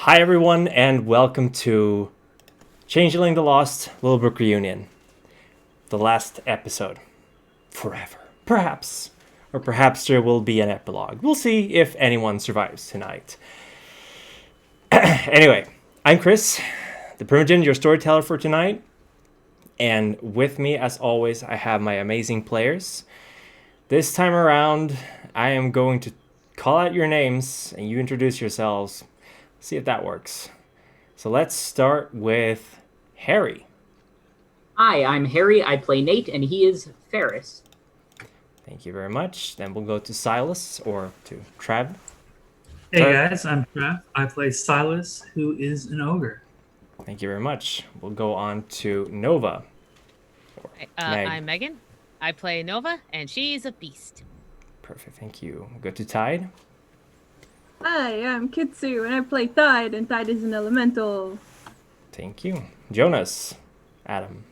Hi everyone, and welcome to Changeling the Lost Littlebrook Reunion. The last episode. Forever. Perhaps. Or perhaps there will be an epilogue. We'll see if anyone survives tonight. Anyway, I'm Chris, the Primogen, your storyteller for tonight. And with me, as always, I have my amazing players. This time around, I am going to call out your names and you introduce yourselves. See if that works. So let's start with Harry. Hi, I'm Harry. I play Nate, and he is Ferris. Thank you very much. Then we'll go to Silas or to Trav. Hey Sorry. guys, I'm Trav. I play Silas, who is an ogre. Thank you very much. We'll go on to Nova. Meg. I'm Megan. I play Nova, and she's a beast. Perfect, thank you. We'll go to Tide. Hi, I'm Kitsu, and I play Tide, and Tide is an elemental. Thank you. Jonas. Adam.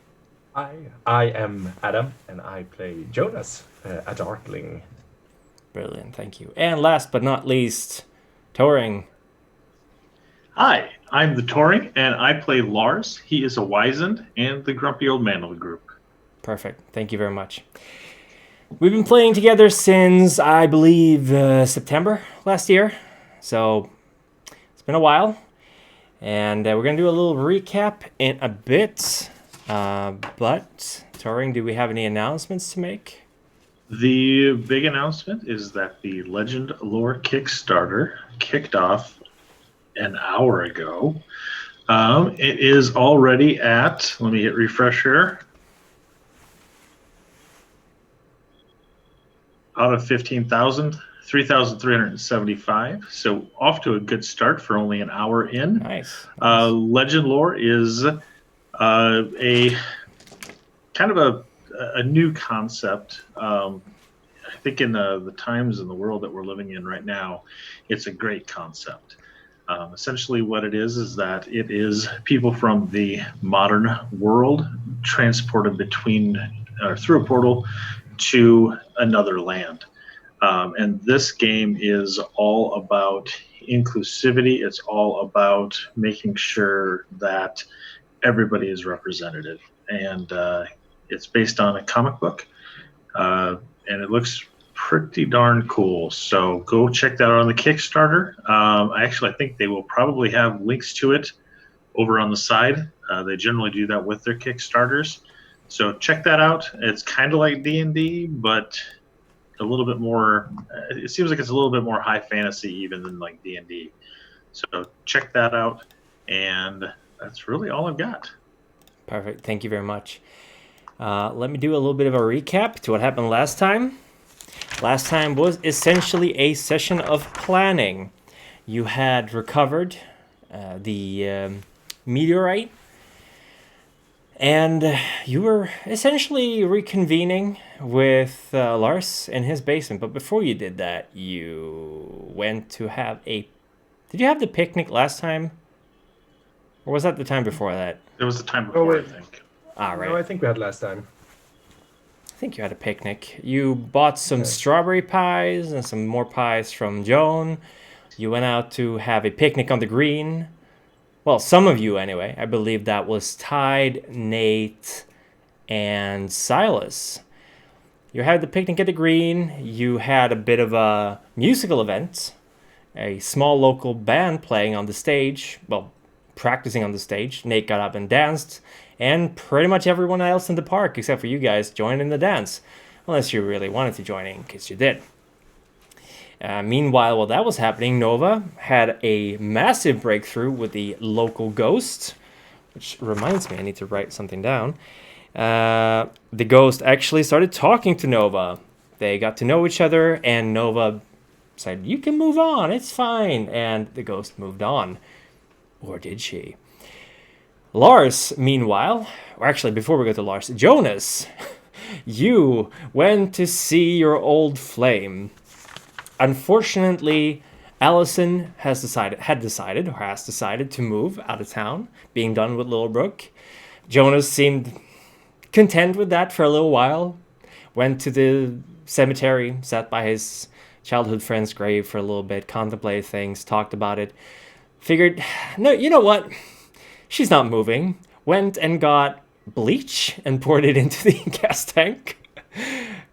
Hi, I am Adam, and I play Jonas, a Darkling. Brilliant, thank you. And last but not least, Toring. Hi, I'm the Toring, and I play Lars. He is a wizened and the grumpy old man of the group. Perfect, thank you very much. We've been playing together since, I believe, September last year. So, it's been a while. And we're going to do a little recap in a bit. But, Toring, do we have any announcements to make? The big announcement is that the Legend Lore Kickstarter kicked off an hour ago. It is already at, let me hit refresh here, out of 15,000, 3,375. So off to a good start for only an hour in. Nice. Legend Lore is a kind of a new concept. I think in the times in the world that we're living in right now, it's a great concept. Essentially what it is that it is people from the modern world transported between or through a portal to another land. And this game is all about inclusivity. It's all about making sure that everybody is represented. And it's based on a comic book. And it looks pretty darn cool. So go check that out on the Kickstarter. I think they will probably have links to it over on the side. They generally do that with their Kickstarters. So check that out. It's kind of like D&D, but a little bit more, it seems like it's a little bit more high fantasy even than like D&D. So check that out. And that's really all I've got. Perfect. Thank you very much. Let me do a little bit of a recap to what happened last time. Last time was essentially a session of planning. You had recovered the meteorite, and you were essentially reconvening with Lars in his basement. But before you did that, you went to have a... Did you have the picnic last time? Or was that the time before that? It was the time before, I think. Ah, right. No, I think we had last time. I think you had a picnic. You bought some strawberry pies and some more pies from Joan. You went out to have a picnic on the green. Well, some of you anyway. I believe that was Tide, Nate, and Silas. You had the picnic at the green. You had a bit of a musical event. A small local band playing on the stage. Well, practicing on the stage. Nate got up and danced. And pretty much everyone else in the park, except for you guys, joined in the dance. Unless you really wanted to join in, because you did. Meanwhile, while that was happening, Nova had a massive breakthrough with the local ghost. Which reminds me, I need to write something down. The ghost actually started talking to Nova. They got to know each other, and Nova said, "You can move on, it's fine." And the ghost moved on. Or did she? Lars, meanwhile, or actually before we go to Lars, Jonas, you went to see your old flame. Unfortunately, Allison had decided to move out of town, being done with Littlebrook. Jonas seemed content with that for a little while, went to the cemetery, sat by his childhood friend's grave for a little bit, contemplated things, talked about it. figured, no, you know what? She's not moving. Went and got bleach and poured it into the gas tank,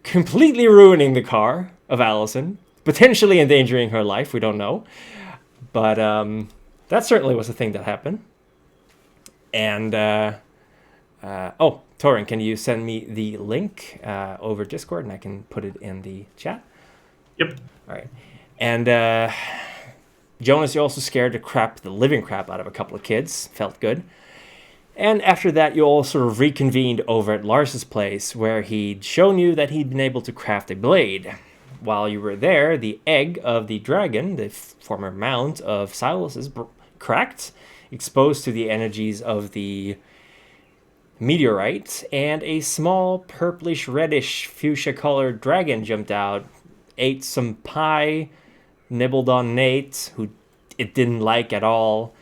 completely ruining the car of Allison, potentially endangering her life. We don't know. But that certainly was a thing that happened. And, Torin, can you send me the link over Discord and I can put it in the chat? Yep. All right. And Jonas, you also scared the living crap out of a couple of kids. Felt good. And after that, you all sort of reconvened over at Lars's place, where he'd shown you that he'd been able to craft a blade. While you were there, the egg of the dragon, the former mount of Silas's, cracked, exposed to the energies of the meteorite, and a small purplish-reddish fuchsia-colored dragon jumped out, ate some pie, nibbled on Nate, who it didn't like at all.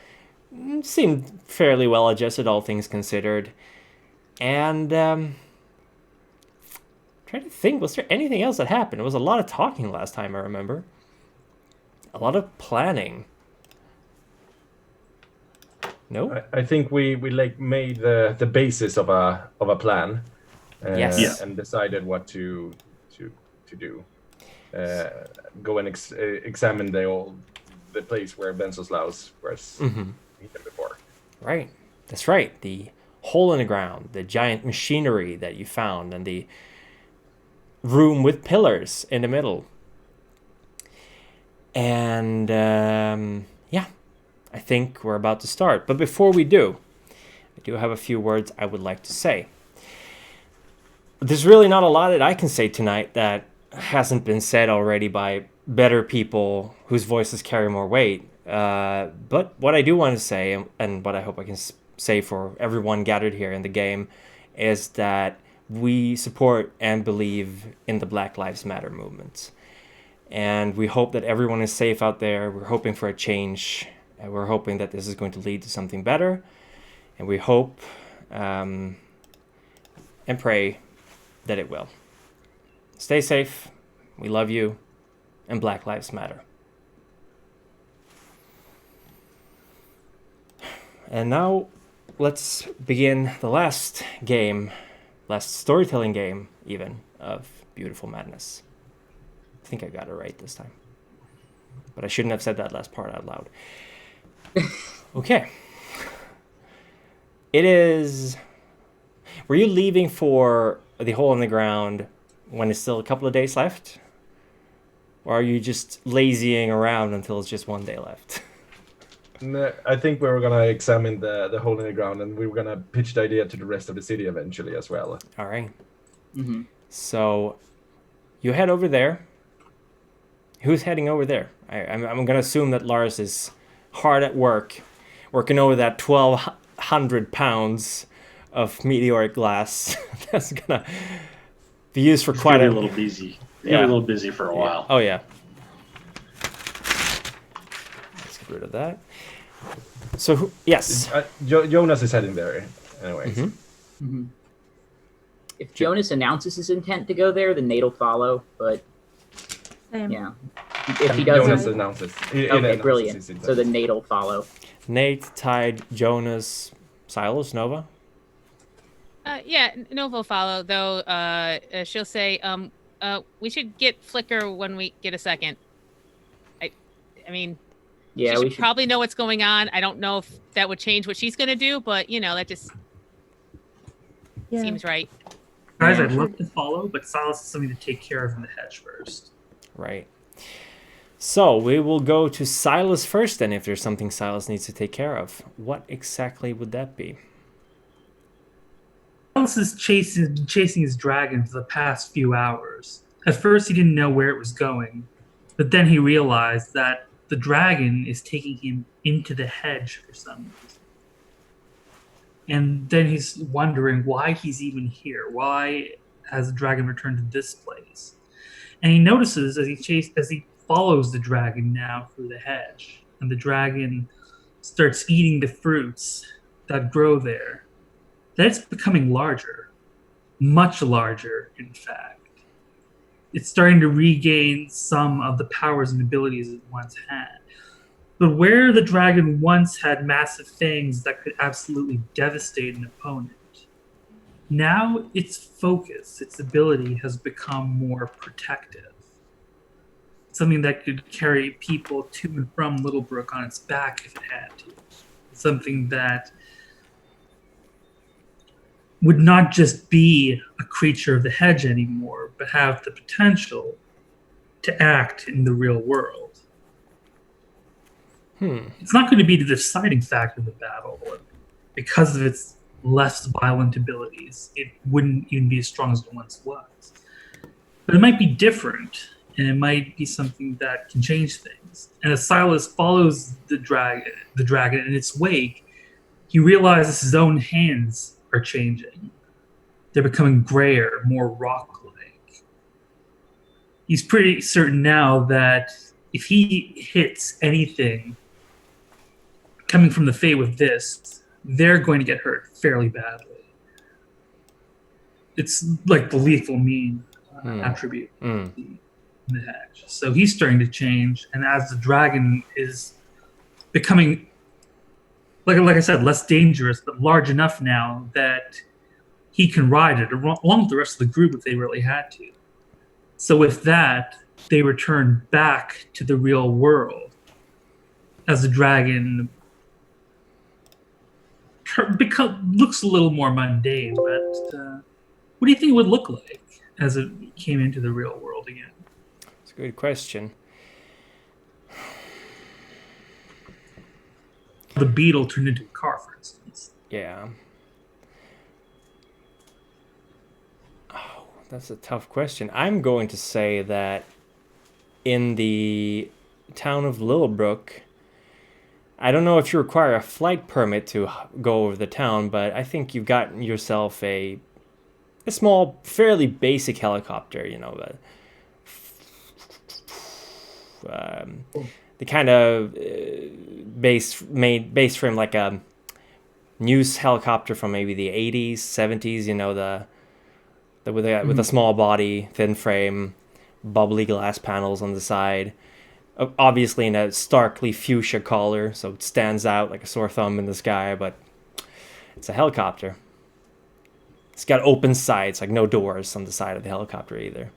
Seemed fairly well adjusted, all things considered. And trying to think, was there anything else that happened? It was a lot of talking last time, I remember. A lot of planning. No? I think we like made the basis of a plan. Yes. Yeah. And decided what to do. Go and examine the place where Wenceslaus was eaten before. Right. That's right. The hole in the ground, the giant machinery that you found, and the room with pillars in the middle. And I think we're about to start. But before we do, I do have a few words I would like to say. There's really not a lot that I can say tonight that hasn't been said already by better people whose voices carry more weight. But what I do want to say, and what I hope I can say for everyone gathered here in the game, is that we support and believe in the Black Lives Matter movement. And we hope that everyone is safe out there. We're hoping for a change. And we're hoping that this is going to lead to something better. And we hope and pray that it will. Stay safe. We love you. And Black Lives Matter. And now let's begin the last storytelling game, even, of Beautiful Madness. I think I got it right this time. But I shouldn't have said that last part out loud. Okay. It is... Were you leaving for the hole in the ground when it's still a couple of days left? Or are you just lazying around until it's just one day left? No, I think we were going to examine the hole in the ground, and we were going to pitch the idea to the rest of the city eventually as well. All right. Mm-hmm. So you head over there. Who's heading over there? I'm going to assume that Lars is hard at work, working over that 1,200 pounds of meteoric glass. That's going to be used for It's quite gonna be a little busy. Yeah. A little busy for a while. Oh, yeah. Let's get rid of that. So, yes. Jonas is heading there, anyways. Mm-hmm. If Jonas announces his intent to go there, then Nate'll follow. But Same. yeah, if he doesn't, Jonas announces. okay, brilliant. So then Nate'll follow. Nate, Tide, Jonas, Silas, Nova. Nova will follow, though she'll say, we should get Flicker when we get a second. I mean, Yeah, she should probably know what's going on. I don't know if that would change what she's going to do, but, that just seems right. Guys, I'd love to follow, but Silas has something to take care of in the hedge first. Right. So we will go to Silas first, then, if there's something Silas needs to take care of. What exactly would that be? Silas is chasing his dragon for the past few hours. At first, he didn't know where it was going, but then he realized that the dragon is taking him into the hedge for some reason. And then he's wondering why he's even here. Why has the dragon returned to this place? And he notices as he follows the dragon now through the hedge, and the dragon starts eating the fruits that grow there, that it's becoming larger, much larger, in fact. It's starting to regain some of the powers and abilities it once had. But where the dragon once had massive fangs that could absolutely devastate an opponent, now its focus, its ability has become more protective. Something that could carry people to and from Littlebrook on its back if it had to. Something that would not just be a creature of the hedge anymore, but have the potential to act in the real world. It's not going to be the deciding factor of the battle. Because of its less violent abilities, it wouldn't even be as strong as it once was. But it might be different, and it might be something that can change things. And as Silas follows the dragon in its wake, he realizes his own hands are changing. They're becoming grayer, more rock-like. He's pretty certain now that if he hits anything coming from the Fae with this, they're going to get hurt fairly badly. It's like the lethal mean attribute in the hedge. So he's starting to change, and as the dragon is becoming, like I said, less dangerous, but large enough now that he can ride it along with the rest of the group if they really had to. So with that, they return back to the real world as the dragon looks a little more mundane. But what do you think it would look like as it came into the real world again? It's a good question. The beetle turned into a car, for instance. Yeah. Oh, that's a tough question. I'm going to say that in the town of Littlebrook, I don't know if you require a flight permit to go over the town, but I think you've gotten yourself a small, fairly basic helicopter, you know, the kind of base frame, like a news helicopter from maybe the 80s, 70s, you know, with a small body, thin frame, bubbly glass panels on the side. Obviously in a starkly fuchsia color, so it stands out like a sore thumb in the sky, but it's a helicopter. It's got open sides, like no doors on the side of the helicopter either.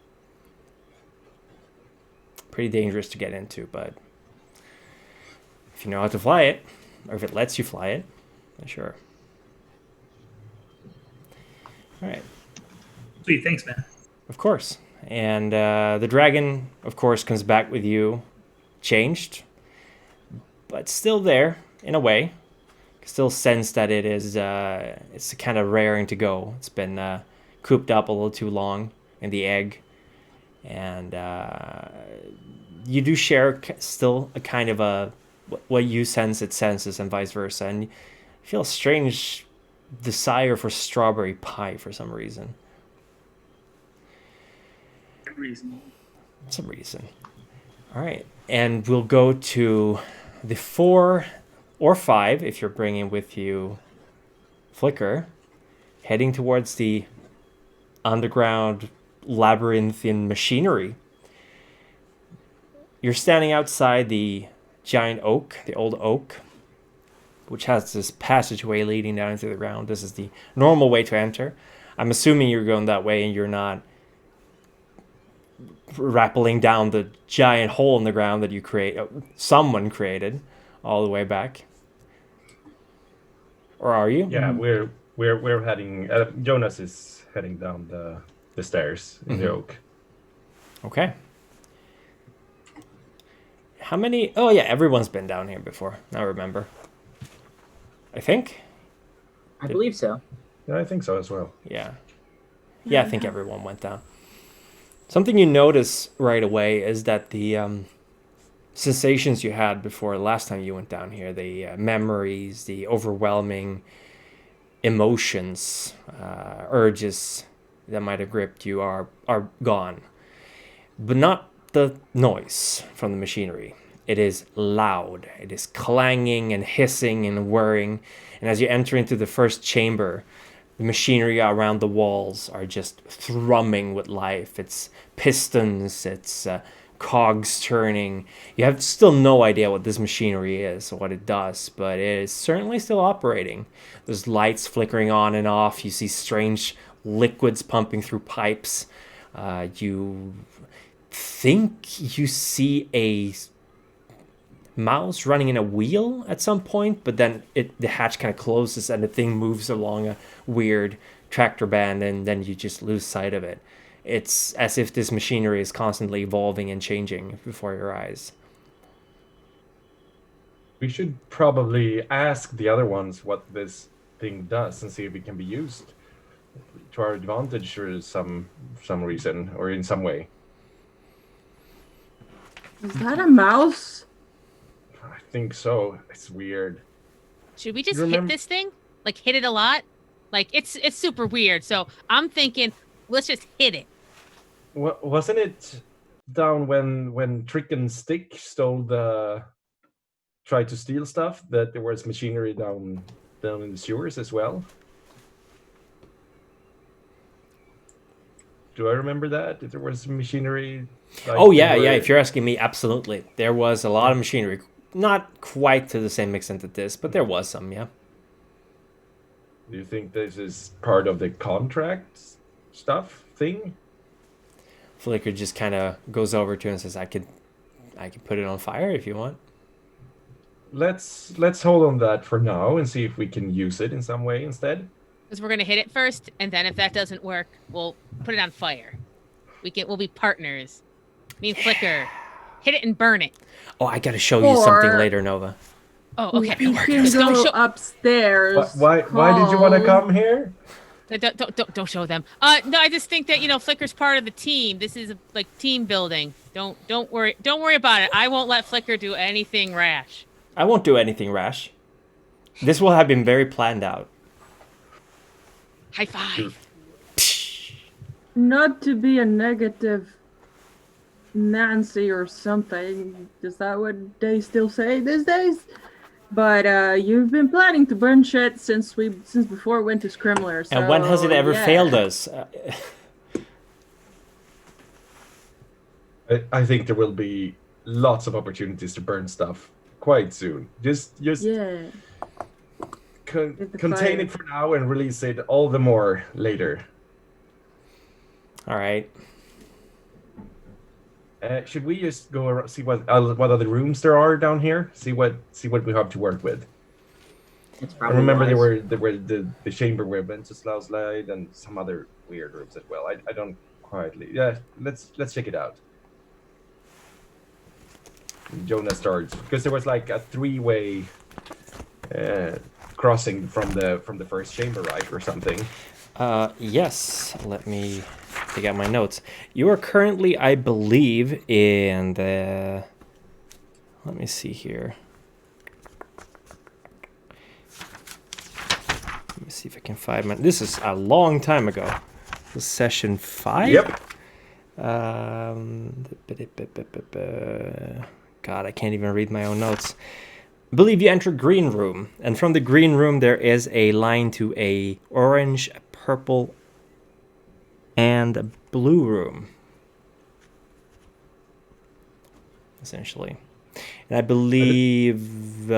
Pretty dangerous to get into, but if you know how to fly it, or if it lets you fly it, then sure. All right. Sweet, thanks, man. Of course. And the dragon, of course, comes back with you, changed, but still there in a way. Still sense that it is it's kind of raring to go. It's been cooped up a little too long in the egg, and you do share still a kind of a what you sense it senses, and vice versa, and you feel a strange desire for strawberry pie for some reason. Some reason. All right, and we'll go to the 4 or 5 if you're bringing with you Flicker, heading towards the underground labyrinthian machinery. You're standing outside the giant oak, the old oak, which has this passageway leading down into the ground. This is the normal way to enter. I'm assuming you're going that way and you're not rappelling down the giant hole in the ground that someone created all the way back. Or are you? Yeah, we're heading. Jonas is heading down the stairs in the oak. Okay. How many? Oh yeah, everyone's been down here before. I remember. I think. I believe so. Yeah, I think so as well. Yeah. Yeah, I think everyone went down. Something you notice right away is that the sensations you had before last time you went down here, the memories, the overwhelming emotions, urges that might have gripped you are gone. But not the noise from the machinery. It is loud. It is clanging and hissing and whirring. And as you enter into the first chamber, the machinery around the walls are just thrumming with life. It's pistons, it's cogs turning. You have still no idea what this machinery is or what it does, but it is certainly still operating. There's lights flickering on and off. You see strange liquids pumping through pipes. You think you see a mouse running in a wheel at some point, but then the hatch kind of closes and the thing moves along a weird tractor band, and then you just lose sight of it. It's as if this machinery is constantly evolving and changing before your eyes. We should probably ask the other ones what this thing does and see if it can be used to our advantage for some reason or in some way. Is that a mouse? I think so. It's weird. Should we just hit this thing? Like, hit it a lot? Like, it's super weird. So I'm thinking, let's just hit it. Wasn't it down when Trick and Stick tried to steal stuff, that there was machinery down in the sewers as well? Do I remember that there was machinery? Oh yeah. If you're asking me, absolutely. There was a lot of machinery, not quite to the same extent as this, but there was some. Yeah. Do you think this is part of the contract stuff thing? Flicker just kind of goes over to him and says, I could put it on fire if you want. Let's hold on that for now and see if we can use it in some way instead. Because we're gonna hit it first, and then if that doesn't work, we'll put it on fire. We'll be partners. Me and Flicker. Hit it and burn it. Oh, I gotta show you something later, Nova. Oh, okay. We can go upstairs. Why did you want to come here? Don't show them. No, I just think that Flicker's part of the team. This is like team building. Don't worry about it. I won't let Flicker do anything rash. I won't do anything rash. This will have been very planned out. High five. Not to be a negative Nancy or something. Is that what they still say these days? But you've been planning to burn shit since before we went to Scrimler. So, and when has it ever failed us? I think there will be lots of opportunities to burn stuff quite soon. Just contain it for now and release it all the more later. All right. Should we just go around, see what other rooms there are down here? See what we have to work with. I remember there were the chamber where Venceslaus lied and some other weird rooms as well. I don't quite. Yeah, let's check it out. Jonah starts because there was like a three-way crossing from the first chamber, right, or something. Yes. Let me take out my notes. You are currently, I believe, in the... Let me see here. Let me see if I can find my... This is a long time ago. This is session 5? Yep. God, I can't even read my own notes. I believe you enter green room, and from the green room there is a line to a orange, a purple, and a blue room, essentially. And I believe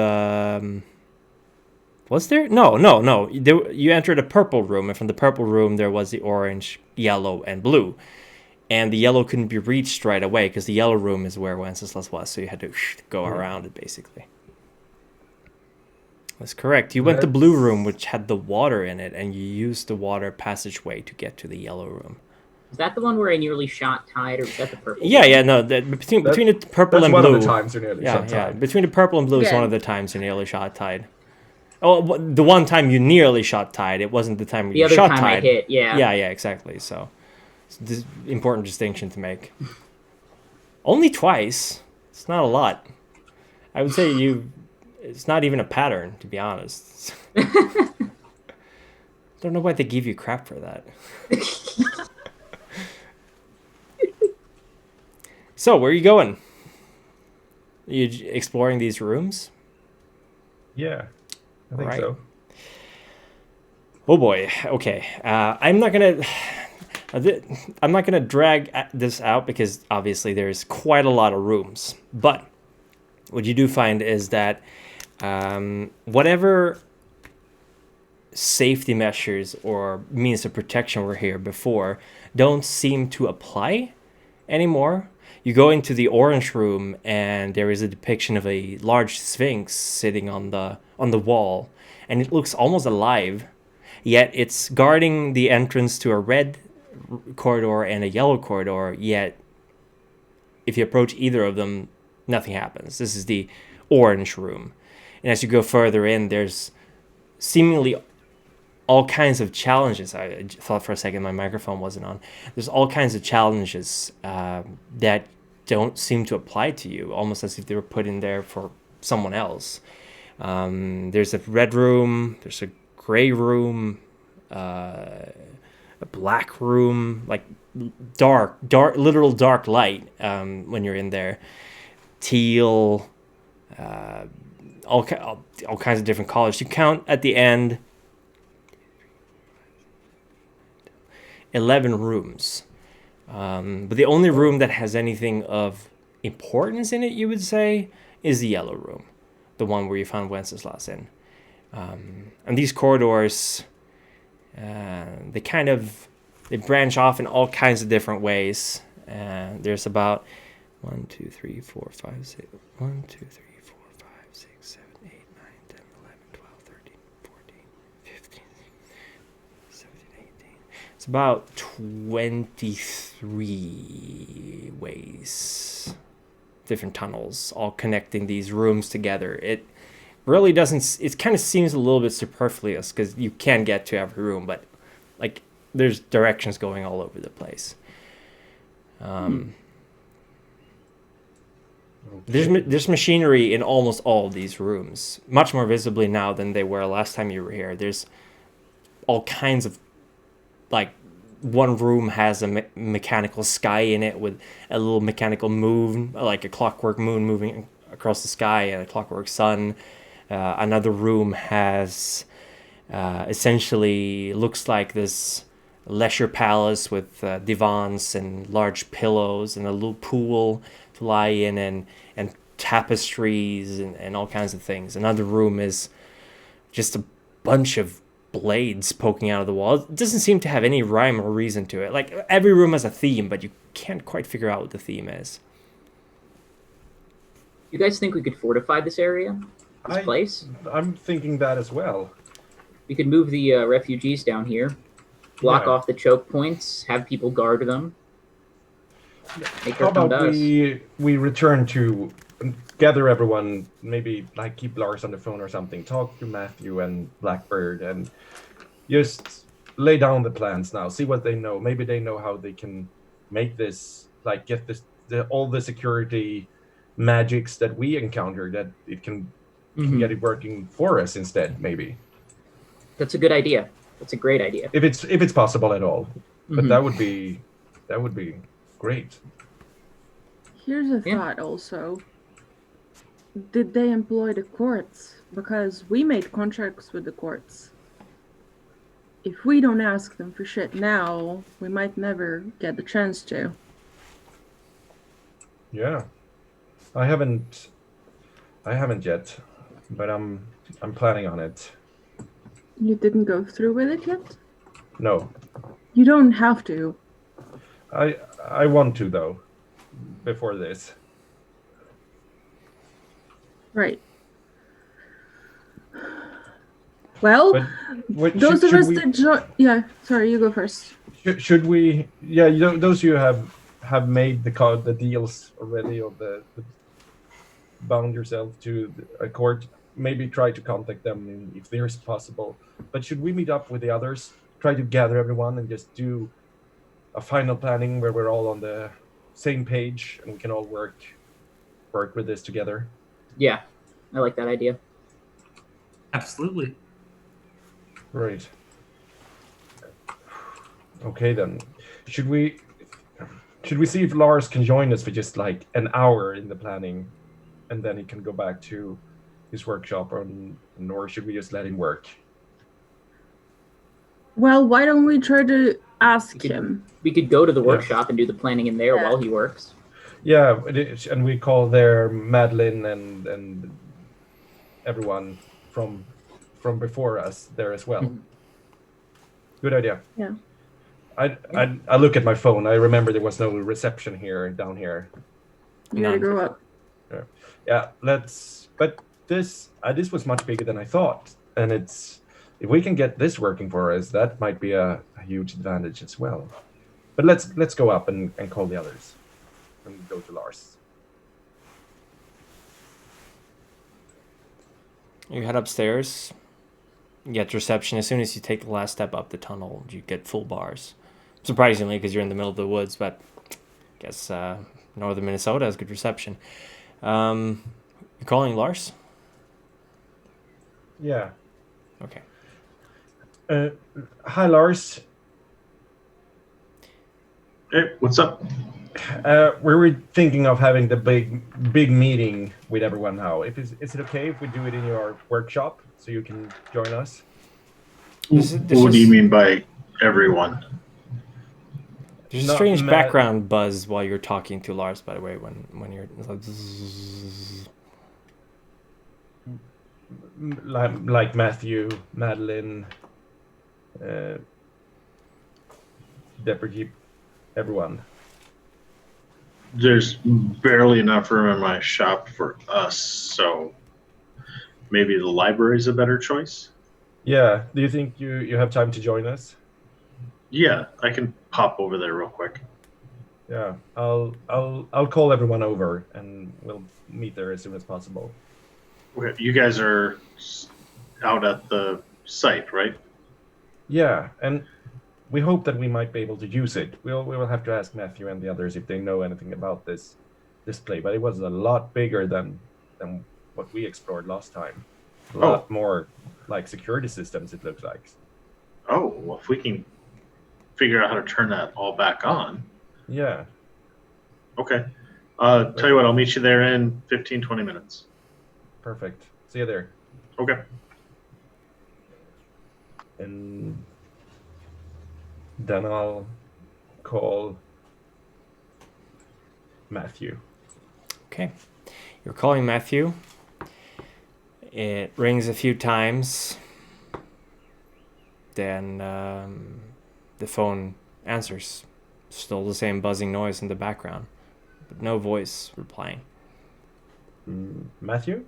was there? No. You entered a purple room, and from the purple room there was the orange, yellow, and blue. And the yellow couldn't be reached right away because the yellow room is where Wenceslas was, so you had to go around it, basically. That's correct. You went to the blue room, which had the water in it, and you used the water passageway to get to the yellow room. Is that the one where I nearly shot Tide, or was that the purple? Yeah. No, between the purple and blue. That's one of the times you nearly shot Tide. Yeah. Between the purple and blue is one of the times you nearly shot Tide. Oh, the one time you nearly shot Tide. It wasn't the time you shot Tide. The other time I hit, yeah. Yeah, exactly. So, it's an important distinction to make. Only twice. It's not a lot. I would say it's not even a pattern, to be honest. Don't know why they give you crap for that. So, where are you going? Are you exploring these rooms? Yeah, I think so. Oh boy. Okay. I'm not gonna. I'm not going to drag this out because obviously there's quite a lot of rooms. But what you do find is that whatever safety measures or means of protection were here before don't seem to apply anymore. You go into the orange room and there is a depiction of a large sphinx sitting on the wall, and it looks almost alive, yet it's guarding the entrance to a red corridor and a yellow corridor, yet if you approach either of them, nothing happens. This is the orange room. And as you go further in, there's seemingly all kinds of challenges. I thought for a second my microphone wasn't on. There's all kinds of challenges that don't seem to apply to you, almost as if they were put in there for someone else. There's a red room, there's a gray room, a black room, like dark, literal dark light when you're in there. Teal, all kinds of different colors. You count at the end 11 rooms. But the only room that has anything of importance in it, you would say, is the yellow room. The one where you found Wenceslas in. And these corridors, they branch off in all kinds of different ways. There's about 1, 2, 3, 4, 5, 6, 1, 2, 3, 4, 5, 6, 7, 8, 9, 10, 11, 12, 13, 14, 15, 17, 18. It's about 23 ways, different tunnels, all connecting these rooms together. It really doesn't, it kind of seems a little bit superfluous because you can get to every room, but like there's directions going all over the place. There's machinery in almost all of these rooms, much more visibly now than they were last time you were here. There's all kinds of, like, one room has a mechanical sky in it with a little mechanical moon, like a clockwork moon moving across the sky and a clockwork sun. Another room has essentially looks like this leisure palace with divans and large pillows and a little pool to lie in and tapestries and all kinds of things. Another room is just a bunch of blades poking out of the wall. It doesn't seem to have any rhyme or reason to it. Like, every room has a theme, but you can't quite figure out what the theme is. You guys think we could fortify this area? This place? I'm thinking that as well. We could move the refugees down here, block off the choke points, have people guard them. How about we return to gather everyone, maybe like keep Lars on the phone or something, talk to Matthew and Blackbird and just lay down the plans now, see what they know. Maybe they know how they can make this, like get this, all the security magics that we encountered, that it can get it working for us instead, maybe. That's a good idea. That's a great idea. If it's possible at all. But that would be great. Here's a thought also. Did they employ the courts? Because we made contracts with the courts. If we don't ask them for shit now, we might never get the chance to. Yeah. I haven't yet, but I'm planning on it. You didn't go through with it yet? No. You don't have to. I want to, though, before this. Right. Well, those of us that join... Yeah, sorry, you go first. Should we... Yeah, those you have made the deals already, or the bound yourself to a court, maybe try to contact them if there's possible. But should we meet up with the others, try to gather everyone and just do a final planning where we're all on the same page and we can all work with this together? Yeah, I like that idea. Absolutely. Right. Okay then. Should we see if Lars can join us for just like an hour in the planning, and then he can go back to his workshop, or should we just let him work? Well, why don't we try to ask him. We could go to the workshop and do the planning in there while he works. Yeah, and we call there Madeline and everyone from before us there as well. Good idea. Yeah. I look at my phone. I remember there was no reception down here. You gotta grow up. Yeah, but this was much bigger than I thought, and if we can get this working for us, that might be a huge advantage as well. But let's go up and call the others, and go to Lars. You head upstairs. You get reception. As soon as you take the last step up the tunnel, you get full bars. Surprisingly, because you're in the middle of the woods, but I guess northern Minnesota has good reception. You're calling Lars? Yeah. Okay. Hi, Lars. Hey, what's up? We were thinking of having the big meeting with everyone now. Is it okay if we do it in your workshop so you can join us? What do you mean by everyone? There's a strange background buzz while you're talking to Lars, by the way, when you're like Matthew, Madeline, Deputy, everyone. There's barely enough room in my shop for us, so maybe the library's a better choice. Yeah. Do you think you have time to join us? Yeah, I can pop over there real quick. Yeah, I'll call everyone over and we'll meet there as soon as possible. Okay, you guys are out at the site, right? Yeah, and we hope that we might be able to use it. We will have to ask Matthew and the others if they know anything about this display, but it was a lot bigger than what we explored last time. A lot more like security systems, it looks like. Oh, well, if we can figure out how to turn that all back on. Yeah. Okay. Tell you what, I'll meet you there in 15, 20 minutes. Perfect. See you there. Okay. And then I'll call Matthew. Okay. You're calling Matthew. It rings a few times. Then the phone answers. Still the same buzzing noise in the background, but no voice replying. Matthew?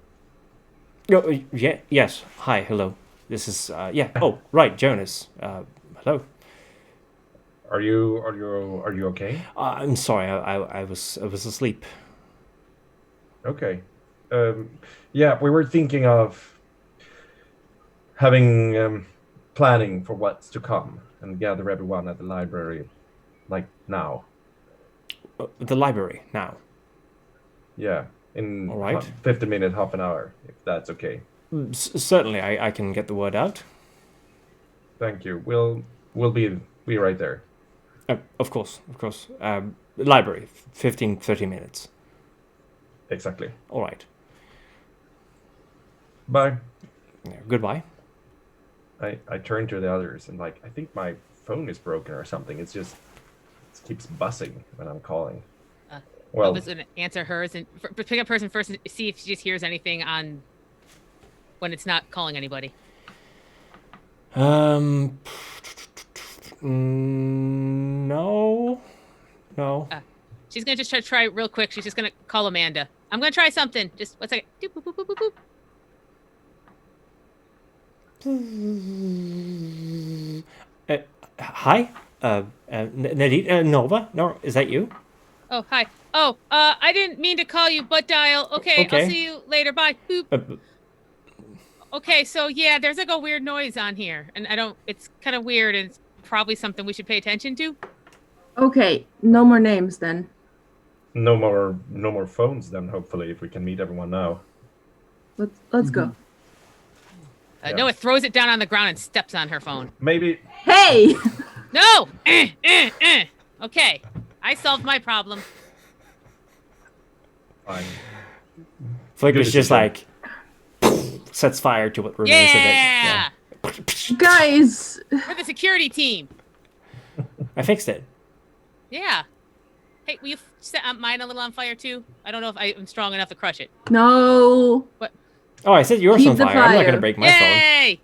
Oh, yeah, yes. Hi, hello. This is Oh, right, Jonas. Hello. Are you okay? I'm sorry. I was asleep. Okay. Yeah, we were thinking of having planning for what's to come and gather everyone at the library, like now. The library now. Yeah, in all right. 50 minutes, half an hour, if that's okay. Certainly, I can get the word out. Thank you. We'll be right there. Of course. Library, 15-30 minutes. Exactly. All right. Bye. Yeah, goodbye. I turn to the others and I think my phone is broken or something. It keeps buzzing when I'm calling. Well, I was going to answer hers and pick up hers first and see if she just hears anything on when it's not calling anybody. No. She's going to just try real quick. She's just going to call Amanda. I'm going to try something. Just 1 second. Doop, boop, boop, boop, boop, boop. Hi, Nadine, Nova. No, is that you? Oh, hi. Oh, I didn't mean to call you, but dial. Okay. I'll see you later. Bye. Boop. Okay, so yeah, there's a weird noise on here, and it's kind of weird, and it's probably something we should pay attention to. Okay, no more names then. No more phones then. Hopefully, if we can meet everyone now. Let's go. Noah throws it down on the ground and steps on her phone. Maybe. Hey! No! Okay, I solved my problem. Fine. Flicker's just sets fire to what remains of it. Yeah! Guys! We're the security team. I fixed it. Yeah. Hey, will you set mine a little on fire too? I don't know if I'm strong enough to crush it. No. What? Oh, I set yours Keep on the fire. I'm not fire. gonna break my phone. Yay!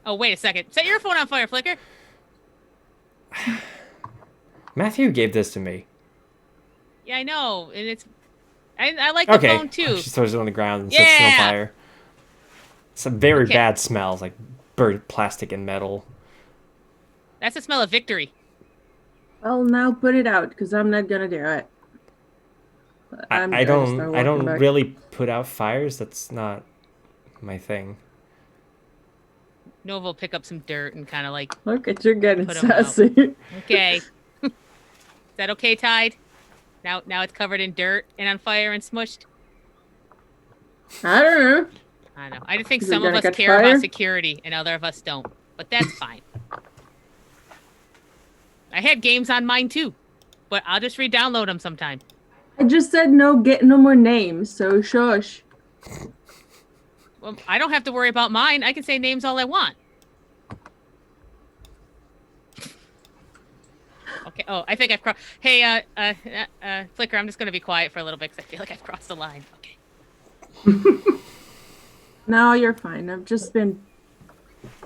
Oh, wait a second. Set your phone on fire, Flicker. Matthew gave this to me. Yeah, I know, and it's. I like the phone too. She throws it on the ground and sets it on fire. It's a very bad smell. It's like burnt plastic and metal. That's the smell of victory. Well, now put it out, because I'm not gonna do it. I don't really put out fires. That's not my thing. Nova will pick up some dirt and kind of like. Look at you getting put 'em out. sassy. Okay. Is that okay, Tide? Now it's covered in dirt and on fire and smushed. I don't know. I know. I think Is it some of gonna us catch care fire? about security and other of us don't. But that's fine. I had games on mine too, but I'll just re-download them sometime. I just said no more names, so shush. Well, I don't have to worry about mine. I can say names all I want. Okay. Oh, I think I've crossed. Hey, Flicker, I'm just gonna be quiet for a little bit because I feel like I've crossed the line. Okay. No, you're fine. I've just been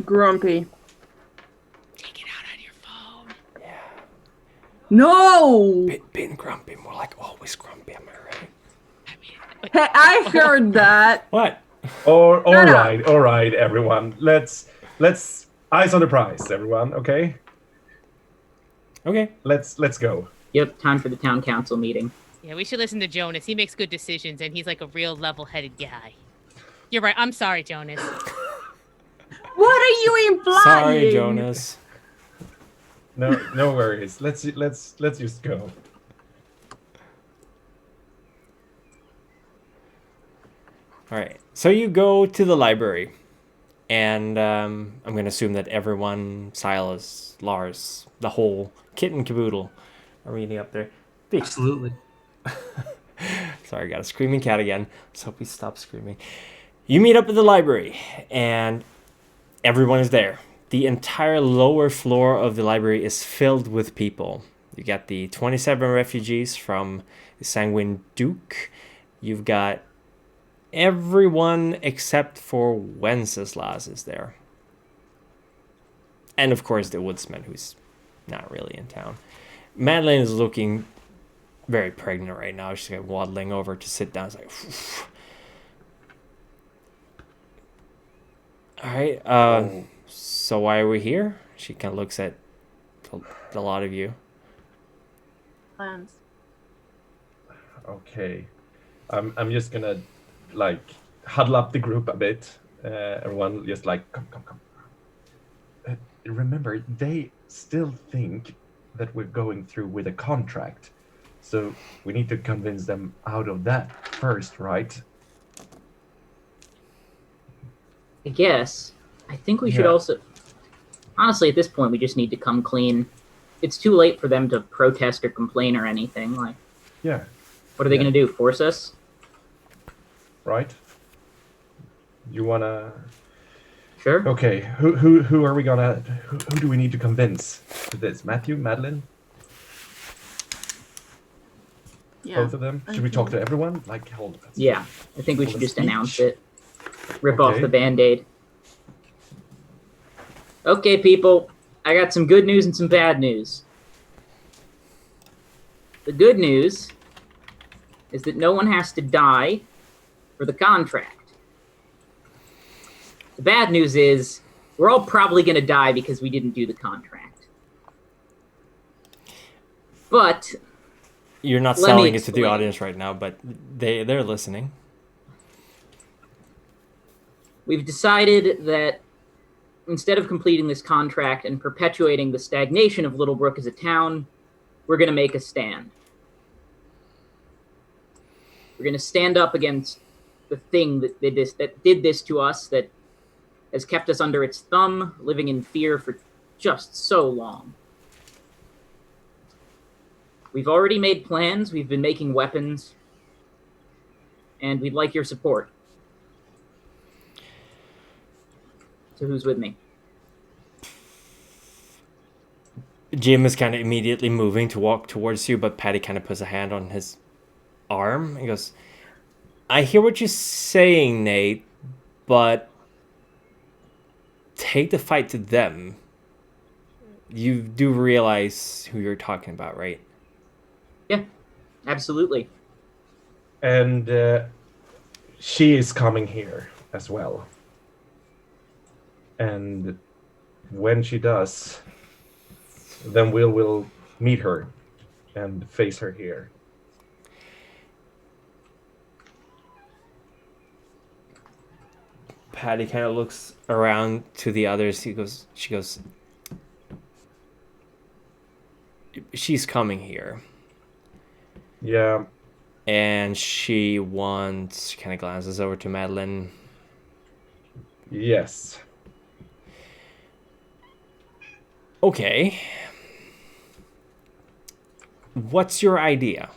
grumpy. Take it out on your phone. Yeah. No! Been grumpy, more like always grumpy. Am I right? I mean, Hey, I heard that. What? All right, everyone. Let's eyes on the prize, everyone. Okay. Okay. Let's go. Yep, time for the town council meeting. Yeah, we should listen to Jonas. He makes good decisions, and he's like a real level-headed guy. You're right. I'm sorry, Jonas. What are you implying? Sorry, Jonas. No worries. Let's just go. All right. So you go to the library, and I'm going to assume that everyone, Silas, Lars, the whole kit and caboodle, are reading up there. Absolutely. Sorry, I got a screaming cat again. Let's hope he stops screaming. You meet up at the library, and everyone is there. The entire lower floor of the library is filled with people. You got the 27 refugees from the Sanguine Duke. You've got everyone except for Wenceslas is there. And of course the woodsman, who's not really in town. Madeline is looking very pregnant right now. She's like waddling over to sit down. It's like, all right. So why are we here? She kind of looks at a lot of you. Plans. Okay. I'm just gonna like huddle up the group a bit. Everyone just like come. Remember, they still think that we're going through with a contract. So we need to convince them out of that first, right? I guess. I think we should also... Honestly, at this point, we just need to come clean. It's too late for them to protest or complain or anything. Like, Yeah. what are they going to do? Force us? Right? You wanna... Sure. Okay, who are we gonna... Who do we need to convince to this? Matthew? Madeline? Yeah. Both of them? Should we talk to everyone? Like, hold on. Yeah, I think we should just speech. announce it. Rip off Okay. the Band-Aid. Okay, people. I got some good news and some bad news. The good news is that no one has to die for the contract. The bad news is we're all probably going to die because we didn't do the contract. But You're not Let me selling it to the explain. audience right now, but they're listening. we've decided that instead of completing this contract and perpetuating the stagnation of Littlebrook as a town, we're going to make a stand. We're going to stand up against the thing that did this to us, that has kept us under its thumb, living in fear for just so long. We've already made plans, we've been making weapons, and we'd like your support. So who's with me? Jim is kind of immediately moving to walk towards you, but Patty kind of puts a hand on his arm. He goes, I hear what you're saying, Nate, but take the fight to them. You do realize who you're talking about, right? Yeah, absolutely. And she is coming here as well. And when she does, then we'll meet her and face her here. Patty kind of looks around to the others. She goes, she's coming here. Yeah. And she wants, kind of glances over to Madeline. Yes. Okay. What's your idea?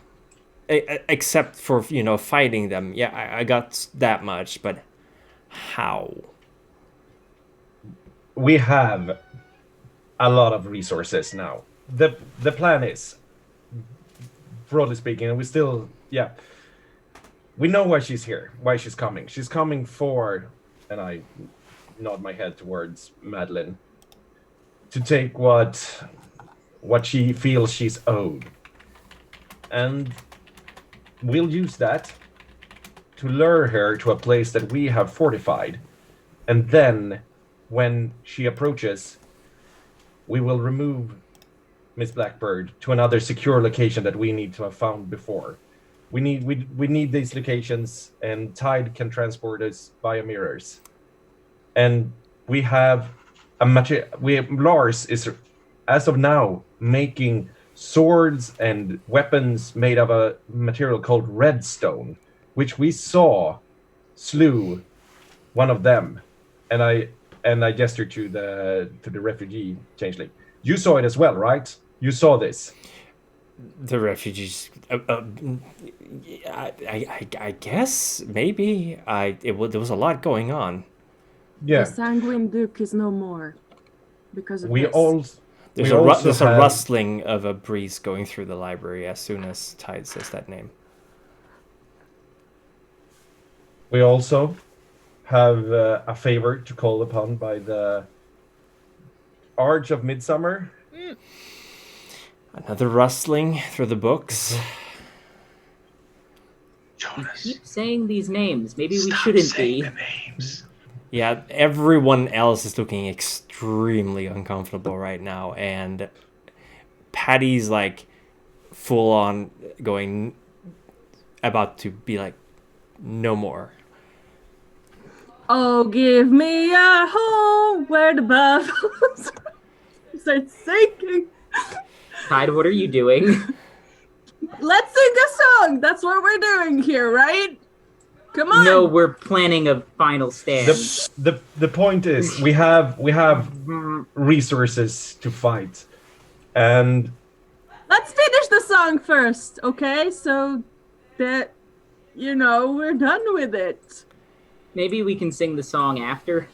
Except for, fighting them. Yeah, I got that much, but how? We have a lot of resources now. The plan is, broadly speaking, and we still, we know why she's here, why she's coming. She's coming for, and I nod my head towards Madeline, to take what she feels she's owed. And we'll use that to lure her to a place that we have fortified. And then, when she approaches, we will remove Miss Blackbird to another secure location that we need to have found before. We need these locations, and Tide can transport us via mirrors. And we have Lars is, as of now, making swords and weapons made of a material called redstone, which we saw slew one of them. And I gestured to the refugee changeling. You saw it as well, right? You saw this. The refugees. I guess maybe there was a lot going on. Yeah. The Sanguine Duke is no more because of There's a rustling of a breeze going through the library as soon as Tide says that name. We also have a favor to call upon by the Arch of Midsummer. Another rustling through the books. Jonas, you keep saying these names. Maybe we stop shouldn't saying be. the names. Yeah, everyone else is looking extremely uncomfortable right now, and Patty's like full on going, about to be like, no more. Oh, give me a home where the buffaloes start singing. Tide, what are you doing? Let's sing a song. That's what we're doing here, right? Come on. No, we're planning a final stand. The point is, we have resources to fight, and let's finish the song first, okay? So that we're done with it. Maybe we can sing the song after.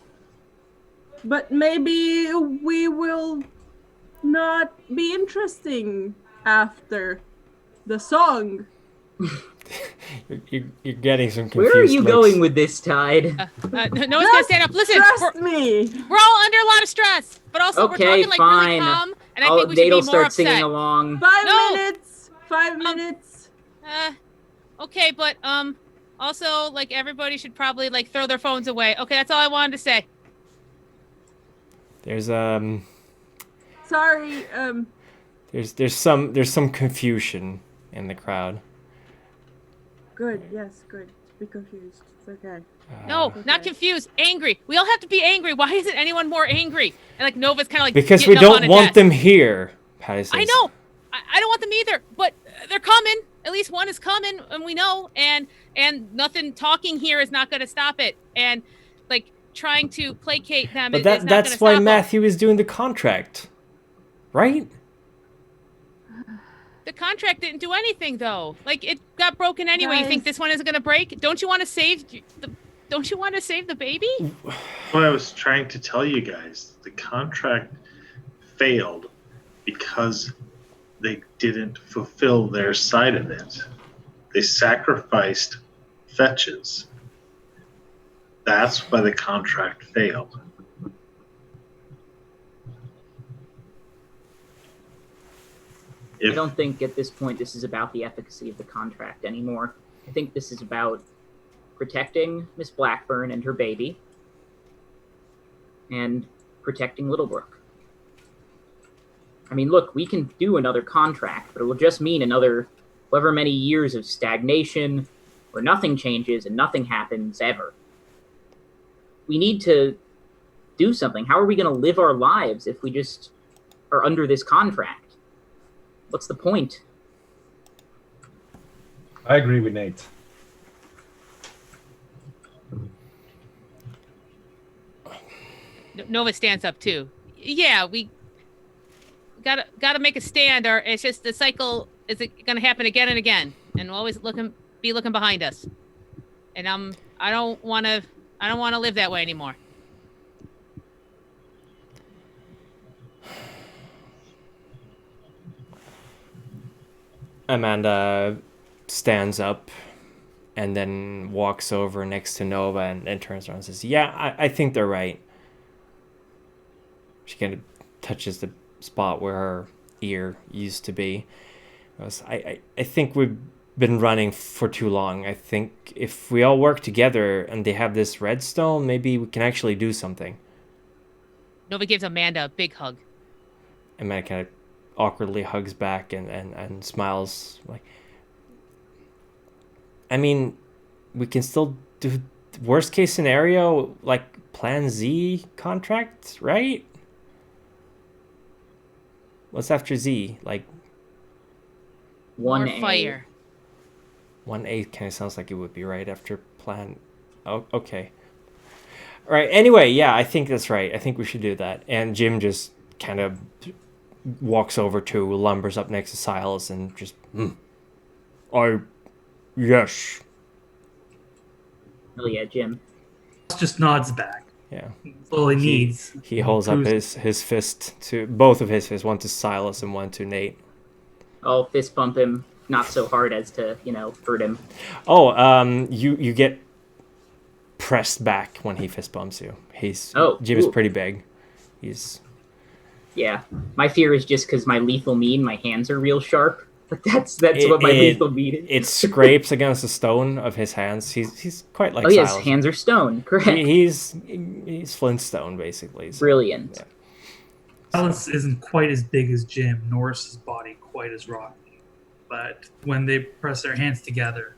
But maybe we will not be interesting after the song. You're getting some confused Where are you looks. going with this, Tide? No one's gonna stand up. Listen, Trust me. we're all under a lot of stress, but also we're Okay, talking like fine. really calm, and I think we should Nate'll be more start upset. singing along. 5 minutes. Okay, but also like everybody should probably like throw their phones away. Okay, that's all I wanted to say. There's Sorry. There's some confusion in the crowd. Good. Yes. Good. Be confused. It's okay. No, Okay. not confused. Angry. We all have to be angry. Why isn't anyone more angry? And like Nova's kind of like Because getting we up on don't a want desk. them here, Patty says. I know. I don't want them either. But they're coming. At least one is coming, and we know. And nothing talking here is not going to stop it. And like trying to placate them But is not that's gonna why stop them. Matthew is doing the contract, right? The contract didn't do anything though. Like it got broken anyway. You think Guys. this one isn't going to break? Don't you want to save the baby? What I was trying to tell you guys, the contract failed because they didn't fulfill their side of it. They sacrificed fetches. That's why the contract failed. I don't think at this point this is about the efficacy of the contract anymore. I think this is about protecting Miss Blackburn and her baby and protecting Littlebrook. I mean, look, we can do another contract, but it will just mean another however many years of stagnation where nothing changes and nothing happens ever. We need to do something. How are we going to live our lives if we just are under this contract? What's the point? I agree with Nate. Nova stands up too. Yeah, we gotta make a stand, or it's just the cycle is going to happen again and again, and we'll always be looking behind us. And I don't want to live that way anymore. Amanda stands up and then walks over next to Nova and turns around and says, yeah, I think they're right. She kind of touches the spot where her ear used to be. I think we've been running for too long. I think if we all work together and they have this redstone, maybe we can actually do something. Nova gives Amanda a big hug. Amanda kind of awkwardly hugs back and smiles. Like, I mean, we can still do worst case scenario, like Plan Z contract, right? What's after Z? Like 1A. Fire. 1A kind of sounds like it would be right after Plan. Oh, okay. All right. Anyway, yeah, I think that's right. I think we should do that. And Jim just kind of walks over to, lumbers up next to Silas, and just, yes. Oh yeah, Jim. Just nods back. Yeah. All he needs. He holds up his fist to, both of his fists, one to Silas and one to Nate. I'll fist bump him, not so hard as to, hurt him. Oh, you get pressed back when he fist bumps you. Jim is pretty big. Yeah, my fear is just because my lethal mean, my hands are real sharp. But that's what my lethal mean is. It scrapes against the stone of his hands. He's quite like. Oh yes, hands are stone. Correct. He's Flintstone basically. So, brilliant. Yeah. Silas isn't quite as big as Jim, nor is his body quite as rocky. But when they press their hands together,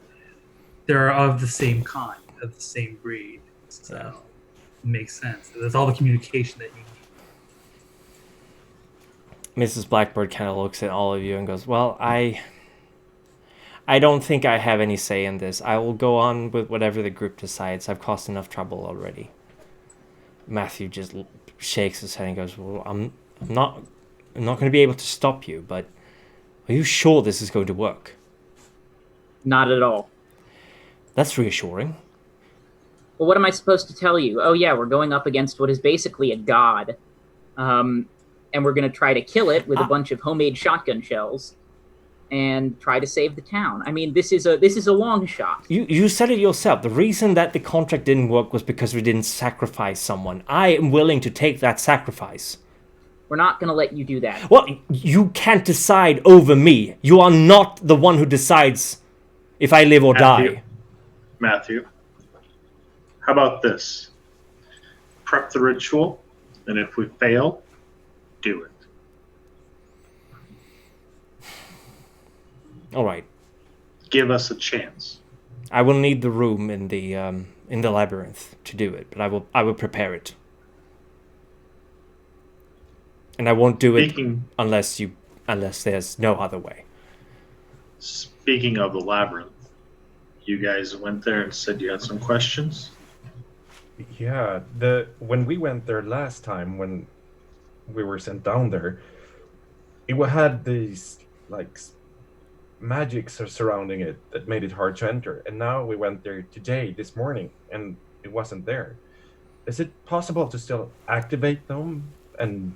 they're of the same kind, of the same breed. So it makes sense. That's all the communication that you need. Mrs. Blackbird kind of looks at all of you and goes, well, I don't think I have any say in this. I will go on with whatever the group decides. I've caused enough trouble already. Matthew just shakes his head and goes, well, I'm not going to be able to stop you, but are you sure this is going to work? Not at all. That's reassuring. Well, what am I supposed to tell you? Oh yeah, we're going up against what is basically a god. And we're going to try to kill it with a bunch of homemade shotgun shells and try to save the town. I mean, this is a long shot. You said it yourself. The reason that the contract didn't work was because we didn't sacrifice someone. I am willing to take that sacrifice. We're not going to let you do that. Well, you can't decide over me. You are not the one who decides if I live or die. Matthew, how about this? Prep the ritual, and if we fail, do it. All right. Give us a chance. I will need the room in the labyrinth to do it, but I will prepare it. And I won't do it unless there's no other way. Speaking of the labyrinth, you guys went there and said you had some questions? Yeah, when we went there last time, when we were sent down there, it had these like magics surrounding it that made it hard to enter. And now we went there today, this morning, and it wasn't there. Is it possible to still activate them and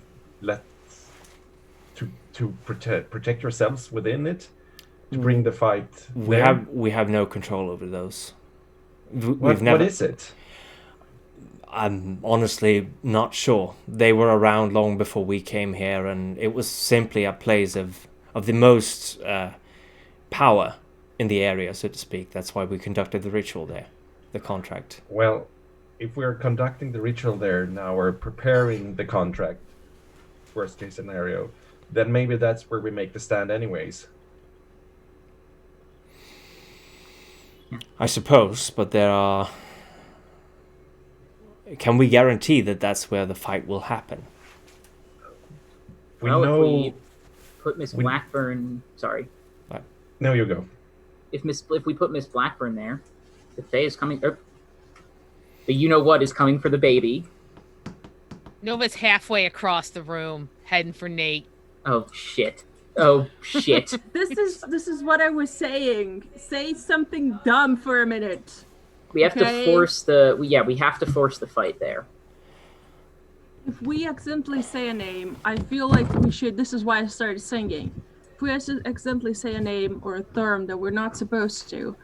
to protect yourselves within it to bring the fight. We have no control over those. What is it? I'm honestly not sure. They were around long before we came here, and it was simply a place of the most power in the area, so to speak. That's why we conducted the ritual there, the contract. Well, if we're conducting the ritual there now, we're preparing the contract, worst case scenario, then maybe that's where we make the stand anyways. I suppose, but there are... Can we guarantee that that's where the fight will happen? If we put Miss Blackburn... Sorry. No, you go. If we put Miss Blackburn there, the Fae is coming... the you-know-what is coming for the baby. Nova's halfway across the room, heading for Nate. Oh, shit. Oh, shit. This is what I was saying. Say something dumb for a minute. We have to force we have to force the fight there. If we accidentally say a name, I feel like we should... This is why I started singing. If we accidentally say a name or a term that we're not supposed to,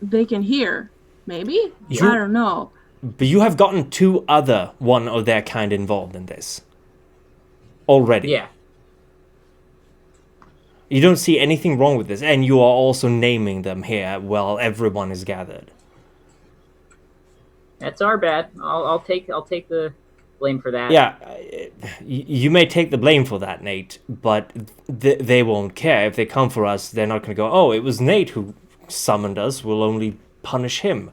they can hear. Maybe? I don't know. But you have gotten two other one of their kind involved in this. Already. Yeah. You don't see anything wrong with this, and you are also naming them here while everyone is gathered. That's our bad. I'll take the blame for that. Yeah, you may take the blame for that, Nate, but they won't care. If they come for us, they're not going to go, oh, it was Nate who summoned us, we'll only punish him.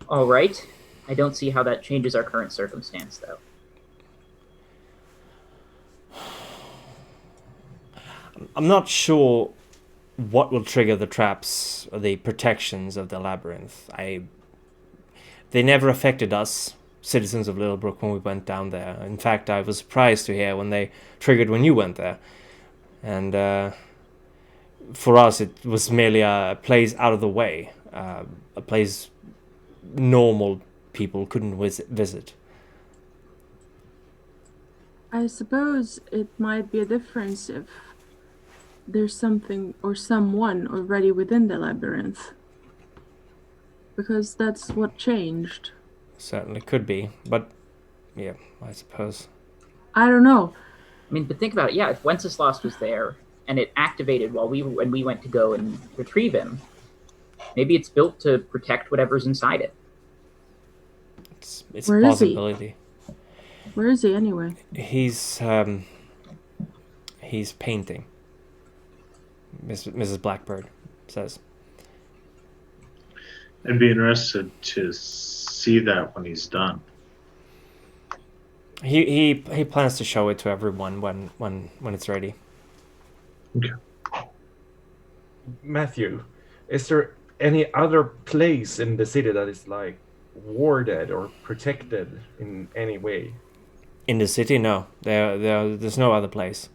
All right. I don't see how that changes our current circumstance, though. I'm not sure what will trigger the traps or the protections of the labyrinth. They never affected us, citizens of Littlebrook, when we went down there. In fact, I was surprised to hear when they triggered when you went there. And for us, it was merely a place out of the way, a place normal people couldn't visit. I suppose it might be a difference if there's something or someone already within the labyrinth. Because that's what changed. Certainly could be, but yeah, I suppose. I don't know. I mean, but think about it. Yeah, if Wenceslas was there and it activated when we went to go and retrieve him, maybe it's built to protect whatever's inside it. It's a possibility. Where is he anyway? He's painting. Mrs. Blackbird says. I'd be interested to see that when he's done. He plans to show it to everyone when it's ready. Okay. Matthew, is there any other place in the city that is like warded or protected in any way? In the city, no. There's no other place.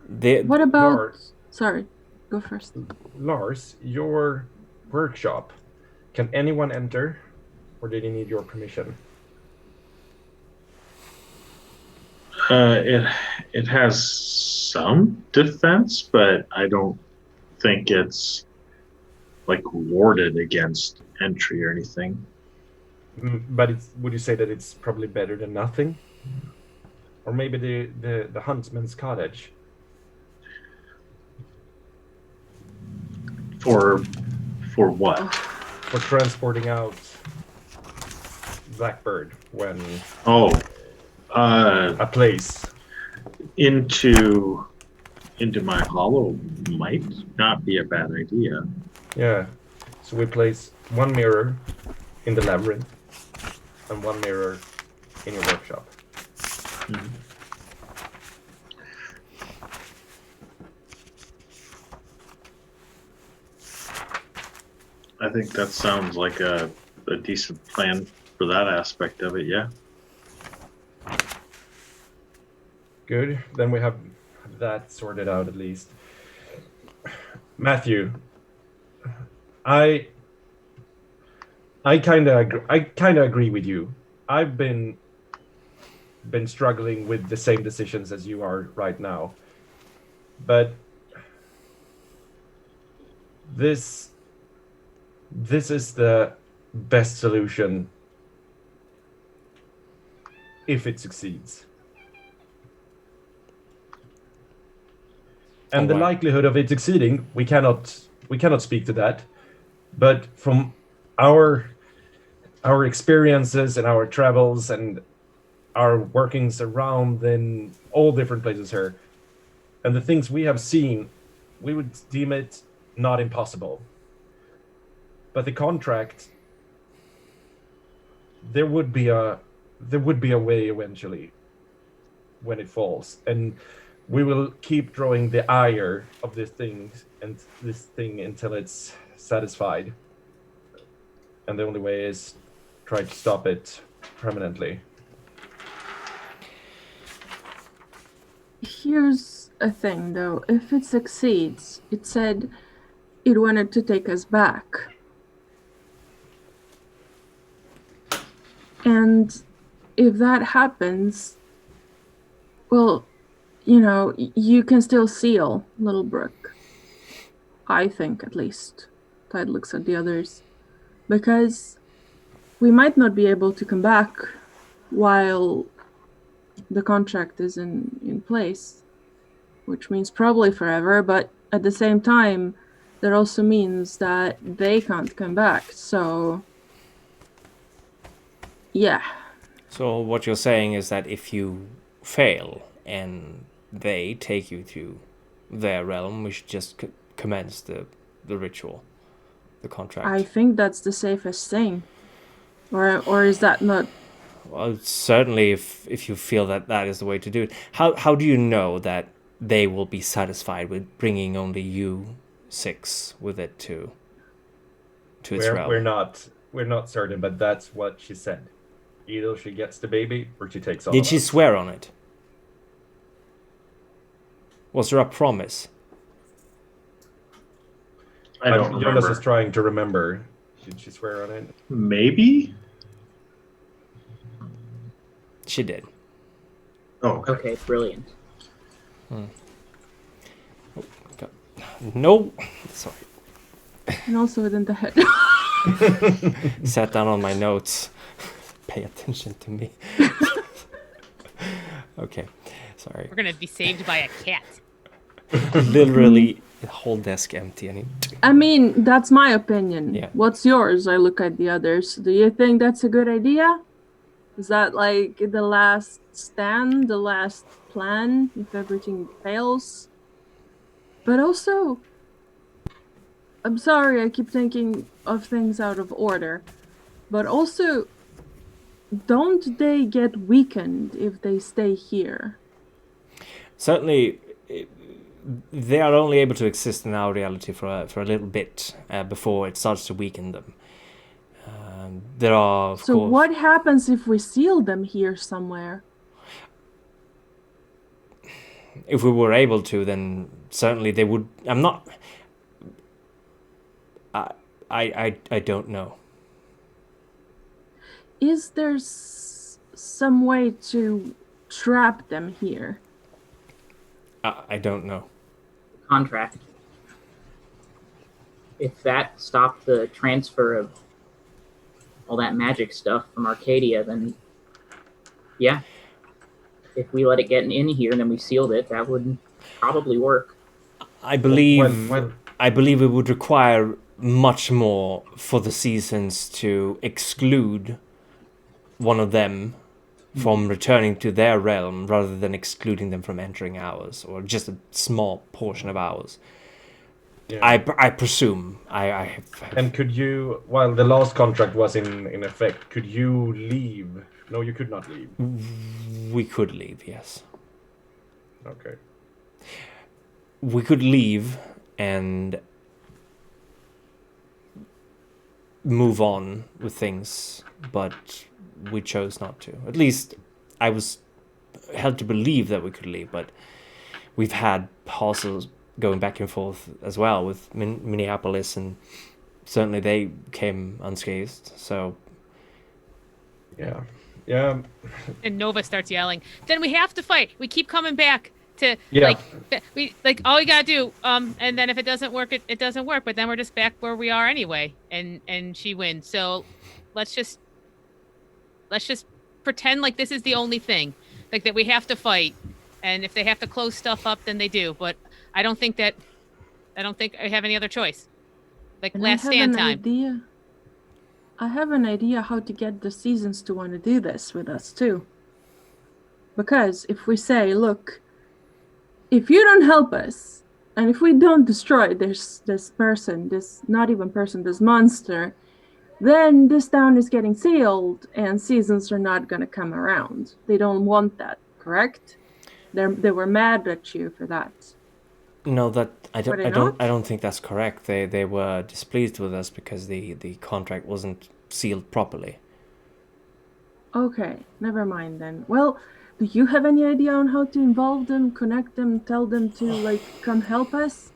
What about... Lars, sorry, go first. Lars, your workshop, can anyone enter, or did he need your permission? It has some defense, but I don't think it's like warded against entry or anything. But would you say that it's probably better than nothing? Or maybe the huntsman's cottage? For what? For transporting out Blackbird when a place into my hollow might not be a bad idea. Yeah. So we place one mirror in the labyrinth and one mirror in your workshop. Mm-hmm. I think that sounds like a decent plan for that aspect of it, yeah. Good. Then we have that sorted out at least. Matthew, I I kind of agree with you. I've been struggling with the same decisions as you are right now, but this is the best solution if it succeeds. And the likelihood of it succeeding, we cannot speak to that. But from our experiences and our travels and our workings around in all different places here, and the things we have seen, we would deem it not impossible. But the contract, there would be a way eventually when it falls, and we will keep drawing the ire of this thing until it's satisfied. And the only way is try to stop it permanently. Here's a thing, though. If it succeeds, it said it wanted to take us back. And if that happens, well, you know, you can still seal Littlebrook. I think, at least. Tide looks at the others. Because we might not be able to come back while the contract is in place, which means probably forever, but at the same time, that also means that they can't come back, so yeah. So what you're saying is that if you fail and they take you to their realm, we should just commence the ritual, the contract. I think that's the safest thing. Or is that not? Well, certainly if you feel that is the way to do it. How do you know that they will be satisfied with bringing only you 6 with it to its realm? We're not certain, but that's what she said. Either she gets the baby or she takes all Did of she us. swear on it? Was there a promise? I don't remember. Jonas is trying to remember. Did she swear on it? Maybe? She did. Oh, Okay, brilliant. No. Sorry. And also within the head. Sat down on my notes. Pay attention to me. Okay. Sorry. We're gonna be saved by a cat. Literally, the whole desk empty. I mean, that's my opinion. Yeah. What's yours? I look at the others. Do you think that's a good idea? Is that like the last stand, the last plan, if everything fails? But also, I'm sorry, I keep thinking of things out of order. But also, don't they get weakened if they stay here? Certainly, they are only able to exist in our reality for a little bit before it starts to weaken them. There are, of So course, what happens if we seal them here somewhere? if we were able to, then certainly they would. I'm not. I don't know. Is there some way to trap them here? I don't know. Contract. If that stopped the transfer of all that magic stuff from Arcadia, then yeah. If we let it get in here and then we sealed it, that would probably work. I believe it would require much more for the seasons to exclude one of them from returning to their realm rather than excluding them from entering ours, or just a small portion of ours. Yeah. I presume. I And could you, while the last contract was in effect, could you leave? No, you could not leave. We could leave, yes. Okay. We could leave and move on with things, but we chose not to. At least I was held to believe that we could leave, but we've had parcels going back and forth as well with Minneapolis, and certainly they came unscathed. So Yeah. And Nova starts yelling. Then we have to fight. We keep coming back to Yeah. like all we gotta do. And then if it doesn't work, it doesn't work. But then we're just back where we are anyway. And she wins. So let's just pretend like this is the only thing, like that we have to fight. And if they have to close stuff up, then they do. But I don't think I have any other choice. Like And last stand time. I have an idea how to get the seasons to want to do this with us too. Because if we say, look, if you don't help us, and if we don't destroy this person, this monster, then this town is getting sealed and seasons are not going to come around. They don't want that, correct? They were mad at you for that. No, I don't think that's correct. They were displeased with us because the contract wasn't sealed properly. Okay, never mind then. Well, do you have any idea on how to involve them, connect them, tell them to like come help us?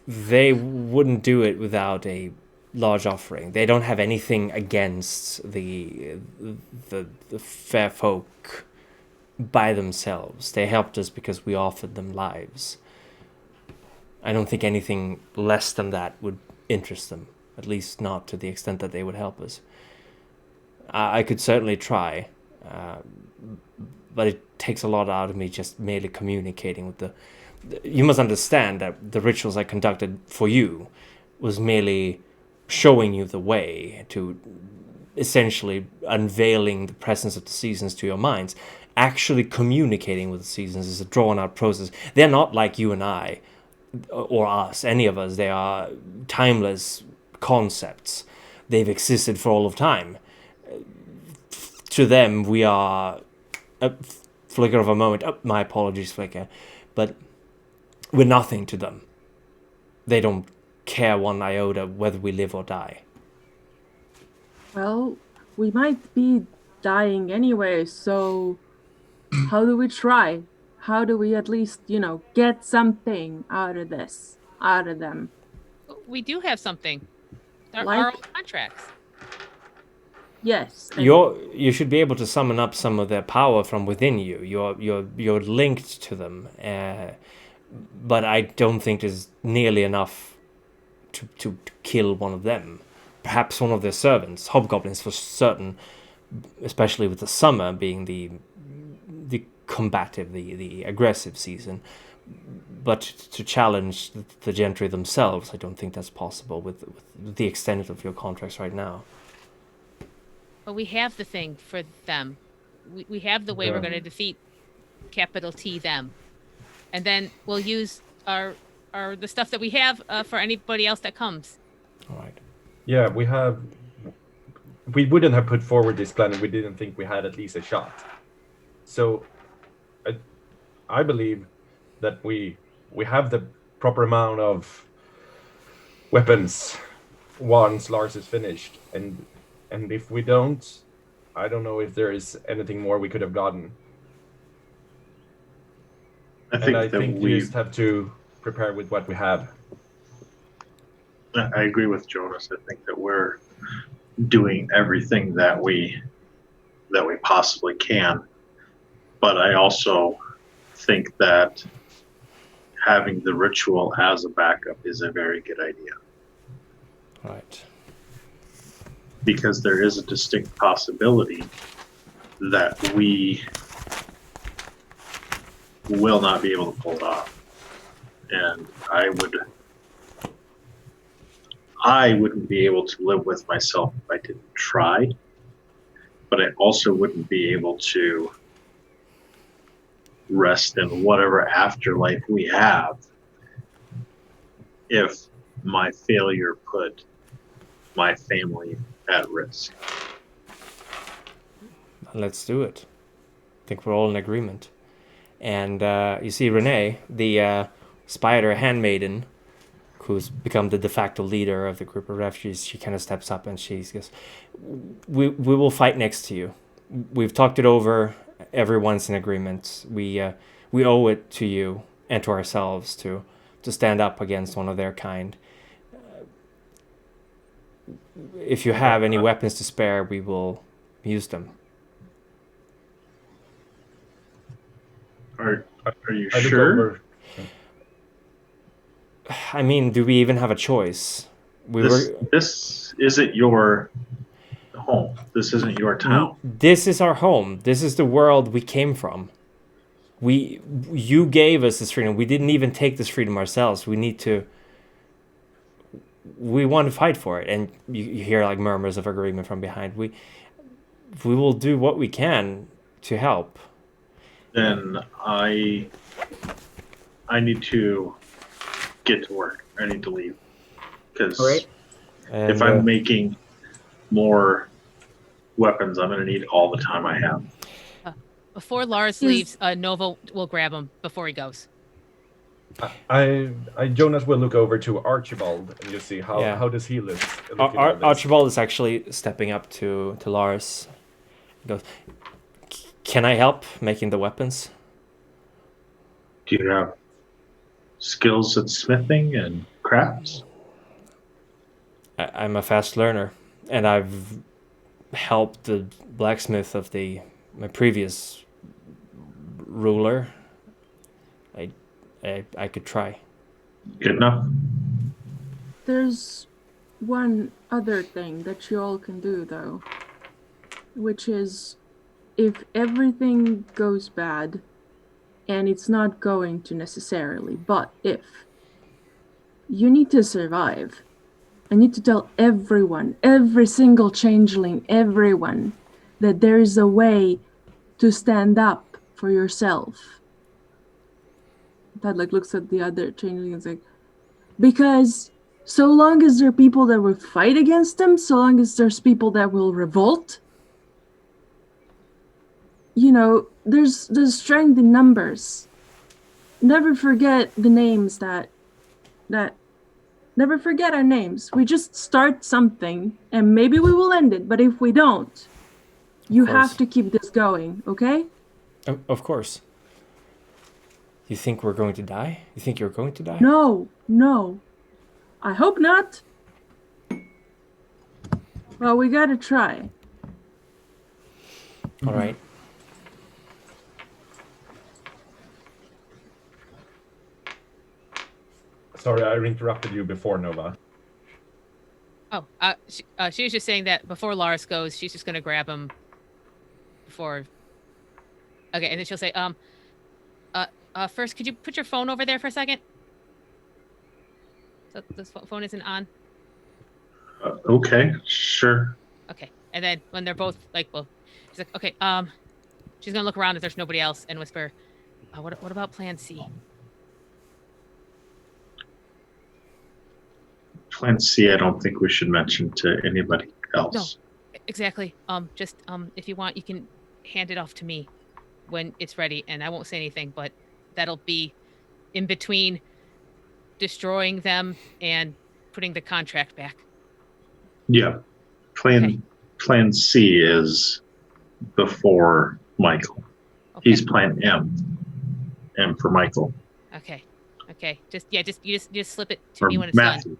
They wouldn't do it without a large offering. They don't have anything against the fair folk by themselves. They helped us because we offered them lives. I don't think anything less than that would interest them, at least not to the extent that they would help us. I could certainly try, but it takes a lot out of me just merely communicating with you must understand that the rituals I conducted for you was merely showing you the way to essentially unveiling the presence of the seasons to your minds. Actually communicating with the seasons is a drawn-out process. They're not like you and I, or us, any of us. They are timeless concepts. They've existed for all of time. To them, we are a flicker of a moment. Oh, my apologies, Flicker. But we're nothing to them. They don't care one iota whether we live or die. Well, we might be dying anyway, so how do we try? How do we at least, get something out of them? We do have something. Our own contracts. Yes. You should be able to summon up some of their power from within you. You're linked to them, but I don't think there's nearly enough to kill one of them. Perhaps one of their servants, hobgoblins for certain, especially with the summer being the combative, the aggressive season. But to challenge the gentry themselves, I don't think that's possible with the extent of your contracts right now. But we have the thing for them. We have the way we're going to defeat capital T them, and then we'll use the stuff that we have for anybody else that comes. All right. Yeah, we wouldn't have put forward this plan if we didn't think we had at least a shot. So I believe that we have the proper amount of weapons once Lars is finished, and if we don't, I don't know if there is anything more we could have gotten. I think we just have to prepare with what we have. I agree with Jonas. I think that we're doing everything that we possibly can. But I also think that having the ritual as a backup is a very good idea. Right. Because there is a distinct possibility that we will not be able to pull it off. And I wouldn't be able to live with myself if I didn't try, but I also wouldn't be able to rest in whatever afterlife we have if my failure put my family at risk. Let's do it. I think we're all in agreement. And you see Renee, the spider handmaiden, who's become the de facto leader of the group of refugees, she kind of steps up and she goes, we will fight next to you. We've talked it over. Everyone's in agreement. We owe it to you and to ourselves to stand up against one of their kind. if you have any weapons to spare, we will use them. Are you I look sure? over. I mean, do we even have a choice? This isn't your home. This isn't your town. This is our home. This is the world we came from. You gave us this freedom. We didn't even take this freedom ourselves. We want to fight for it. And you hear like murmurs of agreement from behind. We will do what we can to help. Then I need to get to work. I need to leave. Because if I'm making more weapons, I'm going to need all the time I have. Before Lars leaves, Nova will grab him before he goes. Jonas will look over to Archibald and just see how does he look. Archibald is actually stepping up to Lars. He goes, "Can I help making the weapons?" Do you have skills at smithing and crafts? I'm a fast learner, and I've helped the blacksmith of my previous ruler. I could try. Good enough. There's one other thing that you all can do, though, which is if everything goes bad, and it's not going to necessarily, but if you need to survive, I need to tell everyone, every single changeling, everyone, that there is a way to stand up for yourself. That looks at the other changeling and is like, because so long as there are people that will fight against them, so long as there's people that will revolt, there's strength in numbers. Never forget the names never forget our names. We just start something and maybe we will end it, but if we don't, you have to keep this going, okay? Of course. You think we're going to die? You think you're going to die? No. I hope not. Well, we gotta try. All right. Sorry, I interrupted you before, Nova. Oh, she was just saying that before Lars goes, she's just gonna grab him before. Okay, and then she'll say, first, could you put your phone over there for a second? So this phone isn't on. Okay, sure. Okay, and then when they're both she's like, okay, she's gonna look around if there's nobody else and whisper, what about Plan C? Plan C, I don't think we should mention to anybody else. No, exactly. Just if you want, you can hand it off to me when it's ready, and I won't say anything, but that'll be in between destroying them and putting the contract back. Yeah. Plan C is before Michael. Okay. He's Plan M for Michael. Okay. Just slip it to me when it's done. Matthew.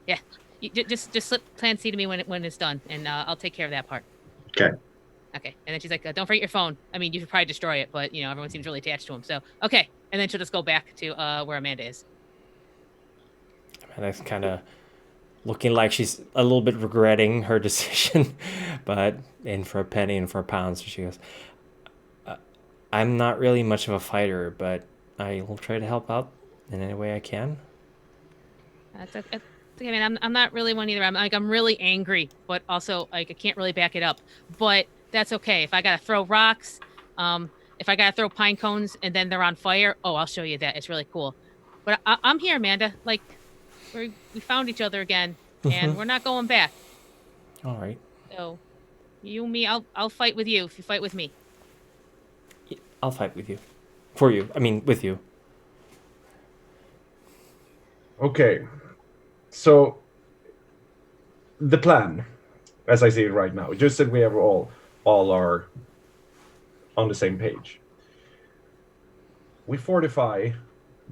Yeah. You just slip Plan C to me when it's done, and I'll take care of that part. Okay. Okay. And then she's like, don't forget your phone. I mean, you should probably destroy it, but everyone seems really attached to him. So okay. And then she'll just go back to where Amanda is. Amanda's kind of looking like she's a little bit regretting her decision, but in for a penny and for a pound. So she goes, I'm not really much of a fighter, but I will try to help out in any way I can. I mean, I'm not really one either. I'm really angry, but also I can't really back it up. But that's okay. If I gotta throw rocks, if I gotta throw pine cones and then they're on fire, I'll show you that. It's really cool. But I'm here, Amanda. Like, we found each other again, and we're not going back. All right. So, you and me, I'll fight with you if you fight with me. I'll fight with you. For you. I mean, with you. Okay. So, the plan, as I see it right now, just that we have all are on the same page. We fortify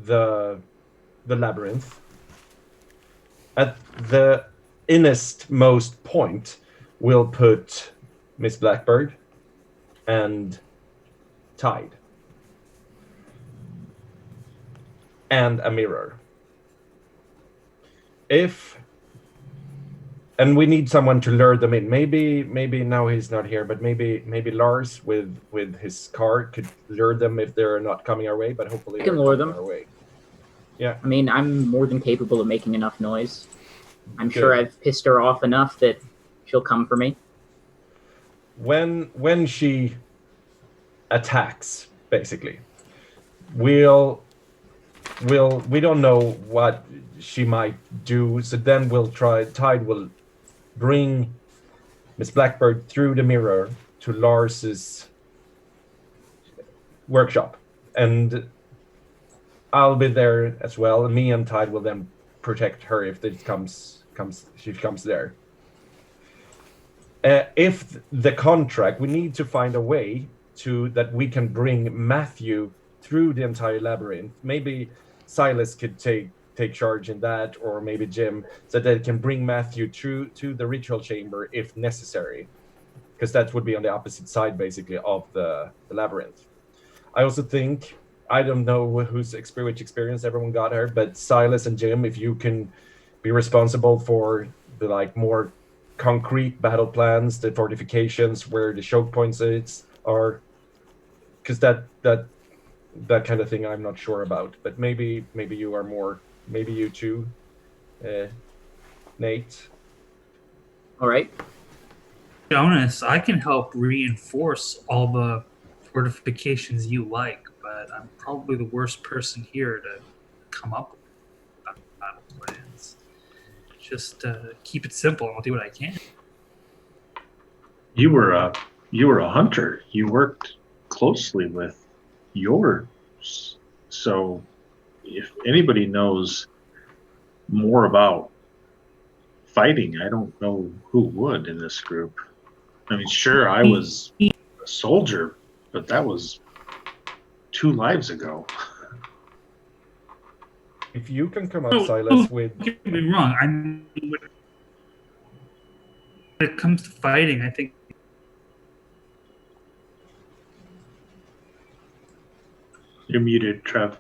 the labyrinth. At the innest most point, we'll put Miss Blackbird and Tide. And a mirror. And we need someone to lure them in. Maybe now he's not here, but maybe Lars with his car could lure them if they're not coming our way, but hopefully I can lure them our way. Yeah. I mean, I'm more than capable of making enough noise. I'm Good. sure I've pissed her off enough that she'll come for me. When she attacks, basically, we don't know what she might do, so then Tide will bring Miss Blackbird through the mirror to Lars's workshop, and I'll be there as well, and me and Tide will then protect her if it she comes there. If the contract, we need to find a way that we can bring Matthew through the entire labyrinth. Maybe Silas could take charge in that, or maybe Jim, so that they can bring Matthew through to the ritual chamber if necessary, because that would be on the opposite side, basically, of the labyrinth. I also think, I don't know which experience everyone got here, but Silas and Jim, if you can be responsible for the more concrete battle plans, the fortifications, where the choke points are, because that kind of thing I'm not sure about. But maybe you are more. Maybe you too, Nate. All right. Jonas, I can help reinforce all the fortifications you like, but I'm probably the worst person here to come up with battle plans. Just keep it simple, and I'll do what I can. You were a hunter. You worked closely with yours, so if anybody knows more about fighting, I don't know who would in this group. I mean, sure, I was a soldier, but that was 2 lives ago. If you can come up, Silas, with... Don't get me wrong. I mean, when it comes to fighting, I think... You're muted, Trev.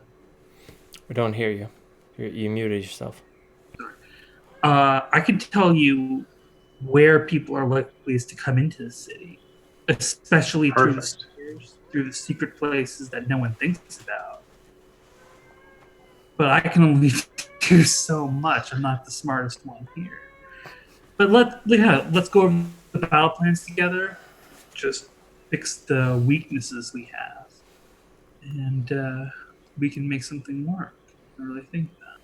We don't hear you. You muted yourself. I can tell you where people are likeliest to come into the city, especially through the stairs, through the secret places that no one thinks about. But I can only do so much. I'm not the smartest one here. But let's go over the battle plans together. Just fix the weaknesses we have, and we can make something work. I really think that.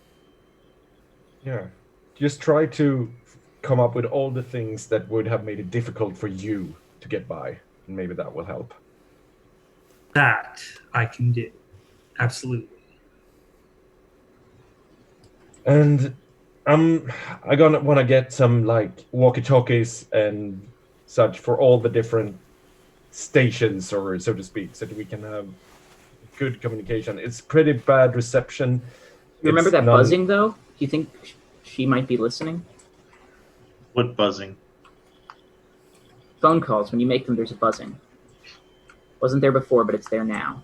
Yeah. Just try to come up with all the things that would have made it difficult for you to get by, and maybe that will help. That I can do. Absolutely. And I gonna want to get some walkie-talkies and such for all the different stations, or so to speak, so that we can have good communication. It's pretty bad reception. You remember that buzzing, though? Do you think she might be listening? What buzzing? Phone calls. When you make them, there's a buzzing. Wasn't there before, but it's there now.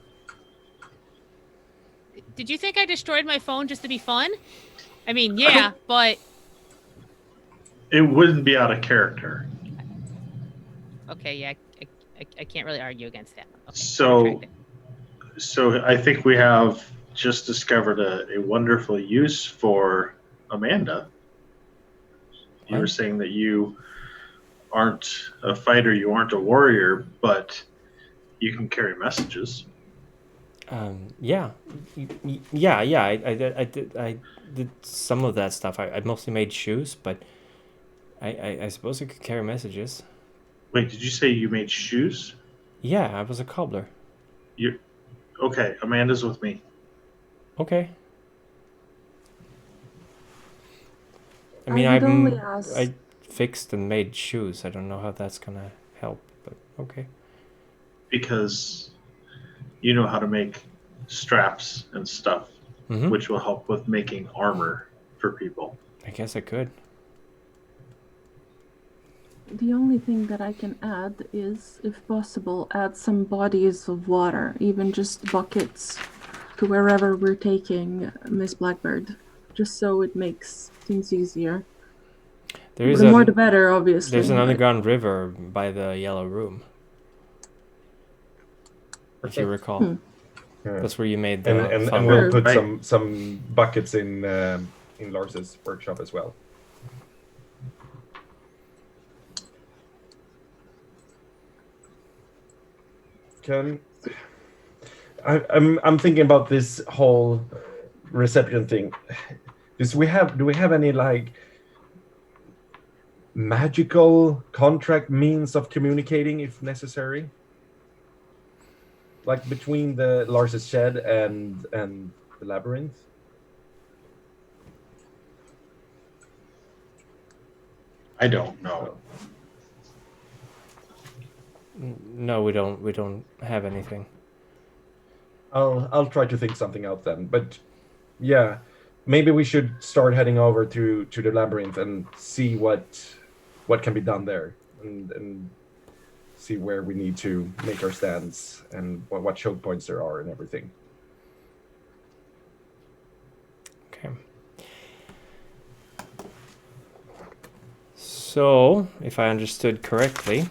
Did you think I destroyed my phone just to be fun? I mean, yeah, but... It wouldn't be out of character. Okay, yeah, I can't really argue against that. Okay, so I think we have just discovered a wonderful use for Amanda. You were saying that you aren't a fighter, you aren't a warrior, but you can carry messages. Yeah. I did some of that stuff. I mostly made shoes, but I suppose I could carry messages. Wait, did you say you made shoes? Yeah, I was a cobbler. Okay, Amanda's with me. Okay. I mean, I fixed and made shoes. I don't know how that's gonna help, but okay. Because you know how to make straps and stuff, which will help with making armor for people. I guess I could. the only thing that I can add is, if possible, add some bodies of water, even just buckets, to wherever we're taking Miss Blackbird, just so it makes things easier. The more the better, obviously. There's an underground river by the Yellow Room. If you recall. Yeah. That's where you made the and we'll put some buckets in Lars's workshop as well. I'm thinking about this whole reception thing. Do we have any like magical contract means of communicating if necessary? Like between the Lars's shed and the labyrinth? I don't know. No, we don't have anything. I'll try to think something out then. But yeah, maybe we should start heading over to the labyrinth and see what can be done there, and see where we need to make our stands and what choke points there are and everything. Okay. So, if I understood correctly,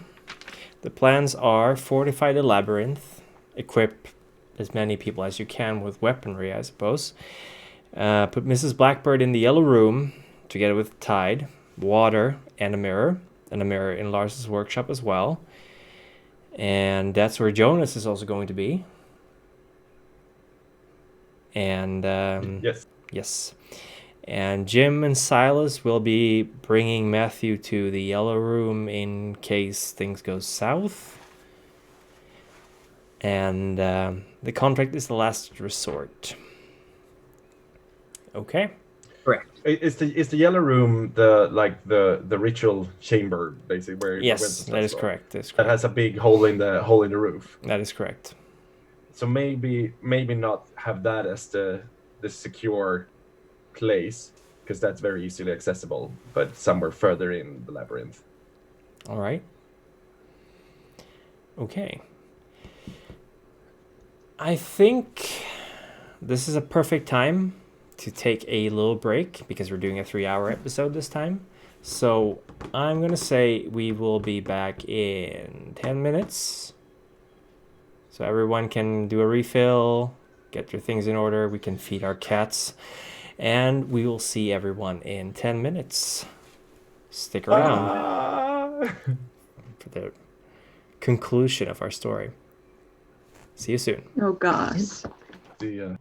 the plans are fortify the labyrinth, equip as many people as you can with weaponry, I suppose. Put Mrs. Blackbird in the Yellow Room together with Tide, water, and a mirror in Lars's workshop as well. And that's where Jonas is also going to be. And yes. And Jim and Silas will be bringing Matthew to the Yellow Room in case things go south. And the contract is the last resort. Okay. Correct. Is the Yellow Room the ritual chamber basically where yes, that is correct. That has a big hole in the roof. That is correct. So maybe not have that as the secure place, because that's very easily accessible, but somewhere further in the labyrinth. All right. Okay. I think this is a perfect time to take a little break because we're doing a 3-hour episode this time. So I'm going to say we will be back in 10 minutes. So everyone can do a refill, get your things in order. We can feed our cats. And we will see everyone in 10 minutes. Stick around for the conclusion of our story. See you soon. Oh, God. See ya.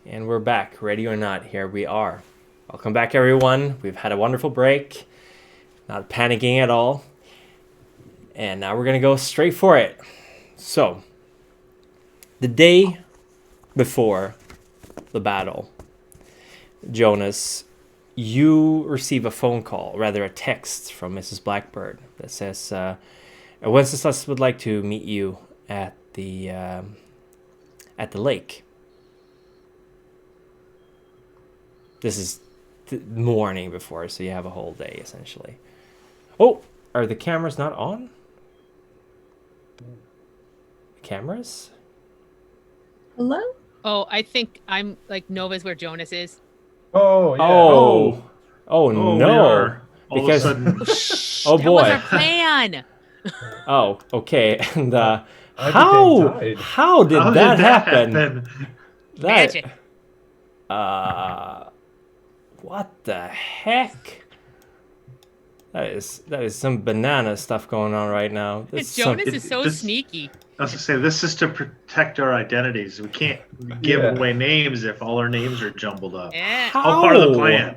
And we're back, ready or not, here we are. Welcome back, everyone. We've had a wonderful break, not panicking at all. And now we're going to go straight for it. So, the day before the battle, Jonas, you receive a phone call, rather a text from Mrs. Blackbird that says, Wenceslas would like to meet you at the lake. This is the morning before, so you have a whole day, essentially. Oh, are the cameras not on? Cameras? Hello? Oh, I think I'm like Nova's where Jonas is. Oh, yeah. Oh we no. are. All Because of a sudden, oh That was boy. our plan. Oh, okay. And I became how tied. how did how that did that happen? happen? Magic. What the heck? That is some banana stuff going on right now. Jonas is so this- sneaky. I was gonna say, this is to protect our identities. We can't give away names if all our names are jumbled up. Yeah, All part of the plan.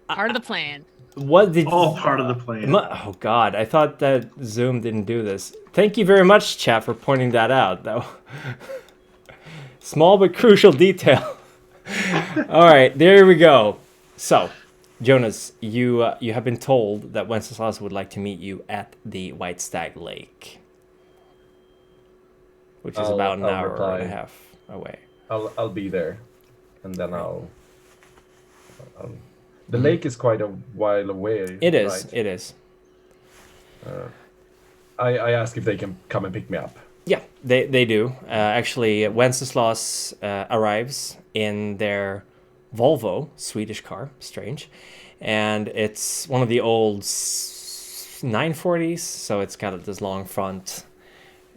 part of the plan. What did All part of the plan. Oh God! I thought that Zoom didn't do this. Thank you very much, chat, for pointing that out. Though, small but crucial detail. All right, there we go. So, Jonas, you have been told that Wenceslas would like to meet you at the White Stag Lake, which is about an hour reply. and a half away. I'll be there, and then the lake is quite a while away. It is. Right? It is. I ask if they can come and pick me up. Yeah, they do. Actually, Wenceslas arrives in their Volvo, Swedish car, strange. And it's one of the old 940s, so it's got this long front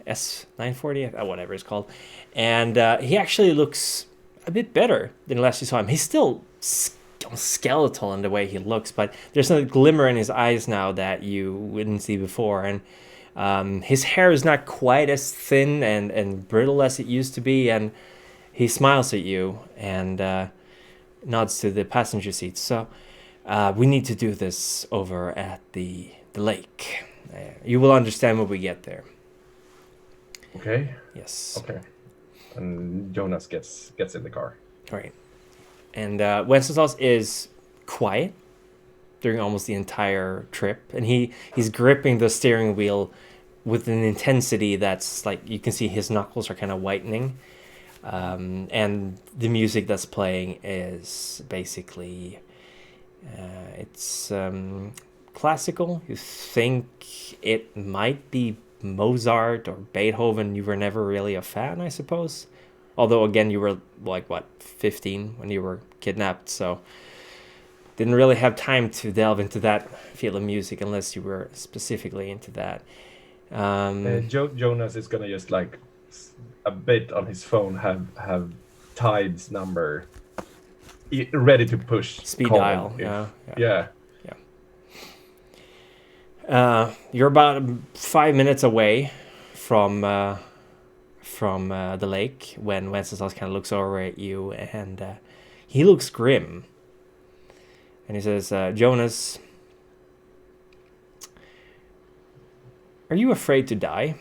S940, whatever it's called. And he actually looks a bit better than last you saw him. He's still skeletal in the way he looks, but there's a glimmer in his eyes now that you wouldn't see before. And his hair is not quite as thin and brittle as it used to be, and he smiles at you and nods to the passenger seat. So we need to do this over at the lake. You will understand when we get there. Okay. Yes. Okay. And Jonas gets in the car. All right. And Wenceslas is quiet during almost the entire trip, and he's gripping the steering wheel with an intensity that's like you can see his knuckles are kind of whitening. And the music that's playing is basically it's classical. You think it might be Mozart or Beethoven. You were never really a fan, I suppose. Although again, you were like 15 when you were kidnapped, so didn't really have time to delve into that field of music unless you were specifically into that. Jonas is gonna just like a bit on his phone have Tide's number ready to push speed dial. Yeah. You're about 5 minutes away from the lake when Wenceslas kind of looks over at you, and he looks grim. And he says, Jonas, are you afraid to die?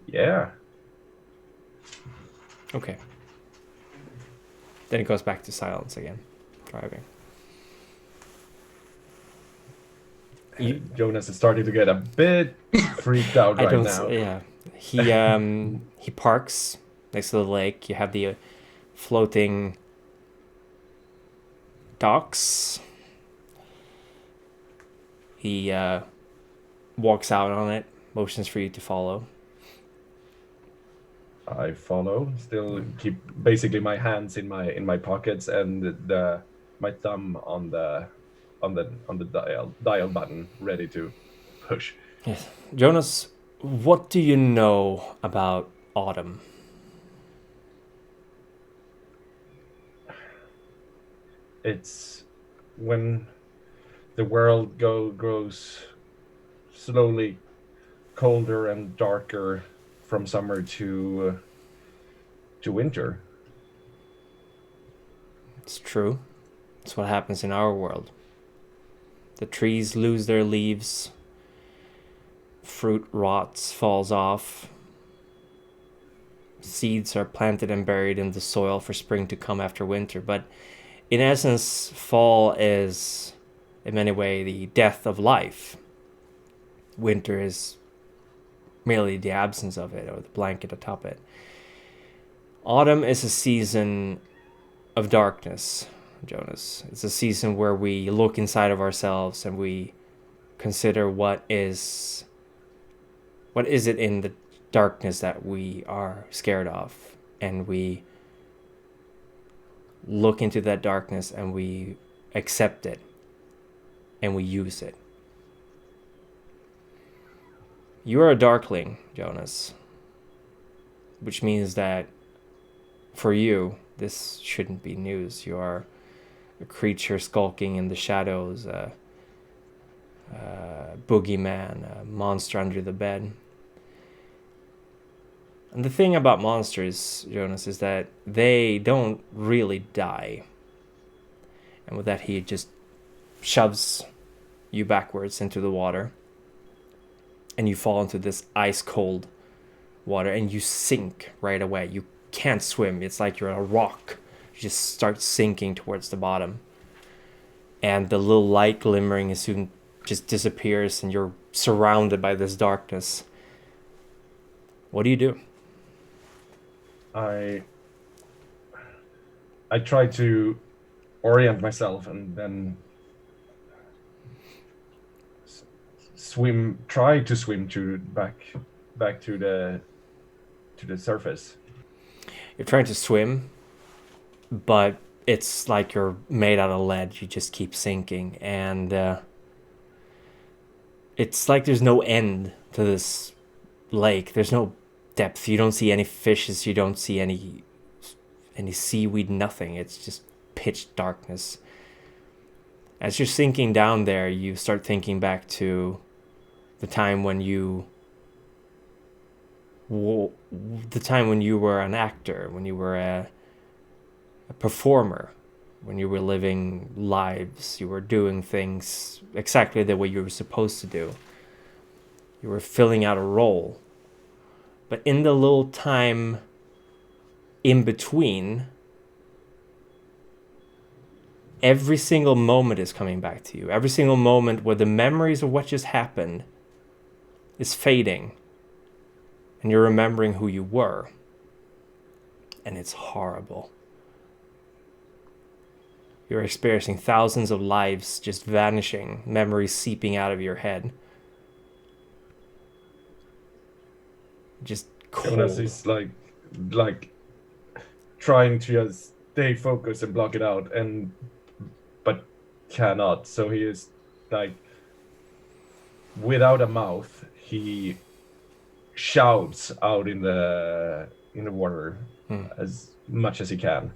Yeah. Okay. Then it goes back to silence again, driving. Jonas is starting to get a bit freaked out right now. Yeah. He parks next to the lake. You have the floating docks. He walks out on it, motions for you to follow. I follow. Still keep basically my hands in my pockets and my thumb on the dial button, ready to push. Yes, Jonas, what do you know about autumn? It's when the world grows slowly colder and darker from summer to winter. It's true. It's what happens in our world. The trees lose their leaves, fruit rots, falls off, seeds are planted and buried in the soil for spring to come after winter. But in essence, fall is in many ways the death of life. Winter is merely the absence of it, or the blanket atop it. Autumn is a season of darkness, Jonas. It's a season where we look inside of ourselves and we consider what is it in the darkness that we are scared of, and we look into that darkness and we accept it and we use it. You are a darkling, Jonas, which means that for you this shouldn't be news. You are a creature skulking in the shadows, a boogeyman, a monster under the bed. And the thing about monsters, Jonas, is that they don't really die. And with that, he just shoves you backwards into the water. And you fall into this ice-cold water, and you sink right away. You can't swim. It's like you're on a rock. You just start sinking towards the bottom. And the little light glimmering as soon just disappears, and you're surrounded by this darkness. What do you do? I try to orient myself and then try to swim back to the surface. You're trying to swim, but it's like you're made out of lead. You just keep sinking, and it's like there's no end to this lake. There's no depth. You don't see any fishes. You don't see any seaweed, nothing. It's just pitch darkness. As you're sinking down there, you start thinking back to the time when you were an actor, when you were a performer, when you were living lives, you were doing things exactly the way you were supposed to do. You were filling out a role. But in the little time in between, every single moment is coming back to you. Every single moment where the memories of what just happened is fading. And you're remembering who you were. And it's horrible. You're experiencing thousands of lives just vanishing, memories seeping out of your head. Just cold. Jonas is like trying to just stay focused and block it out, but cannot. So he is like, without a mouth, he shouts out in the water as much as he can,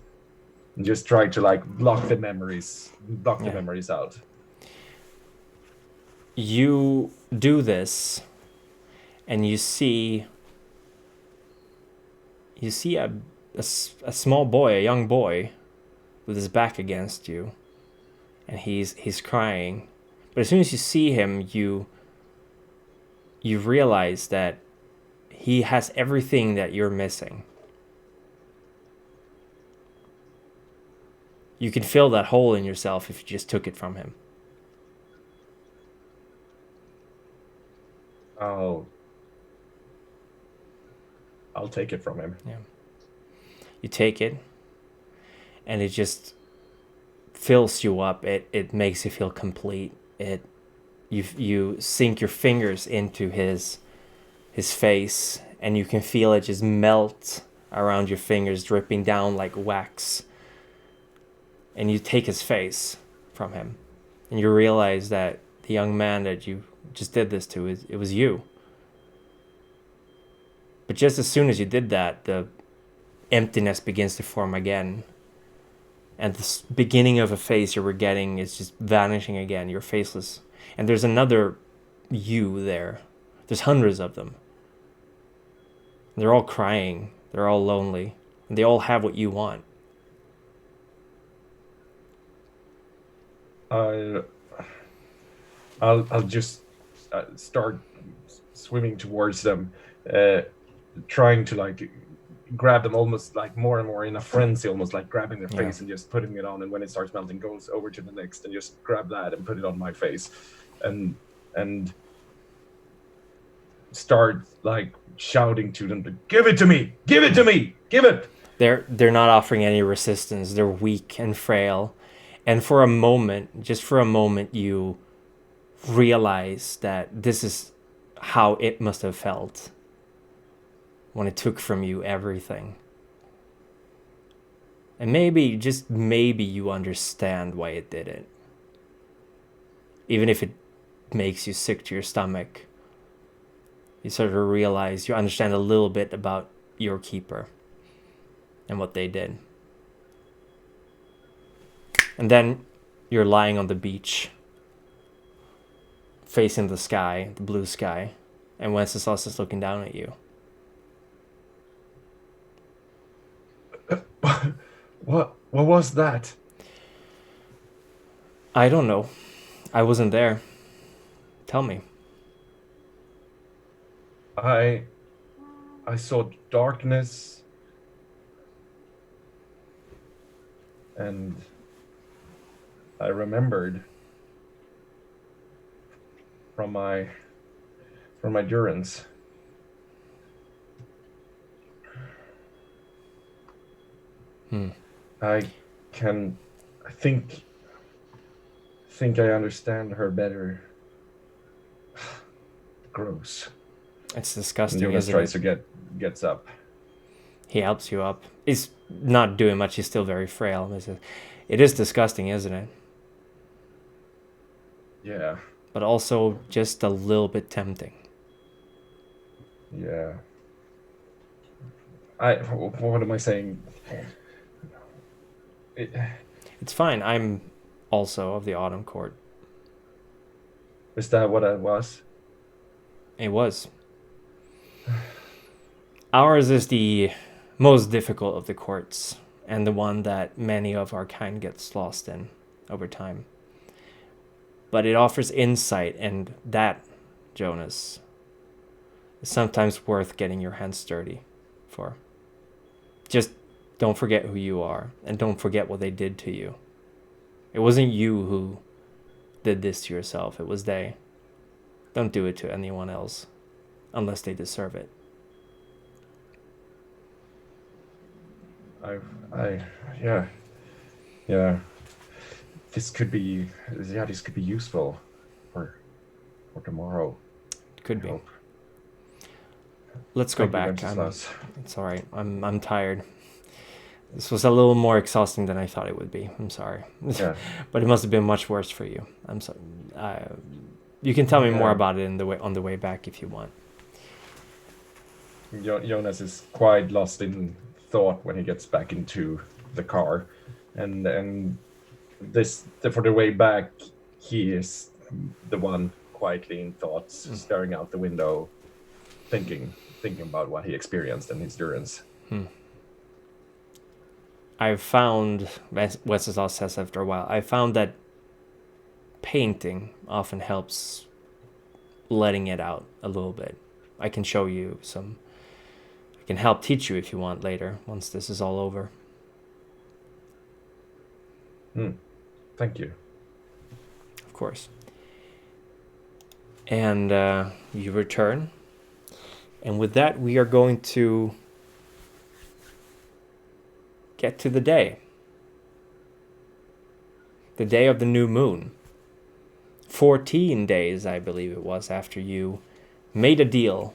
and just try to like block the memories out. You do this, and you see a small boy, a young boy, with his back against you, and he's crying. But as soon as you see him, you realize that he has everything that you're missing. You can fill that hole in yourself if you just took it from him. I'll take it from him. Yeah. You take it, and it just fills you up. It makes you feel complete. You sink your fingers into his face, and you can feel it just melt around your fingers, dripping down like wax. And you take his face from him, and you realize that the young man that you just did this to, it was you. But just as soon as you did that, the emptiness begins to form again. And the beginning of a face you were getting is just vanishing again. You're faceless. And there's another you there. There's hundreds of them. They're all crying. They're all lonely. And they all have what you want. I'll just start swimming towards them, trying to like grab them almost like more and more in a frenzy, almost like grabbing their face and just putting it on. And when it starts melting, goes over to the next and just grab that and put it on my face, and start like shouting to them to give it to me, give it to me, give it. They're not offering any resistance. They're weak and frail. And for a moment, just for a moment, you realize that this is how it must have felt when it took from you everything. And maybe, just maybe, you understand why it did it. Even if it makes you sick to your stomach, you sort of realize, you understand a little bit about your keeper and what they did. And then you're lying on the beach, facing the sky, the blue sky, and Wenceslas is looking down at you. What was that? I don't know. I wasn't there. Tell me. I saw darkness, and I remembered from my durance. I think I understand her better. Gross. It's disgusting. Jonas tries to gets up. He helps you up. He's not doing much. He's still very frail. It is disgusting, isn't it? Yeah. But also just a little bit tempting. Yeah. What am I saying? It's fine. I'm also of the Autumn Court. Is that what I was? It was. Ours is the most difficult of the courts, and the one that many of our kind gets lost in over time. But it offers insight, and that, Jonas, is sometimes worth getting your hands dirty for. Just don't forget who you are, and don't forget what they did to you. It wasn't you who did this to yourself, it was they. Don't do it to anyone else, unless they deserve it. Yeah. This could be useful for tomorrow. Could be. Let's go back. It's all right. I'm tired. This was a little more exhausting than I thought it would be. I'm sorry. Yeah. But it must have been much worse for you. I'm sorry. You can tell me more about it on the way back if you want. Jonas is quite lost in thought when he gets back into the car, and for the way back, he is the one quietly in thoughts, staring out the window, thinking about what he experienced and his durance. I've found, Wenceslas says after a while, I found that painting often helps letting it out a little bit. I can show you some. I can help teach you if you want later, once this is all over. Thank you. Of course. And you return. And with that, we are going to get to the day. The day of the new moon. 14 days, I believe it was, after you made a deal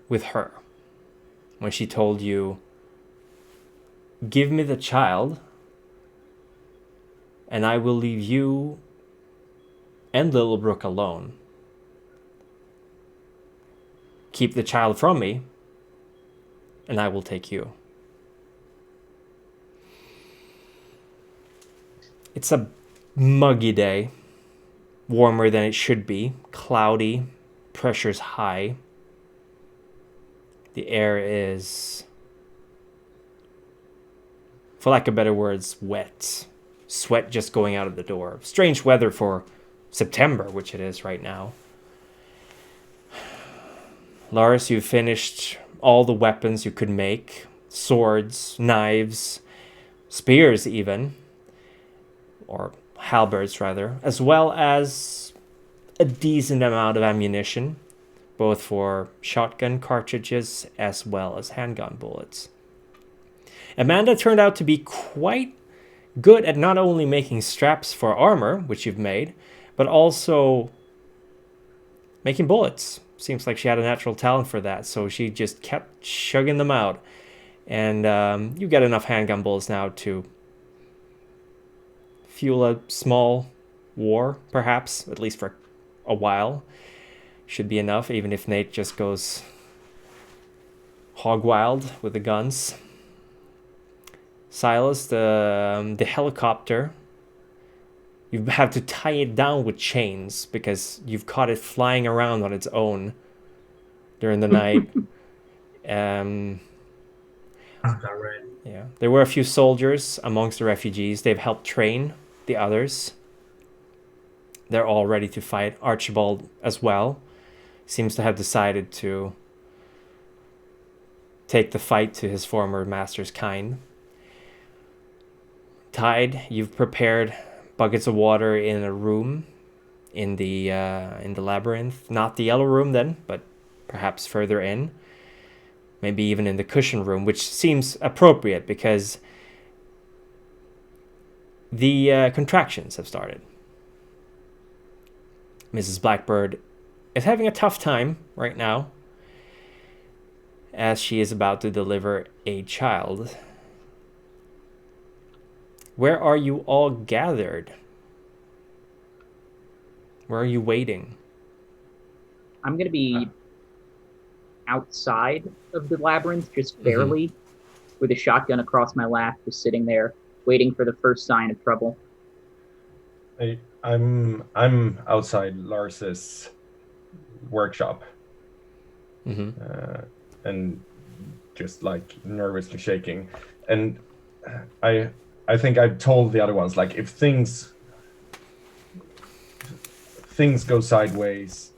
with her. When she told you, give me the child, and I will leave you and Littlebrook alone. Keep the child from me, and I will take you. It's a muggy day. warmer than it should be. Cloudy, pressure's high. The air is, for lack of better words, wet. Sweat just going out of the door. Strange weather for September, which it is right now. Lars, you've finished all the weapons you could make. Swords, knives, spears even. Or halberds, rather. As well as a decent amount of ammunition. Both for shotgun cartridges as well as handgun bullets. Amanda turned out to be quite good at not only making straps for armor, which you've made, but also making bullets. Seems like she had a natural talent for that, so she just kept chugging them out. And you get enough handgun bullets now to fuel a small war, perhaps, at least for a while. Should be enough, even if Nate just goes hog wild with the guns. Silas, the helicopter, you have to tie it down with chains because you've caught it flying around on its own during the night. That's about right. Yeah, there were a few soldiers amongst the refugees. They've helped train the others. They're all ready to fight. Archibald as well seems to have decided to take the fight to his former master's kind. Tide, you've prepared buckets of water in a room in the labyrinth. Not the yellow room then, but perhaps further in. Maybe even in the cushion room, which seems appropriate because the contractions have started. Mrs. Blackbird is having a tough time right now as she is about to deliver a child. Where are you all gathered? Where are you waiting? I'm going to be outside of the labyrinth, just barely, with a shotgun across my lap, just sitting there, waiting for the first sign of trouble. I'm outside Lars's workshop, and just like nervously shaking. And I think I've told the other ones, like, if things go sideways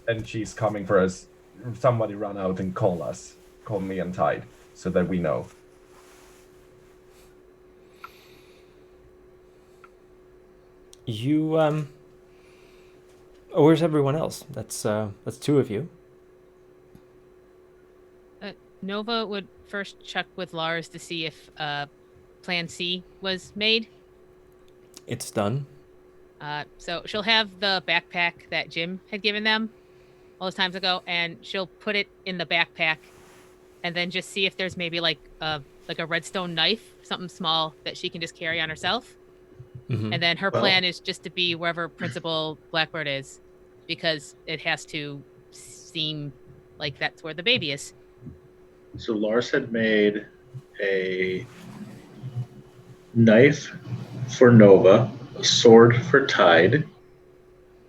and she's coming for us, somebody run out and call me and Tide, so that we know. You where's everyone else? That's two of you. Nova would first check with Lars to see if Plan C was made. It's done. So she'll have the backpack that Jim had given them all those times ago, and she'll put it in the backpack, and then just see if there's maybe like a redstone knife, something small that she can just carry on herself. And then her plan is just to be wherever Principal Blackbird is, because it has to seem like that's where the baby is. So Lars had made a knife for Nova, a sword for Tide.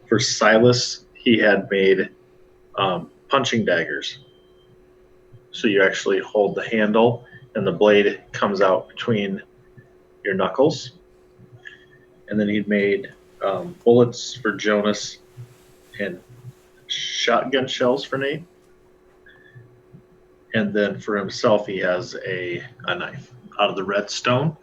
For Silas, he had made punching daggers. So you actually hold the handle and the blade comes out between your knuckles. And then he'd made bullets for Jonas and shotgun shells for Nate. And then for himself, he has a knife out of the redstone.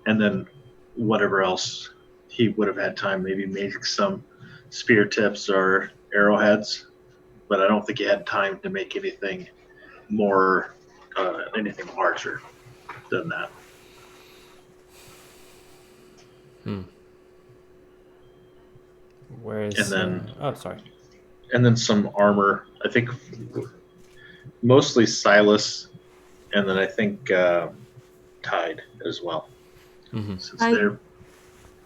And then whatever else he would have had time, maybe make some spear tips or arrowheads. But I don't think he had time to make anything more, anything larger than that. Where is? And then, sorry. And then some armor. I think mostly Silas, and then I think Tide as well. Since they're...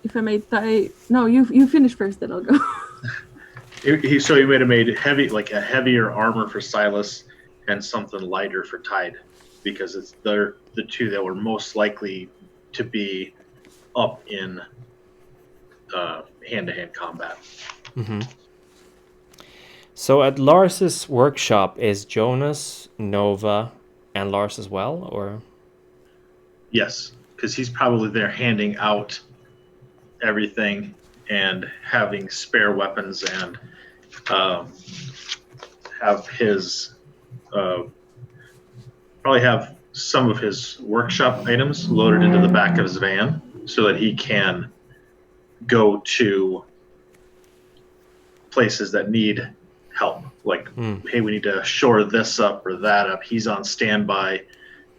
If I may, no, you finish first, then I'll go. So he made a heavier armor for Silas and something lighter for Tide, because it's the two that were most likely to be up in hand-to-hand combat. Mm-hmm. So at Lars's workshop, is Jonas, Nova, and Lars as well, or? Yes, because he's probably there handing out everything and having spare weapons and have his probably have some of his workshop items loaded into the back of his van so that he can go to places that need help. Like, hey, we need to shore this up or that up. He's on standby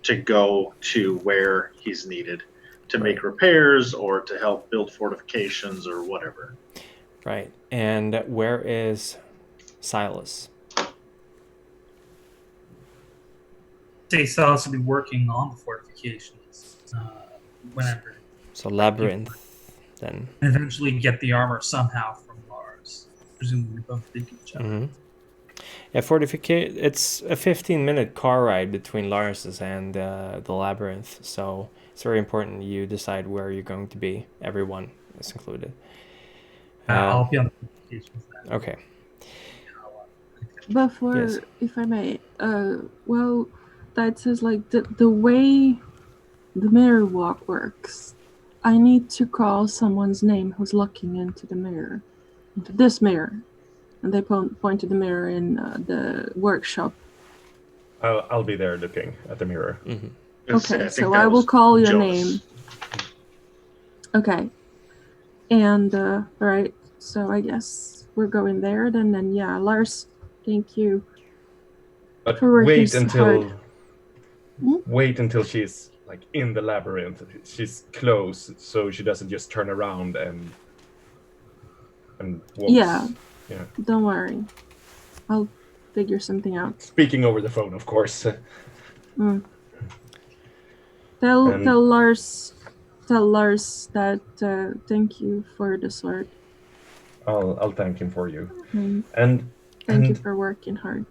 to go to where he's needed to make repairs or to help build fortifications or whatever. Right. And where is Silas? They saw us be working on the fortifications whenever. So Labyrinth, then. And eventually get the armor somehow from Lars. Presumably both did each other. Mm-hmm. Yeah, it's a 15-minute car ride between Lars's and the Labyrinth, so it's very important you decide where you're going to be. Everyone is included. I'll be on the fortifications then. Okay. Before, Yes. if I may, well, that says like the way the mirror walk works. I need to call someone's name who's looking into the mirror, into this mirror, and they point to the mirror in the workshop. I'll be there looking at the mirror. Mm-hmm. Okay, so I will call your name. Okay, and all right. So I guess we're going there then. And yeah, Lars, thank you. But for wait his until heart. Hmm? wait until she's like in the labyrinth. She's close, so she doesn't just turn around and walks. Yeah. Yeah. Don't worry, I'll figure something out. Speaking over the phone, of course. Tell Lars that thank you for the sword. I'll thank him for you. And thank you for working hard.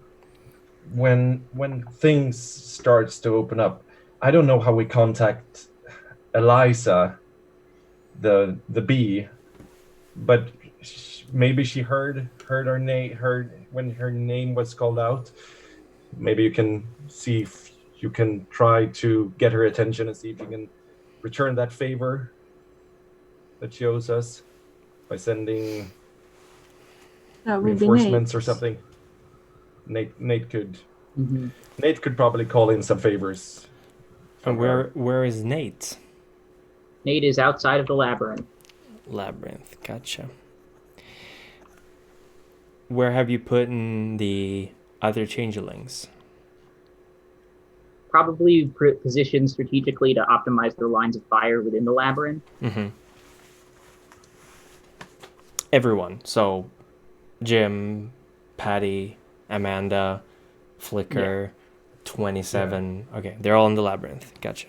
When things starts to open up, I don't know how we contact Eliza, the bee, but maybe she heard our name, heard when her name was called out. Maybe you can see if you can try to get her attention and see if you can return that favor that she owes us by sending reinforcements or something. Nate could probably call in some favors. And where is Nate? Nate is outside of the labyrinth. Labyrinth, gotcha. Where have you put in the other changelings? Probably positioned strategically to optimize their lines of fire within the labyrinth. Mm-hmm. Everyone. So, Jim, Patty, Amanda, Flicker, 27. Yeah. Okay, they're all in the labyrinth. Gotcha.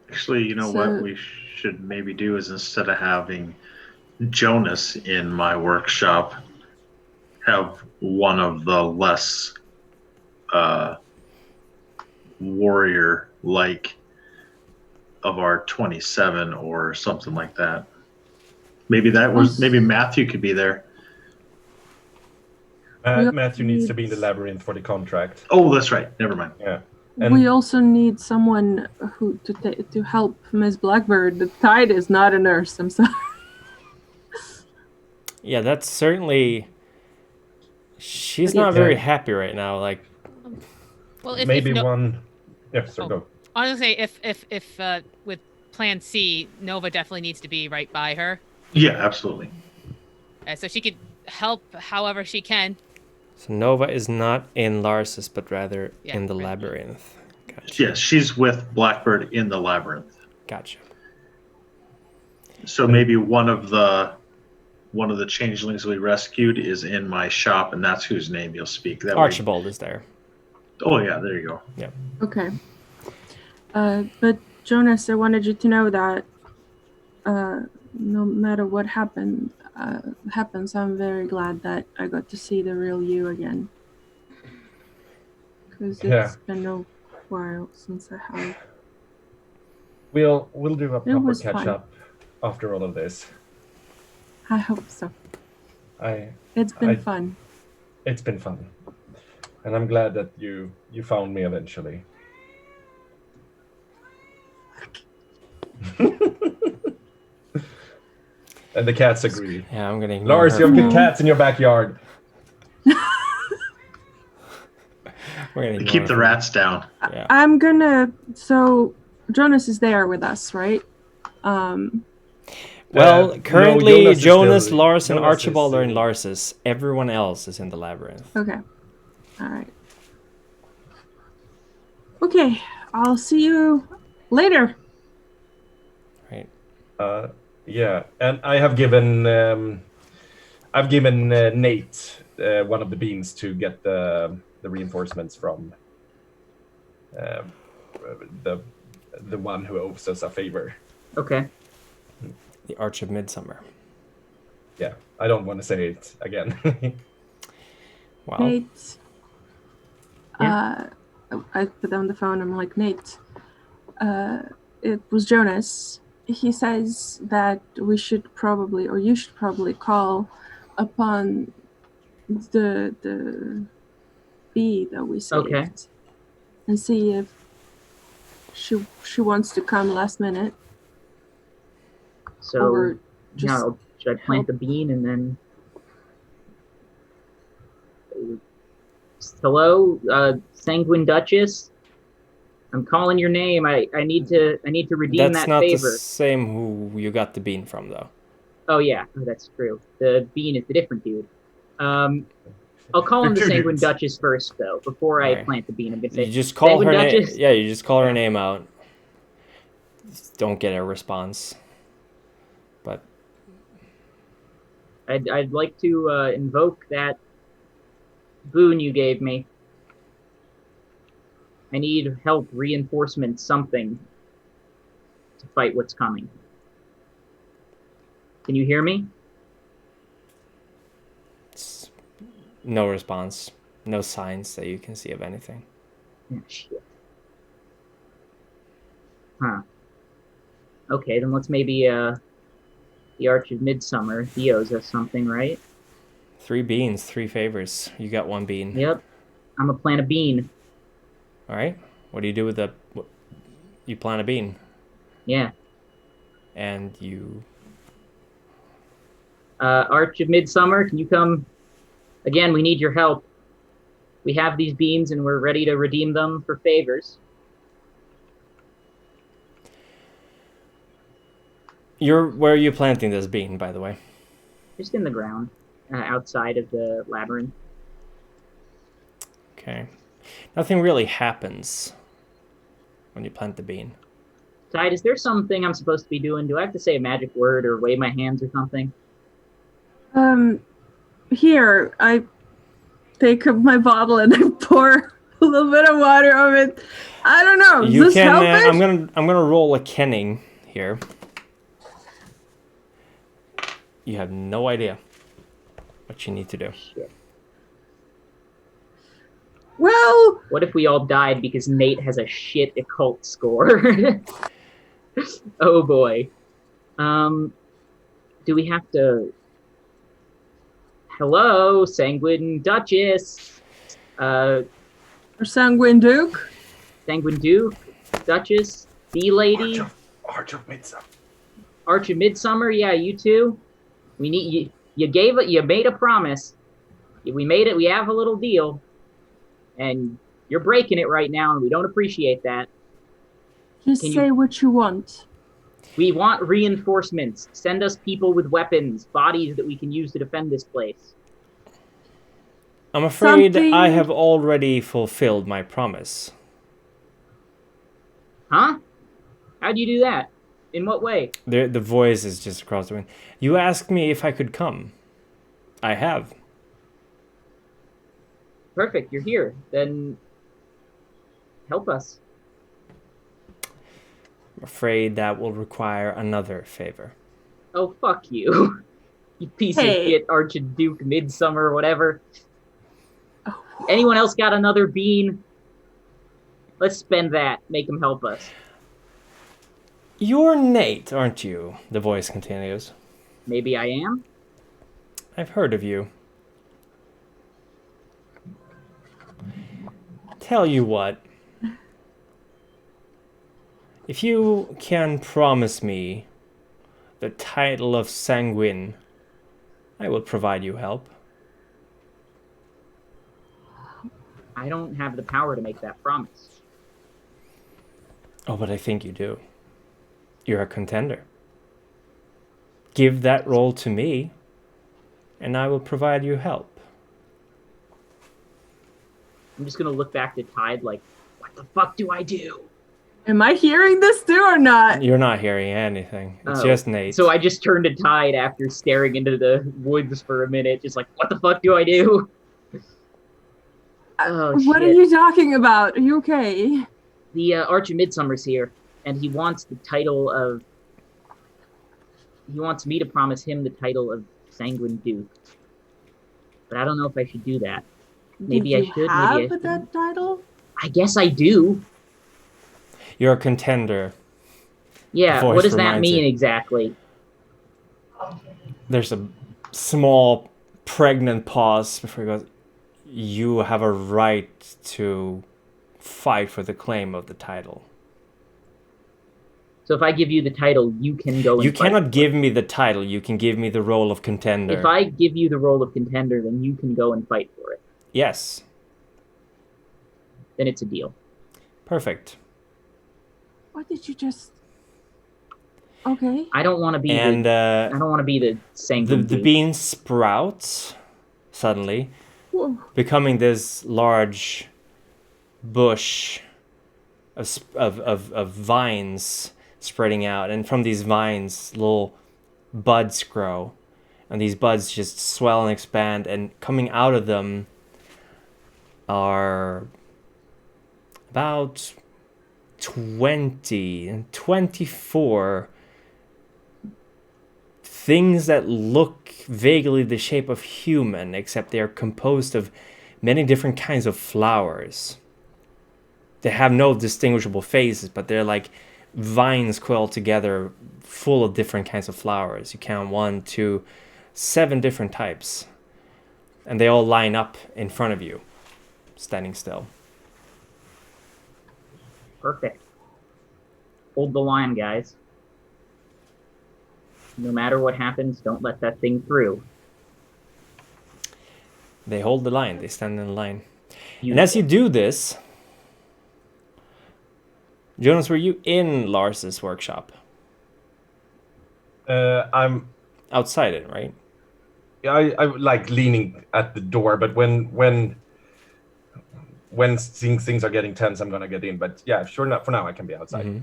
Actually, you know what we should maybe do is instead of having Jonas in my workshop, have one of the less warrior-like of our 27 or something like that. Maybe maybe Matthew could be there. Matthew needs to be in the labyrinth for the contract. Oh, that's right. Never mind. Yeah. And we also need someone who to help Miss Blackbird. The Tide is not a nurse. I'm sorry. Yeah, that's certainly. She's not very happy right now. Like, well, one. Yeah, so go. I was gonna say if with Plan C, Nova definitely needs to be right by her. Yeah, absolutely. So she could help however she can. So Nova is not in Lars's, but rather in the labyrinth. Gotcha. Yes, she's with Blackbird in the labyrinth. Gotcha. So maybe one of the changelings we rescued is in my shop, and that's whose name you'll speak. That Archibald is there. Oh yeah, there you go. Yeah. Okay. But Jonas, I wanted you to know that no matter what happens, I'm very glad that I got to see the real you again. Because it's been a while since I have. We'll do a proper catch up after all of this. I hope so. It's been fun. It's been fun. And I'm glad that you found me eventually. And the cats agree. Yeah, I'm gonna Lars, you have good cats in your backyard. Keep the rats down. Yeah. I'm gonna. So Jonas is there with us, right? Well, currently no, Jonas, Lars, and Jonas Archibald is, are in Lars's. Everyone else is in the labyrinth. Okay. All right. Okay. I'll see you later. Right. Yeah, and I have given Nate one of the beans to get the reinforcements from the one who owes us a favor. Okay. The Arch of Midsummer. Yeah, I don't want to say it again. Wow. Nate. Yeah. I put down the phone. I'm like, Nate. It was Jonas. He says that we should probably, or you should probably, call upon the bee that we saved, Okay. and see if she wants to come last minute. So Or just now, should I plant the bean and then? Hello, Sanguine Duchess. I'm calling your name. I need to redeem That's that not favor. the same who you got the bean from, though. Oh yeah, that's true. The bean is the different dude. I'll call him the They're two Sanguine dudes. Duchess first, though. Before I Alright. plant the bean, I'm gonna say You just call Sanguine her name. Duchess. Yeah, you just call her name out. Just don't get a response. But I'd like to invoke that boon you gave me. I need help, reinforcement, something to fight what's coming. Can you hear me? it's no response. No signs that you can see of anything. Oh, shit. Huh. Okay, then let's maybe the Arch of Midsummer. He owes us something, right? 3 beans, 3 favors. You got 1 bean. Yep. I'm gonna plant a bean. All right. What do you do with the? You plant a bean, Yeah. and you. Arch of Midsummer, can you come? Again, we need your help. We have these beans and we're ready to redeem them for favors. Where are you planting this bean, by the way? Just in the ground, outside of the labyrinth. Okay. Nothing really happens when you plant the bean. Tide, is there something I'm supposed to be doing? Do I have to say a magic word or wave my hands or something? Here, I take up my bottle and I pour a little bit of water on it. I don't know. Does this help it? I'm gonna roll a kenning here. You have no idea what you need to do. Shit. Well, What if we all died because Nate has a shit occult score? Oh boy. Do we have to... Hello, Sanguine Duchess. or Sanguine Duke. Sanguine Duke, Duchess, Bee Lady, Arch of Midsummer. Arch of Midsummer. Yeah, you too. We need you. You made a promise. We made it. We have a little deal, and you're breaking it right now, and we don't appreciate that. Just say what you want. We want reinforcements. Send us people with weapons, bodies that we can use to defend this place. I'm afraid Something- I have already fulfilled my promise. Huh? How'd you do that? In what way? The voice is just across the wind. You asked me if I could come. I have. Perfect. You're here. Then help us. I'm afraid that will require another favor. Oh, fuck you. You piece of shit, Archduke Midsummer, whatever. Oh. Anyone else got another bean? Let's spend that. Make him help us. You're Nate, aren't you? The voice continues. Maybe I am? I've heard of you. Tell you what. If you can promise me the title of Sanguine, I will provide you help. I don't have the power to make that promise. Oh, but I think you do. You're a contender. Give that role to me, and I will provide you help. I'm just gonna look back to Tide like, what the fuck do I do? Am I hearing this too or not? You're not hearing anything. It's just Nate. So I just turned to Tide after staring into the woods for a minute, just like, what the fuck do I do? What are you talking about? Are you okay? The Arch of Midsummer's here, and he wants the title of... He wants me to promise him the title of Sanguine Duke. But I don't know if I should do that. Maybe I should, have maybe I that title? I guess I do. You're a contender. Yeah, what does that mean exactly? There's a small pregnant pause before he goes, you have a right to fight for the claim of the title. So if I give you the title, you can go and You fight. cannot give me the title, you can give me the role of contender. If I give you the role of contender, then you can go and fight for it. Yes. Then it's a deal. Perfect. What did you just... Okay. I don't want to be I don't want to be the Sanguine the bean sprouts suddenly, becoming this large bush of vines spreading out, and from these vines little buds grow, and these buds just swell and expand, and coming out of them are about 24 things that look vaguely the shape of human, except they are composed of many different kinds of flowers. They have no distinguishable faces, but they're like vines coiled together, full of different kinds of flowers. You count 1, 2, 7 different types. And they all line up in front of you, standing still. Perfect. Hold the line, guys. No matter what happens, don't let that thing through. They hold the line. They stand in the line. And as you do this, Jonas, were you in Lars's workshop? I'm outside it, right? Yeah, I like leaning at the door, but when things are getting tense, I'm gonna get in. But yeah, sure enough, for now I can be outside. Mm-hmm.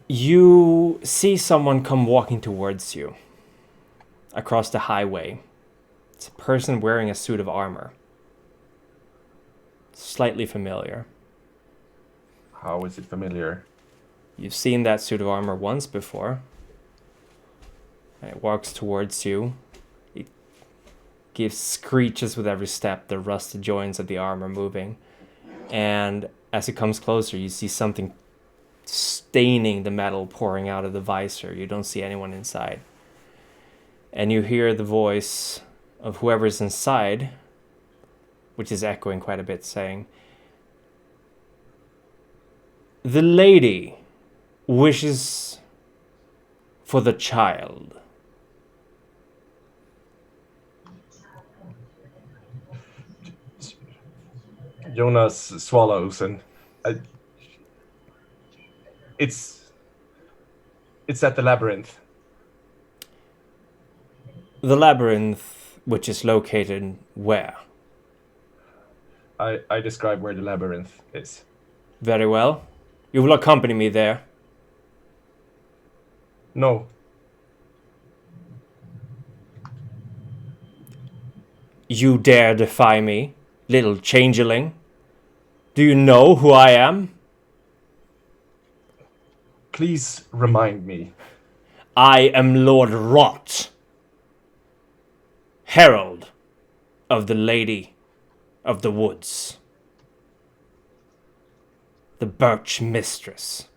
You see someone come walking towards you across the highway. It's a person wearing a suit of armor. Slightly familiar. How is it familiar? You've seen that suit of armor once before. And it walks towards you. It gives screeches with every step, the rusted joints of the armor moving. And as it comes closer, you see something staining the metal pouring out of the visor. You don't see anyone inside. And you hear the voice of whoever's inside, which is echoing quite a bit, saying, "The lady wishes for the child." Jonas swallows and it's at the labyrinth. The labyrinth, which is located where? I describe where the labyrinth is. Very well. You will accompany me there. No. You dare defy me, little changeling? Do you know who I am? Please remind me. I am Lord Rot, herald of the Lady of the Woods, the Birch Mistress.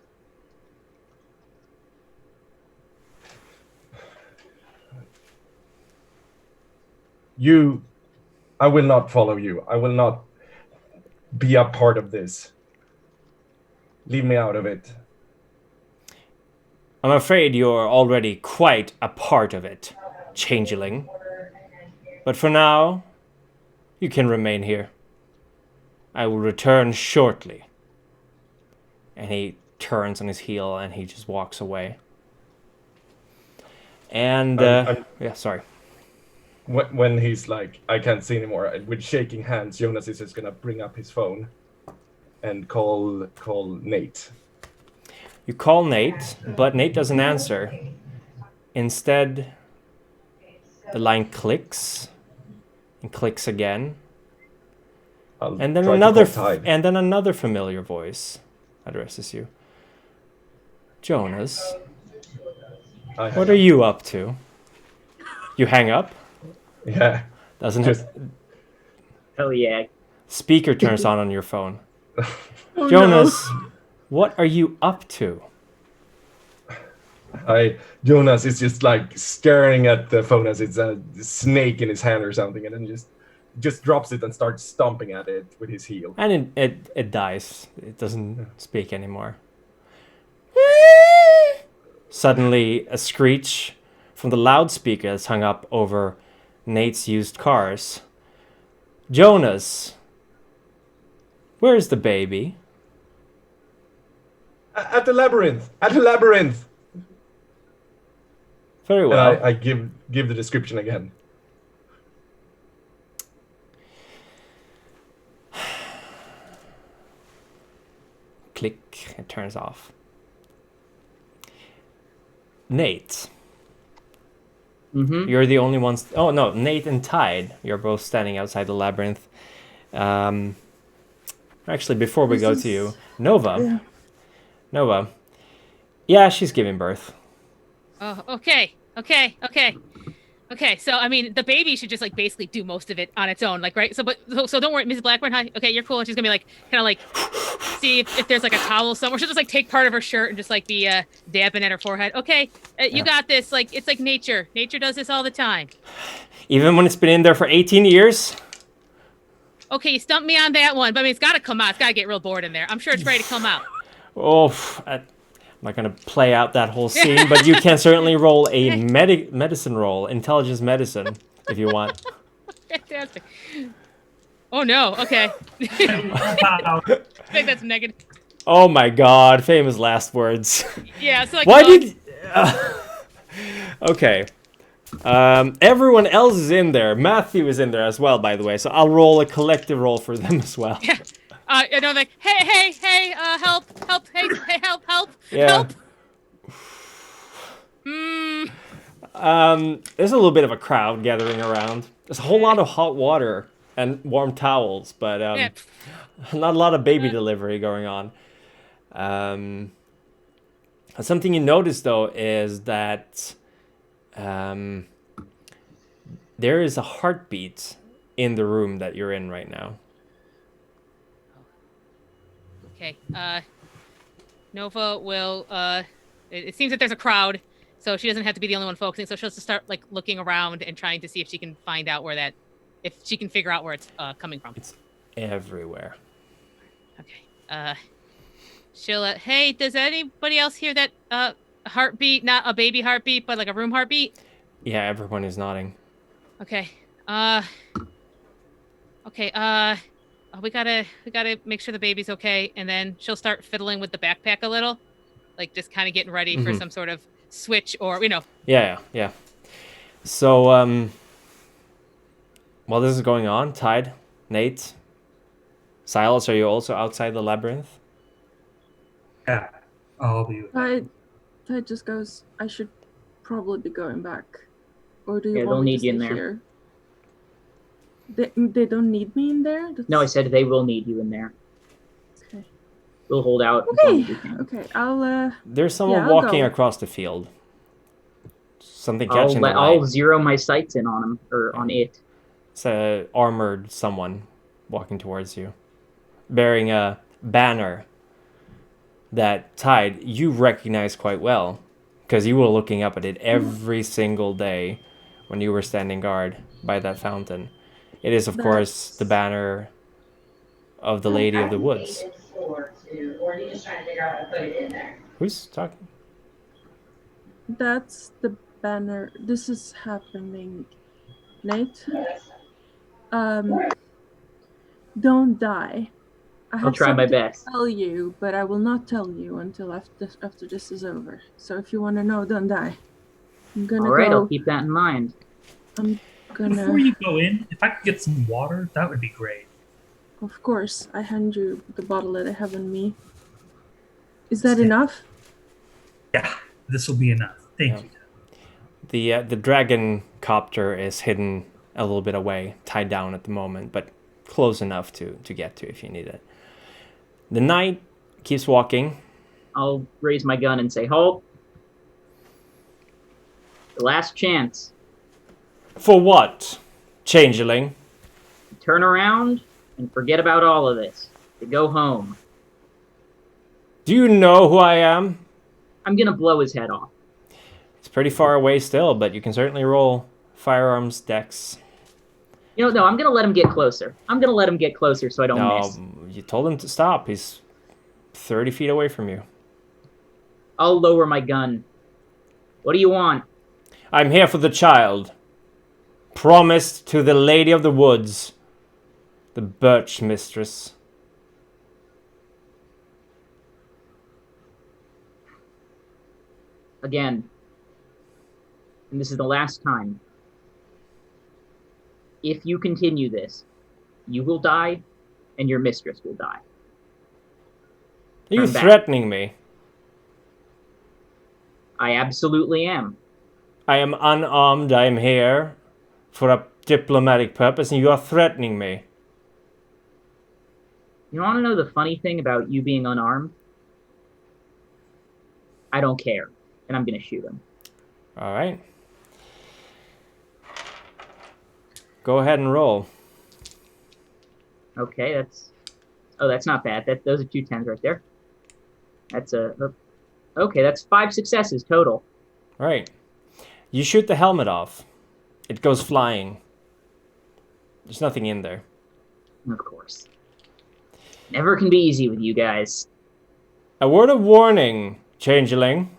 I will not follow you. I will not be a part of this. Leave me out of it. I'm afraid you're already quite a part of it, Changeling. But for now, you can remain here. I will return shortly. And he turns on his heel and he just walks away. And, yeah, sorry. When he's like, I can't see anymore, with shaking hands, Jonas is just gonna bring up his phone and call Nate. You call Nate, but Nate doesn't answer. Instead, the line clicks and clicks again. And then another familiar voice addresses you. Jonas, what are you up to? You hang up? Yeah. Doesn't just... Hell yeah. Speaker turns on your phone. Oh, Jonas, no. What are you up to? Jonas is just like staring at the phone as it's a snake in his hand or something, and then just drops it and starts stomping at it with his heel. And it dies. It doesn't speak anymore. Suddenly, a screech from the loudspeaker that's hung up over Nate's used cars. Jonas, where's the baby? At the labyrinth. At the labyrinth. Very well. And I give the description again. Click. It turns off. Nate. Mm-hmm. You're the only ones. Oh no, Nate and Tide. You're both standing outside the labyrinth. Actually, before we go to you, Nova. Yeah. Nova. Yeah, she's giving birth. Oh, okay. So, I mean, the baby should just, like, basically do most of it on its own, like, right? So don't worry, Mrs. Blackburn, hi. Okay, you're cool. And she's gonna be, like, kind of, like, see if there's, like, a towel somewhere. She'll just, like, take part of her shirt and just, like, be dabbing at her forehead. Okay, you got this. Like, it's like nature. Nature does this all the time. Even when it's been in there for 18 years? Okay, you stumped me on that one. But, I mean, it's got to come out. It's got to get real bored in there. I'm sure it's ready to come out. Oh, I'm not going to play out that whole scene, but you can certainly roll a medicine roll, intelligence medicine, if you want. Fantastic. Oh, no. Okay. I think that's negative. Oh, my God. Famous last words. Yeah, so like... Why did... Okay. Everyone else is in there. Matthew is in there as well, by the way, so I'll roll a collective roll for them as well. Yeah. You know, like, hey, help, hey, help, Yeah. help. There's a little bit of a crowd gathering around. There's a whole lot of hot water and warm towels, but not a lot of baby delivery going on. Something you notice, though, is that there is a heartbeat in the room that you're in right now. Okay, Nova will, it seems that there's a crowd, so she doesn't have to be the only one focusing, so she'll just start, like, looking around and trying to see if she can find out if she can figure out where it's coming from. It's everywhere. Okay, she'll, hey, does anybody else hear that, heartbeat? Not a baby heartbeat, but, like, a room heartbeat? Yeah, everyone is nodding. Okay, we gotta make sure the baby's okay, and then she'll start fiddling with the backpack a little, like just kind of getting ready for some sort of switch or, you know. Yeah. So, while this is going on, Tide, Nate, Silas, are you also outside the labyrinth? Yeah, I'll be with you. Tide just goes, I should probably be going back. Or do you Yeah, want they'll me need to you in stay there. here? They don't need me in there? No, I said they will need you in there. Okay. We'll hold out. As long as we can. Okay, I'll, There's someone I'll walking go. across the field. Something catching the light. I'll zero my sights in on him, or on it. It's a armored someone walking towards you, bearing a banner that, Tide, you recognize quite well, because you were looking up at it every single day when you were standing guard by that fountain. It is, of course, the banner of the Lady of the Woods. Or are you just trying to figure out how to put it in there? Who's talking? That's the banner. This is happening. Nate? Don't die. I'll try my best. Tell you, but I will not tell you until after this is over. So if you want to know, don't die. I'm gonna All right, go. I'll keep that in mind. Before you go in, if I could get some water, that would be great. Of course, I hand you the bottle that I have on me. Is that enough? Yeah, this will be enough. Thank you. The dragon copter is hidden a little bit away, tied down at the moment, but close enough to get to if you need it. The knight keeps walking. I'll raise my gun and say, halt. The last chance. For what, Changeling? Turn around and forget about all of this. To go home. Do you know who I am? I'm gonna blow his head off. It's pretty far away still, but you can certainly roll firearms dex. No, I'm gonna let him get closer. I'm gonna let him get closer so I don't miss. You told him to stop. He's 30 feet away from you. I'll lower my gun. What do you want? I'm here for the child. Promised to the Lady of the Woods. The Birch Mistress. Again. And this is the last time. If you continue this, you will die, and your mistress will die. Are you threatening me? I absolutely am. I am unarmed. I am here for a diplomatic purpose, and you are threatening me. You want to know the funny thing about you being unarmed? I don't care, and I'm going to shoot him. All right. Go ahead and roll. Okay, that's not bad. Those are 2 10s right there. That's okay, that's 5 successes total. Right. You shoot the helmet off. It goes flying. There's nothing in there. Of course. Never can be easy with you guys. A word of warning, Changeling.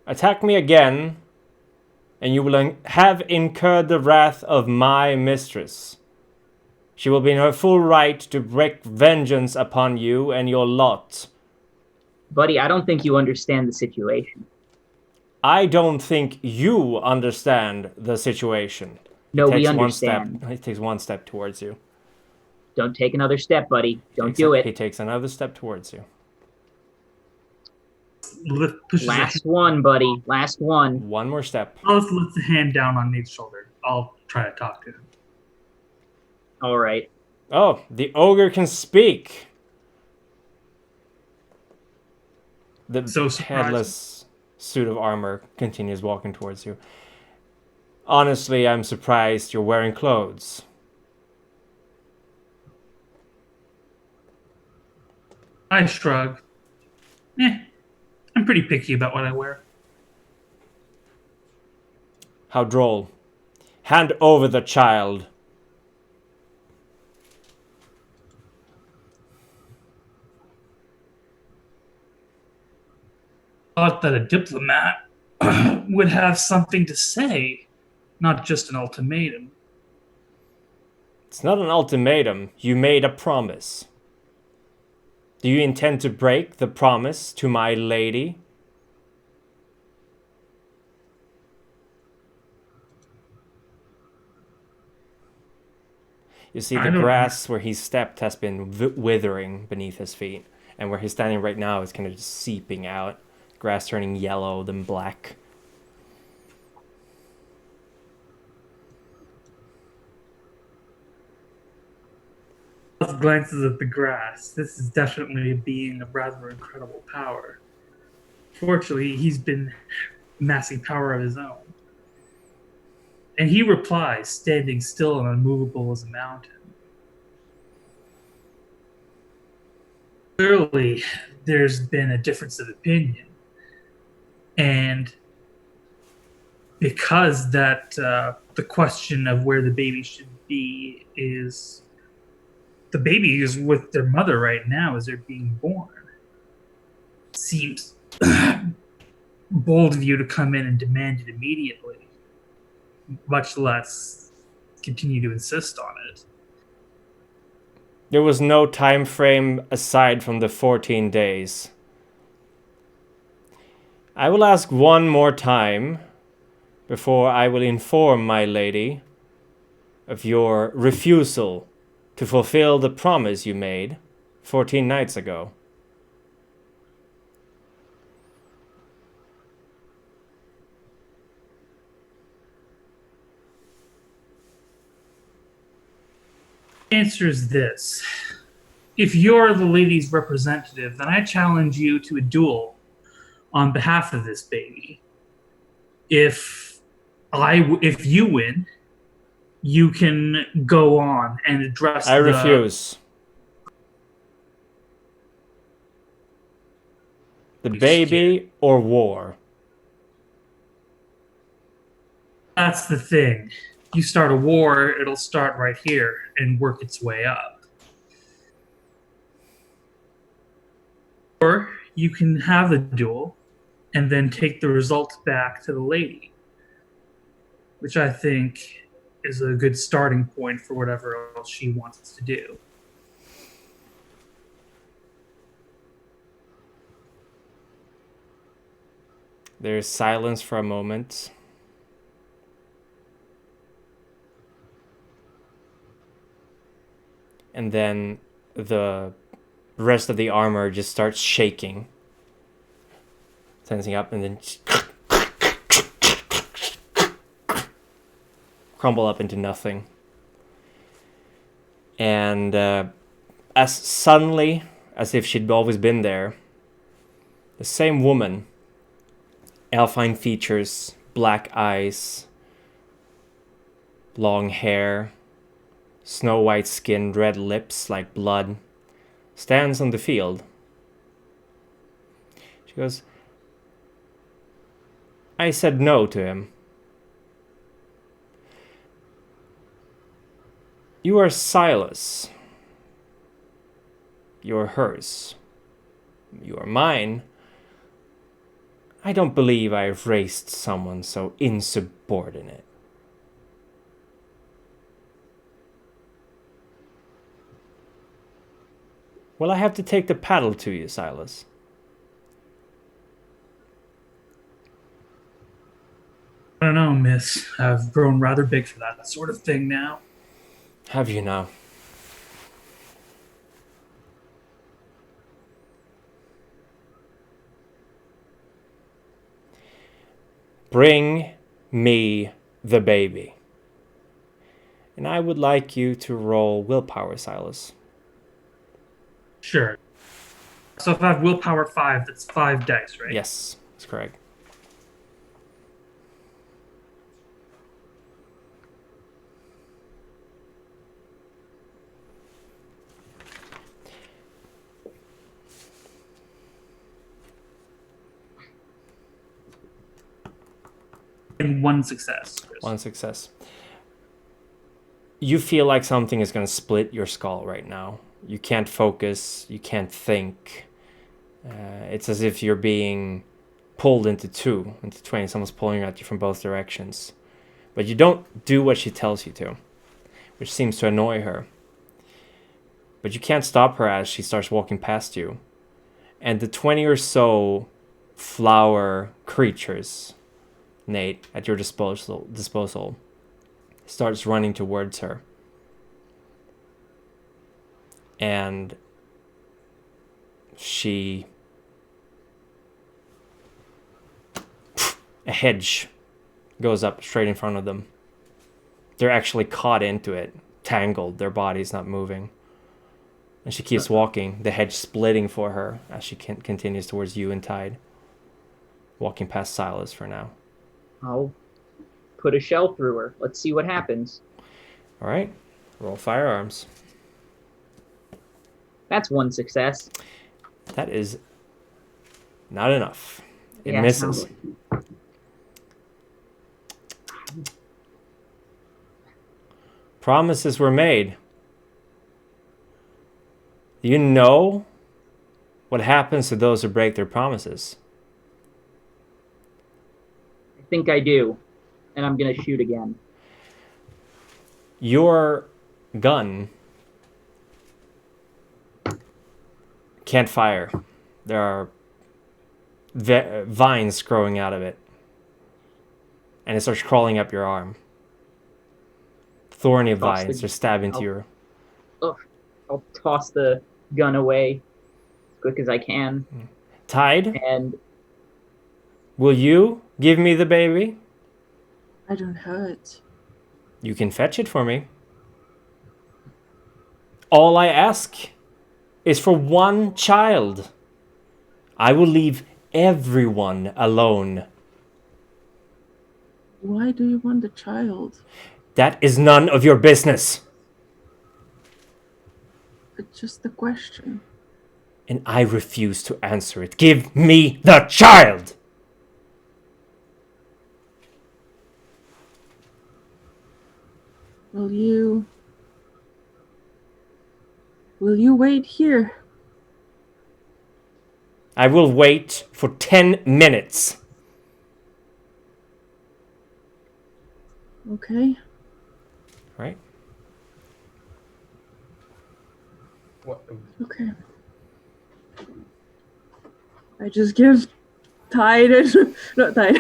Attack me again, and you will have incurred the wrath of my mistress. She will be in her full right to wreak vengeance upon you and your lot. Buddy, I don't think you understand the situation. I don't think you understand the situation. No, we understand. He takes one step towards you. Don't take another step, buddy. Don't do it. He takes another step towards you. Last one, buddy. Last one. One more step. I'll just lift the hand down on Nate's shoulder. I'll try to talk to him. All right. Oh, the ogre can speak. The headless suit of armor continues walking towards you. Honestly, I'm surprised you're wearing clothes. I shrug. I'm pretty picky about what I wear. How droll. Hand over the child. Thought that a diplomat would have something to say, not just an ultimatum. It's not an ultimatum. You made a promise. Do you intend to break the promise to my lady? You see the grass where he stepped has been withering beneath his feet. And where he's standing right now is kind of just seeping out. Grass turning yellow, then black. Glances at the grass. This is definitely a being of rather incredible power. Fortunately, he's been amassing power of his own. And he replies, standing still and unmovable as a mountain. Clearly, there's been a difference of opinion. And because that the question of where the baby should be is the baby is with their mother right now as they're being born. Seems bold of you to come in and demand it immediately, much less continue to insist on it. There was no time frame aside from the 14 days. I will ask one more time before I will inform my lady of your refusal to fulfill the promise you made 14 nights ago. The answer is this. If you're the lady's representative, then I challenge you to a duel on behalf of this baby. If you win, you can go on and address I refuse. The baby or war? That's the thing. You start a war, it'll start right here and work its way up. Or you can have the duel and then take the result back to the lady, which I think is a good starting point for whatever else she wants to do. There's silence for a moment. And then the rest of the armor just starts shaking. Tensing up and then crumble up into nothing. And as suddenly, as if she'd always been there, the same woman, elfine features, black eyes, long hair, snow white skin, red lips like blood, stands on the field. She goes, I said no to him. You are Silas. You are hers. You are mine. I don't believe I've raised someone so insubordinate. Well, I have to take the paddle to you, Silas. I don't know, miss. I've grown rather big for that sort of thing now. Have you now? Bring me the baby. And I would like you to roll willpower, Silas. Sure. So if I have willpower 5, that's 5 dice, right? Yes, that's correct. And 1 success. Chris. 1 success. You feel like something is going to split your skull right now. You can't focus. You can't think. It's as if you're being pulled into twain. Someone's pulling at you from both directions. But you don't do what she tells you to, which seems to annoy her. But you can't stop her as she starts walking past you. And the 20 or so flower creatures, Nate, at your disposal starts running towards her. And a hedge goes up straight in front of them. They're actually caught into it, tangled, their body's not moving. And she keeps walking, the hedge splitting for her as she continues towards you and Tide. Walking past Silas for now. I'll put a shell through her. Let's see what happens. All right. Roll firearms. That's 1 success. That is not enough. It misses. Promises were made. Do you know what happens to those who break their promises? I think I do, and I'm gonna shoot again. Your gun can't fire. There are vines growing out of it. And it starts crawling up your arm. Thorny vines are stabbing into your... I'll toss the gun away as quick as I can. Tide? And will you give me the baby? I don't have it. You can fetch it for me. All I ask is for one child. I will leave everyone alone. Why do you want the child? That is none of your business. It's just a question. And I refuse to answer it. Give me the child! Will you wait here? I will wait for 10 minutes. Okay. Right. What? Okay. I just give Tide and not Tide.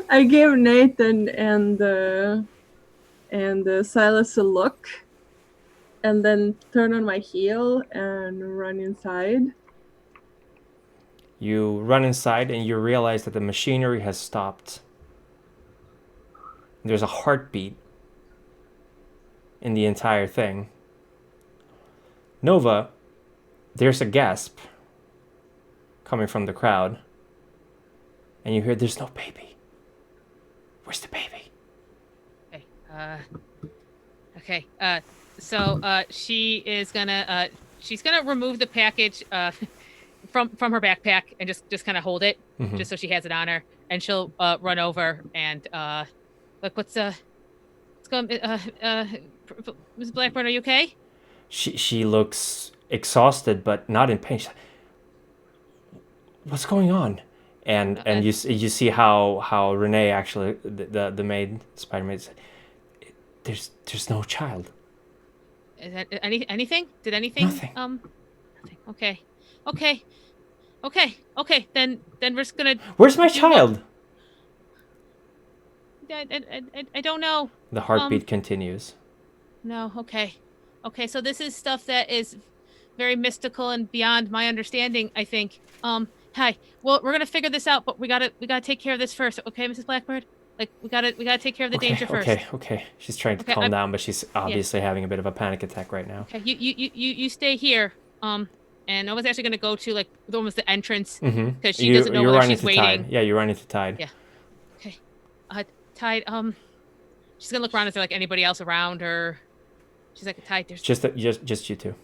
I give Nathan and Silas a look, and then turn on my heel and run inside. You run inside and you realize that the machinery has stopped. There's a heartbeat in the entire thing. Nova, there's a gasp coming from the crowd. And you hear, there's no baby. Where's the baby? Okay. So she is gonna she's gonna remove the package from her backpack and just kind of hold it, just so she has it on her, and she'll run over and look. What's going? Mrs. Blackburn, are you okay? She looks exhausted, but not in pain. She's like, what's going on? And you see how Renee actually the maid, Spider maid, said, there's no child. Is that anything? Did anything? Nothing. Nothing. Okay. Then we're just gonna. Where's my child? I don't know. The heartbeat continues. No. Okay. So this is stuff that is very mystical and beyond my understanding, I think. Hi. Well, we're gonna figure this out, but we gotta take care of this first, okay, Mrs. Blackbird? Like we gotta take care of the danger first. Okay. She's trying to calm down, but she's obviously having a bit of a panic attack right now. Okay, you stay here. And I was actually gonna go to like almost the entrance because she doesn't know whether she's waiting. Tide. Yeah, you run into Tide. Yeah. Okay. Tide. She's gonna look around. Is there like anybody else around her? She's like, Tide. There's just you two.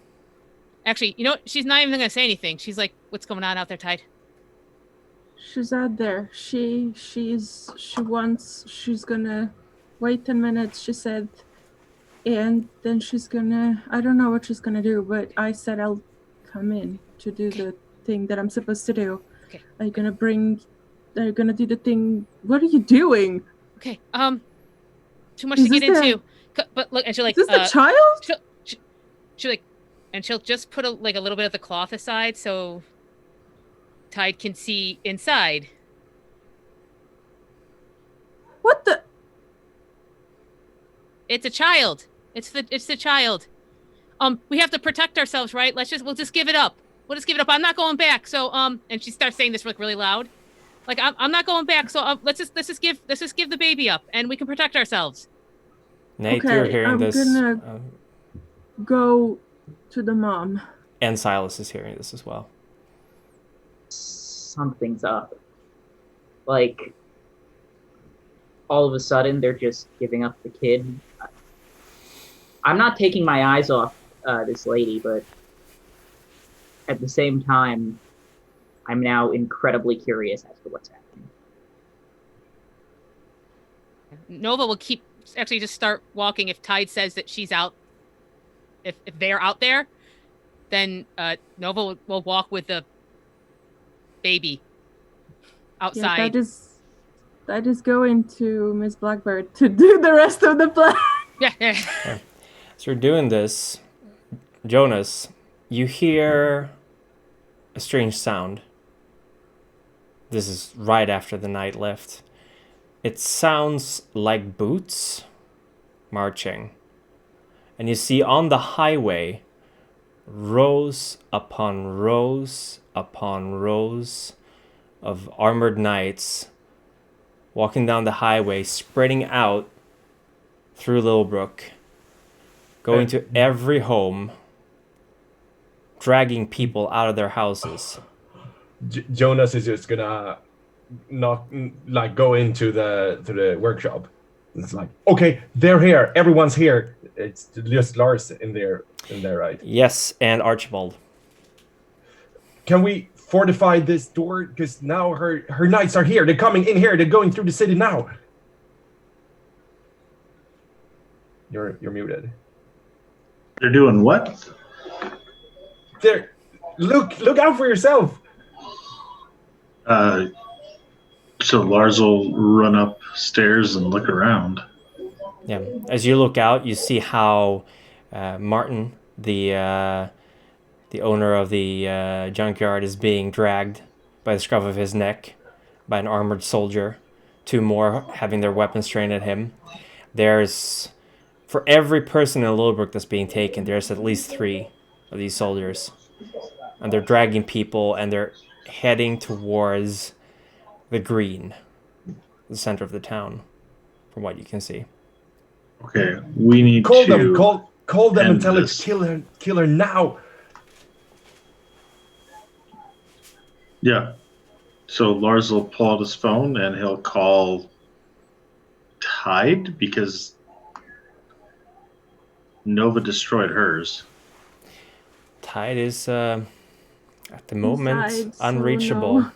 Actually, you know what? She's not even gonna say anything. She's like, what's going on out there, Tide? She's out there. She's gonna wait 10 minutes, she said. And then she's gonna, I don't know what she's gonna do, but I said I'll come in to do the thing that I'm supposed to do. Okay. Are you gonna do the thing? What are you doing? Okay. Too much to get into. But look, and she'll like. Is this the child? She'll like, and she'll just put a little bit of the cloth aside so Tide can see inside. What the? It's a child. It's the child. We have to protect ourselves, right? We'll just give it up. We'll just give it up. I'm not going back. So and she starts saying this like really loud. Like I'm not going back. So let's just give the baby up, and we can protect ourselves. Nate, you're hearing this. I'm gonna go to the mom. And Silas is hearing this as well. Something's up. Like, all of a sudden, they're just giving up the kid. I'm not taking my eyes off this lady, but at the same time, I'm now incredibly curious as to what's happening. Nova will keep actually just start walking. If Tide says that she's out, if they're out there, then Nova will walk with the baby outside. Yeah, that is going to Miss Blackbird to do the rest of the plan. Yeah. Okay. So you're doing this, Jonas. You hear a strange sound. This is right after the night left. It sounds like boots marching. And you see on the highway rows upon rows upon rows of armored knights walking down the highway, spreading out through Littlebrook, going to every home, dragging people out of their houses. Jonas is just gonna not like go into the workshop. It's like, okay, they're here, everyone's here. It's just Lars in there, right? Yes, and Archibald. Can we fortify this door? Because now her knights are here. They're coming in here. They're going through the city now. You're muted. They're doing what? They're look out for yourself. So Lars will run upstairs and look around. Yeah. As you look out, you see how Martin, the owner of the junkyard, is being dragged by the scruff of his neck by an armored soldier. 2 more having their weapons trained at him. There's, for every person in Littlebrook that's being taken, there's at least 3 of these soldiers. And they're dragging people, and they're heading towards the green, the center of the town, from what you can see. Okay, we need call to them. Call them and tell her this. to kill her now. Yeah. So Lars will pull out his phone and he'll call Tide because Nova destroyed hers. Tide is at the moment Inside, so unreachable. no.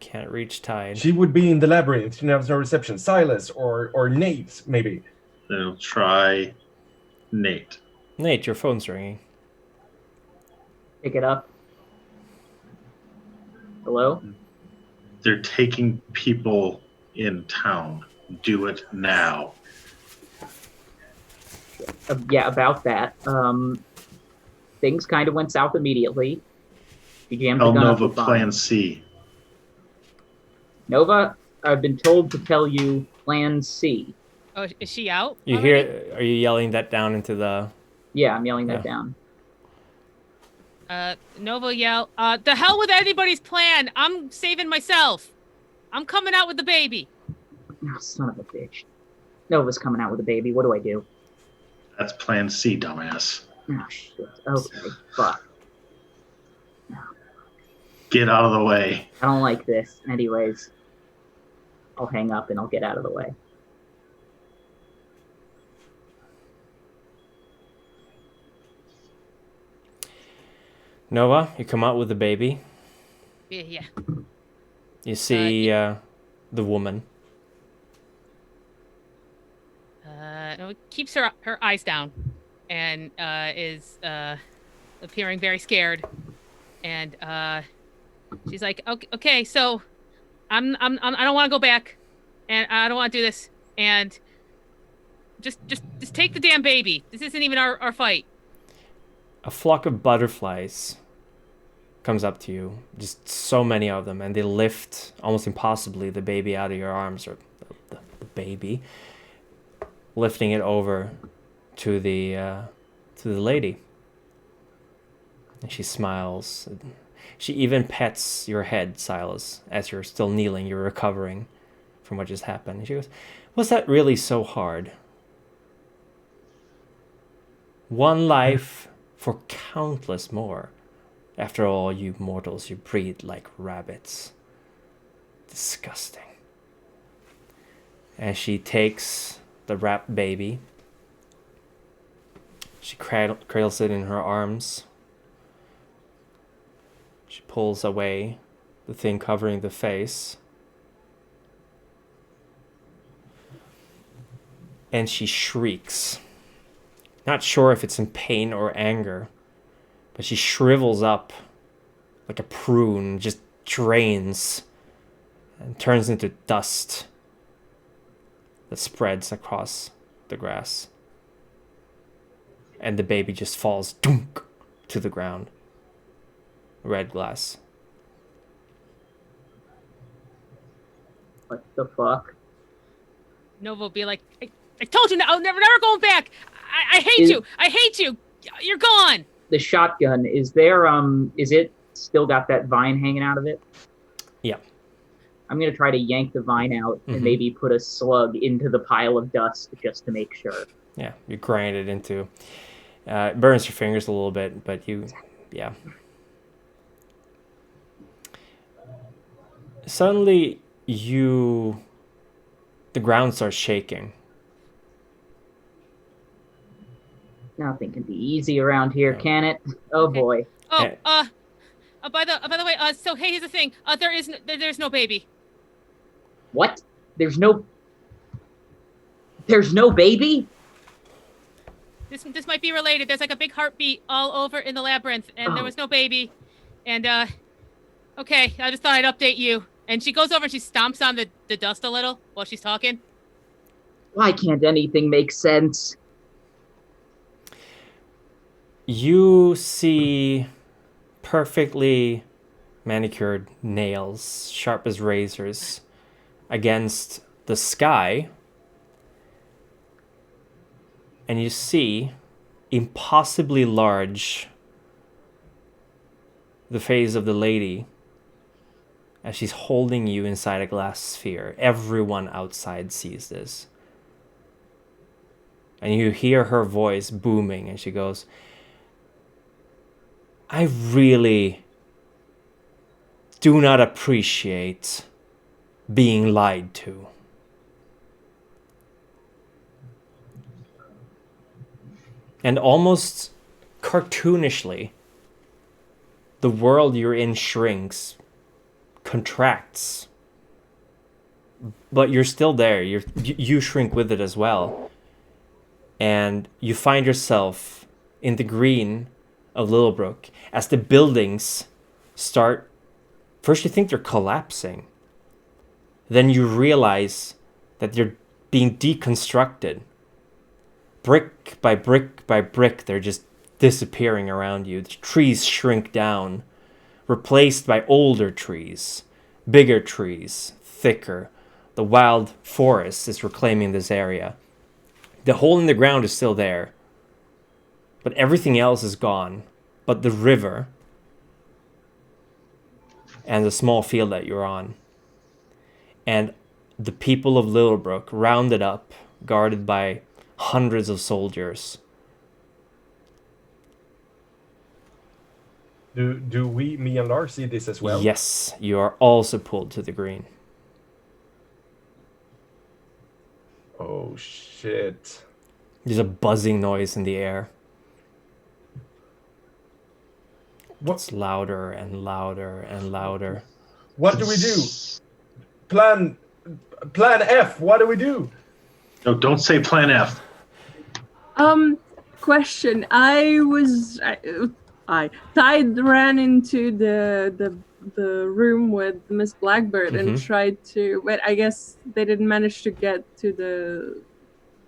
Can't reach Tide. She would be in the labyrinth. She has no reception. Silas or Nate, maybe. Then he'll try Nate. Nate, your phone's ringing. Pick it up. Hello? They're taking people in town. Do it now. Yeah, about that. Things kind of went south immediately. You jammed the Tell gun up Nova the Plan C. Nova, I've been told to tell you Plan C. Oh, is she out? You already? hear? Are you yelling that down into the? Yeah, I'm yelling that down. Nova yell, the hell with anybody's plan. I'm saving myself. I'm coming out with the baby. Oh, son of a bitch. Nova's coming out with a baby. What do I do? That's Plan C, dumbass. Oh, shit. Okay, fuck. Get out of the way. I don't like this. Anyways, I'll hang up and I'll get out of the way. Nova, you come out with the baby. Yeah. You see the woman. No, keeps her eyes down, and is appearing very scared, and she's like, okay, so I don't want to go back, and I don't want to do this, and just take the damn baby. This isn't even our fight. A flock of butterflies comes up to you, just so many of them, and they lift almost impossibly the baby out of your arms, or the baby, lifting it over to the lady. And she smiles. She even pets your head, Silas, as you're still kneeling. You're recovering from what just happened. And she goes, "Was that really so hard? One life for countless more. After all, you mortals, you breed like rabbits. Disgusting." And she takes the wrapped baby. She cradles it in her arms. She pulls away the thing covering the face. and she shrieks. Not sure if it's in pain or anger, but she shrivels up like a prune, just drains and turns into dust that spreads across the grass. And the baby just falls dunk to the ground. Red glass. What the fuck? Nova will be like, I told you, I'm never going back. I hate you. I hate you. You're gone. The shotgun, is there, is it still got that vine hanging out of it? Yeah. I'm going to try to yank the vine out and maybe put a slug into the pile of dust just to make sure. Yeah, you grind it into... it burns your fingers a little bit, but yeah. Suddenly, the ground starts shaking. Nothing can be easy around here, can it? Oh boy. Oh, by the way, so hey, here's the thing. There's no baby. What? There's no baby? This might be related. There's like a big heartbeat all over in the labyrinth, and there was no baby. And okay, I just thought I'd update you. And she goes over and she stomps on the dust a little while she's talking. Why can't anything make sense? You see perfectly manicured nails, sharp as razors, against the sky. And you see, impossibly large, the face of the lady as she's holding you inside a glass sphere. Everyone outside sees this. And you hear her voice booming, and she goes, I really do not appreciate being lied to. And almost cartoonishly, the world you're in shrinks, contracts. But you're still there. You shrink with it as well. And you find yourself in the green of Littlebrook as the buildings start. First you think they're collapsing. Then you realize that they're being deconstructed. Brick by brick by brick, they're just disappearing around you. The trees shrink down, replaced by older trees, bigger trees, thicker. The wild forest is reclaiming this area. The hole in the ground is still there, but everything else is gone. But the river and the small field that you're on. And the people of Littlebrook rounded up, guarded by hundreds of soldiers. Do me and Lars see this as well? Yes, you are also pulled to the green. Oh shit. There's a buzzing noise in the air. What's louder and louder and louder? What do we do? Plan F, what do we do? No, don't say plan F. Question. Tide ran into the room with Miss Blackbird and tried to, but I guess they didn't manage to get to the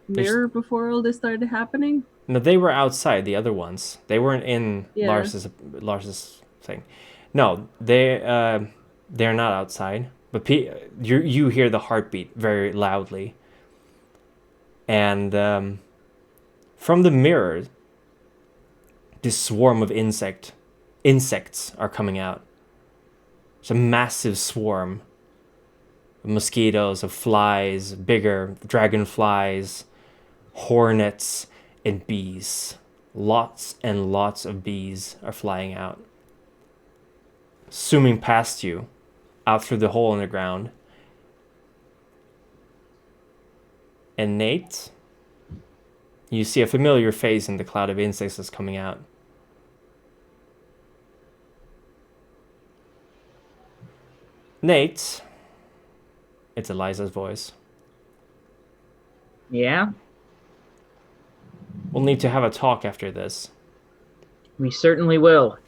mirror before all this started happening. No, they were outside, the other ones. They weren't in Lars's thing. No, they're not outside. But you hear the heartbeat very loudly. And from the mirror, this swarm of insects are coming out. It's a massive swarm of mosquitoes, of flies, bigger dragonflies, hornets, and bees. Lots and lots of bees are flying out. Zooming past you, out through the hole in the ground. And Nate, you see a familiar face in the cloud of insects that's coming out. Nate, it's Eliza's voice. Yeah? We'll need to have a talk after this. We certainly will.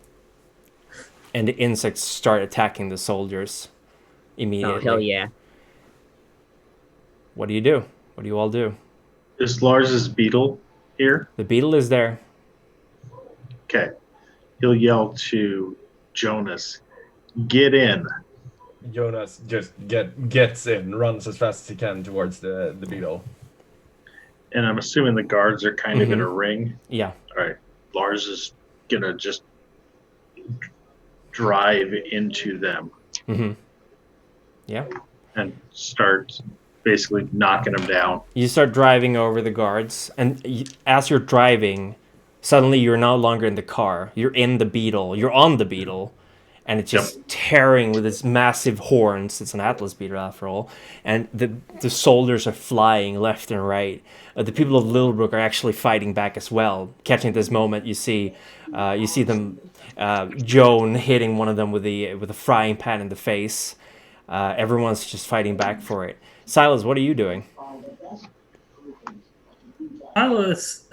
And the insects start attacking the soldiers immediately. Oh, hell yeah. What do you do? What do you all do? Is Lars's beetle here? The beetle is there. Okay. He'll yell to Jonas, "Get in." Jonas just gets in, runs as fast as he can towards the beetle. And I'm assuming the guards are kind of in a ring. Yeah. All right. Lars is going to just drive into them. Mm-hmm. Yeah. And start basically knocking them down. You start driving over the guards, and as you're driving, suddenly you're no longer in the car. You're in the beetle. You're on the beetle. And it's just tearing with its massive horns. It's an Atlas beetle, after all. And the soldiers are flying left and right. The people of Littlebrook are actually fighting back as well. Catching this moment, you see them, Joan hitting one of them with a frying pan in the face. Everyone's just fighting back for it. Silas, what are you doing? Silas,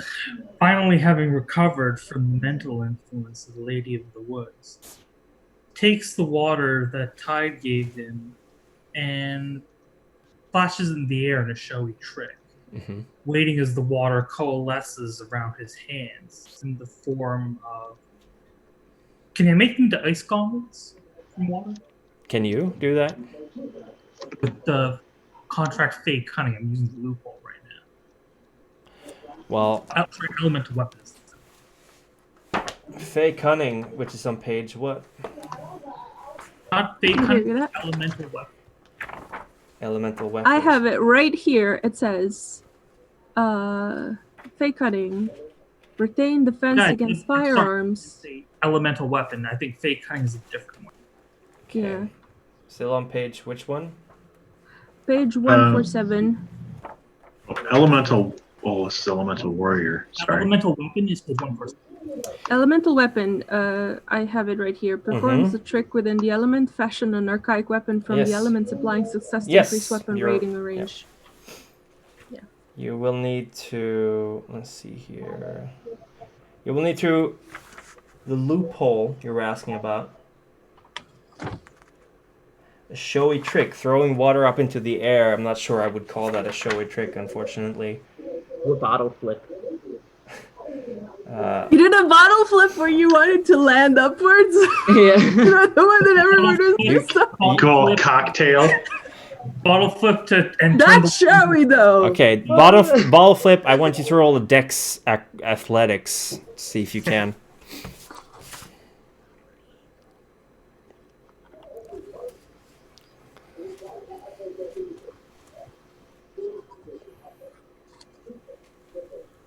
finally having recovered from the mental influence of the Lady of the Woods, takes the water that Tide gave him and flashes in the air in a showy trick, waiting as the water coalesces around his hands in the form of... Can I make them into ice gauntlets from water? Can you do that? With the contract fake cunning, I'm using the loophole right now. Well... Sorry, elemental weapons. Fey Cunning, which is on page what? Not fake cunning, elemental weapon. Elemental weapon. I have it right here. It says, Fey Cunning. Retain defense against firearms. Elemental weapon. I think fake cunning is a different one. Okay. Yeah. Still on page which one? Page 147. Elemental. Oh, this is Elemental Warrior. Sorry. Elemental weapon is the 147. Elemental weapon, I have it right here. Performs the trick within the element. Fashion an archaic weapon from the element, applying success to increase weapon rating or range. Yeah. You will need to... Let's see here. You will need to... The loophole you were asking about. A showy trick. Throwing water up into the air. I'm not sure I would call that a showy trick, unfortunately. Or bottle flip. You did a bottle flip where you wanted to land upwards? Yeah. The one that everyone was Cool cocktail. Bottle flip to... and That's showy, though. Okay, bottle flip. I want you to roll a Dex Athletics. See if you can.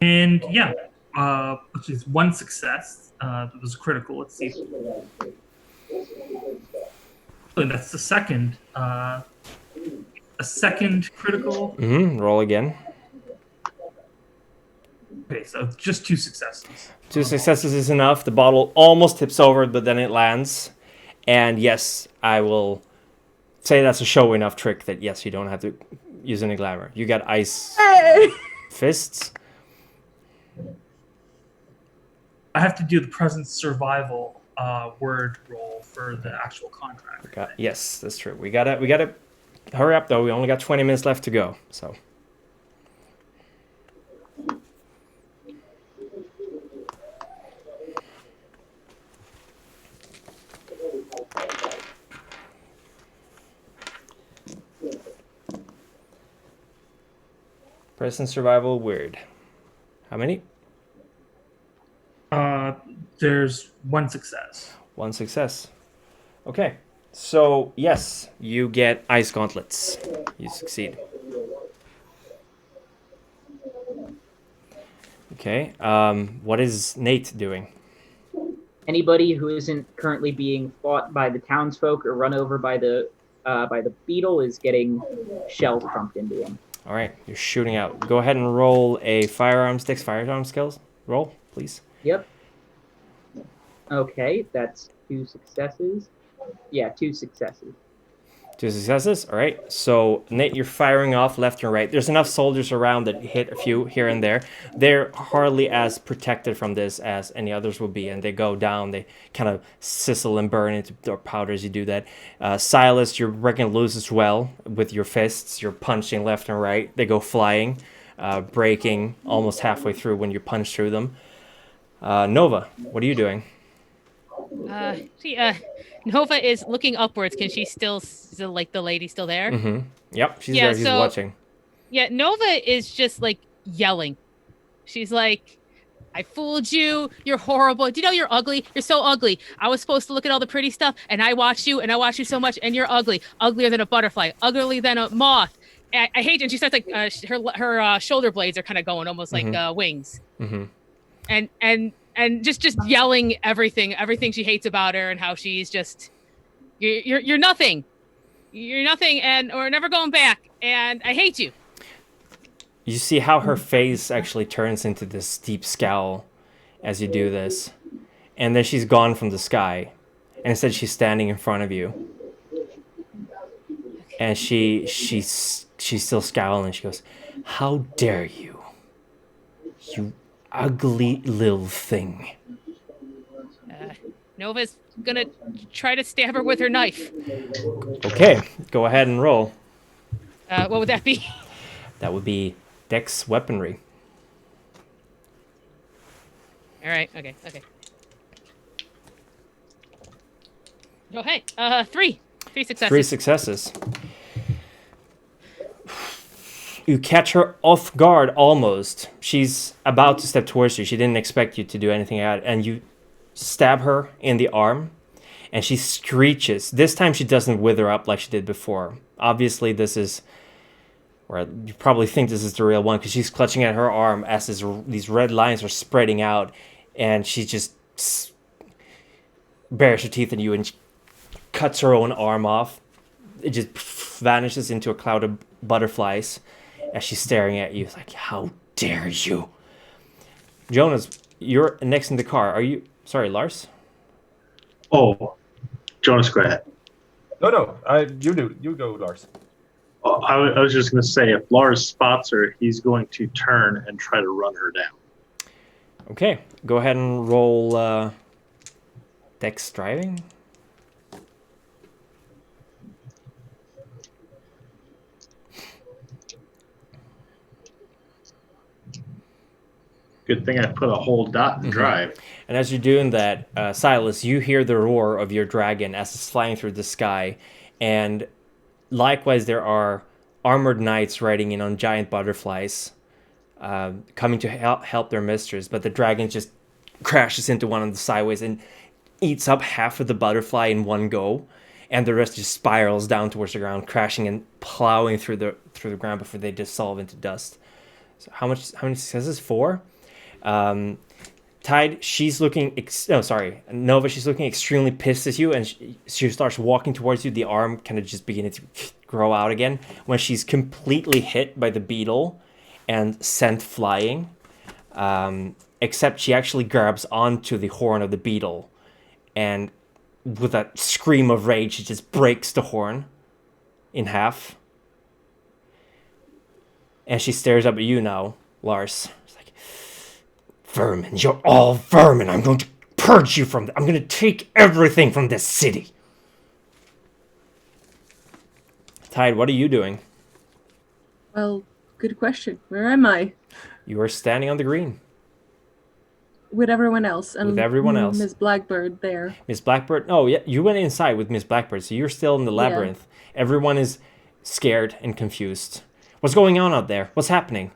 And yeah, which is one success. It was critical. Let's see. And that's the second. A second critical. Roll again. Okay, so just two successes. Two successes is enough. The bottle almost tips over, but then it lands. And yes, I will say that's a show enough trick that yes, you don't have to use any glamour. You got ice fists. I have to do the present survival word roll for the actual contract. Yes, that's true. We gotta hurry up though. We only got 20 minutes left to go. So. Present survival word. How many? There's one success. One success. Okay. So, yes, you get ice gauntlets. You succeed. Okay. What is Nate doing? Anybody who isn't currently being fought by the townsfolk or run over by the beetle is getting shells pumped into him. All right, you're shooting out. Go ahead and roll a firearm skills. Roll, please. Yep. Okay, that's two successes. Yeah, two successes. 2 successes. All right. So, Nate, you're firing off left and right. There's enough soldiers around that hit a few here and there. They're hardly as protected from this as any others would be, and they go down. They kind of sizzle and burn into their powder as you do that. Silas, you're breaking loose as well with your fists. You're punching left and right. They go flying, breaking almost halfway through when you punch through them. Nova, what are you doing? Nova is looking upwards. Can she still like the lady still there? Mm-hmm. Yep, she's there. She's watching. Yeah, Nova is just like yelling. She's like, I fooled you. You're horrible. Do you know you're ugly? You're so ugly. I was supposed to look at all the pretty stuff, and I watched you, and I watched you so much, and you're ugly. Uglier than a butterfly. Uglier than a moth. I hate you. And she starts like her shoulder blades are kind of going almost like wings. Mm-hmm. And just yelling everything she hates about her and how she's just you're nothing. You're nothing, and we're never going back, and I hate you. You see how her face actually turns into this deep scowl as you do this. And then she's gone from the sky. And instead she's standing in front of you. And she's still scowling. She goes, "How dare you? You ugly little thing." Nova's gonna try to stab her with her knife. Okay, go ahead and roll. What would that be? That would be Dex weaponry. All right. Okay. Oh, hey. 3 successes. 3 successes. You catch her off guard almost. She's about to step towards you. She didn't expect you to do anything out, and you stab her in the arm, and she screeches. This time she doesn't wither up like she did before. Obviously, this is, or you probably think this is the real one, because she's clutching at her arm as these red lines are spreading out, and she just bares her teeth at you and cuts her own arm off. It just vanishes into a cloud of butterflies as she's staring at you. It's like, how dare you? Jonas, you're next in the car. Are you... Sorry, Lars? Oh, Jonas, go ahead. No. You do. You go, Lars. Oh, I was just going to say, if Lars spots her, he's going to turn and try to run her down. Okay, go ahead and roll Dex driving. Good thing I put a whole dot in drive. And as you're doing that, Silas, you hear the roar of your dragon as it's flying through the sky. And likewise, there are armored knights riding in on giant butterflies, coming to help their mistress. But the dragon just crashes into one of the sideways and eats up half of the butterfly in one go. And the rest just spirals down towards the ground, crashing and plowing through the ground before they dissolve into dust. So how many successes? 4? Tide, she's looking... Nova, she's looking extremely pissed at you, and she starts walking towards you. The arm kind of just beginning to grow out again when she's completely hit by the beetle and sent flying. Except she actually grabs onto the horn of the beetle, and with a scream of rage, she just breaks the horn in half. And she stares up at you now, Lars. Vermin, you're all vermin. I'm going to purge you from... I'm going to take everything from this city. Tide, what are you doing? Well, good question. Where am I? You are standing on the green. With everyone else. And with everyone else. Miss Blackbird there. Miss Blackbird? Oh, yeah, you went inside with Miss Blackbird, so you're still in the labyrinth. Yeah. Everyone is scared and confused. What's going on out there? What's happening?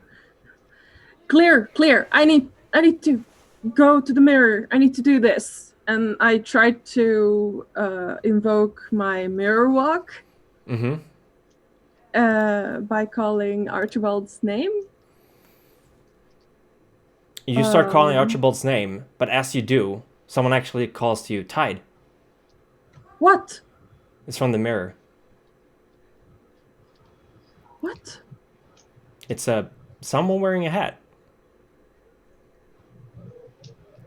Clear. I need to go to the mirror. I need to do this. And I tried to invoke my mirror walk by calling Archibald's name. You start calling Archibald's name, but as you do, someone actually calls to you, Tide. What? It's from the mirror. What? It's someone wearing a hat.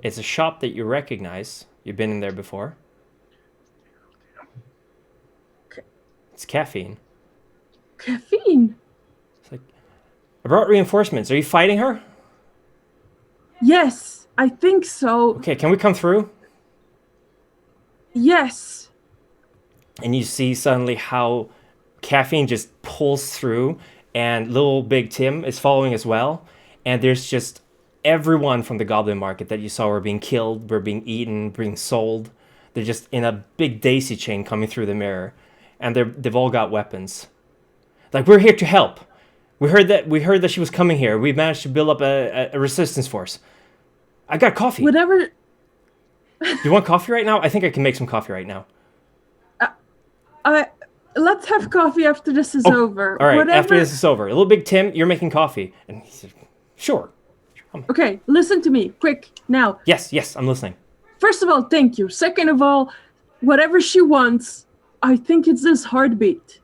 It's a shop that you recognize. You've been in there before. Okay. It's caffeine. Caffeine? It's like, I brought reinforcements. Are you fighting her? Yes, I think so. Okay, can we come through? Yes. And you see suddenly how caffeine just pulls through, and little Big Tim is following as well. And there's just everyone from the Goblin Market that you saw were being killed, were being eaten, being sold. They're just in a big daisy chain coming through the mirror, and they've all got weapons. Like, we're here to help. We heard that she was coming here. We managed to build up a resistance force. I got coffee. Whatever. You want coffee right now? I think I can make some coffee right now. Let's have coffee after this is over. All right, Whatever. after this is over. Little Big Tim, you're making coffee. And he said, sure. Okay, listen to me, quick, now. Yes, I'm listening. First of all, thank you. Second of all, whatever she wants, I think it's this heartbeat.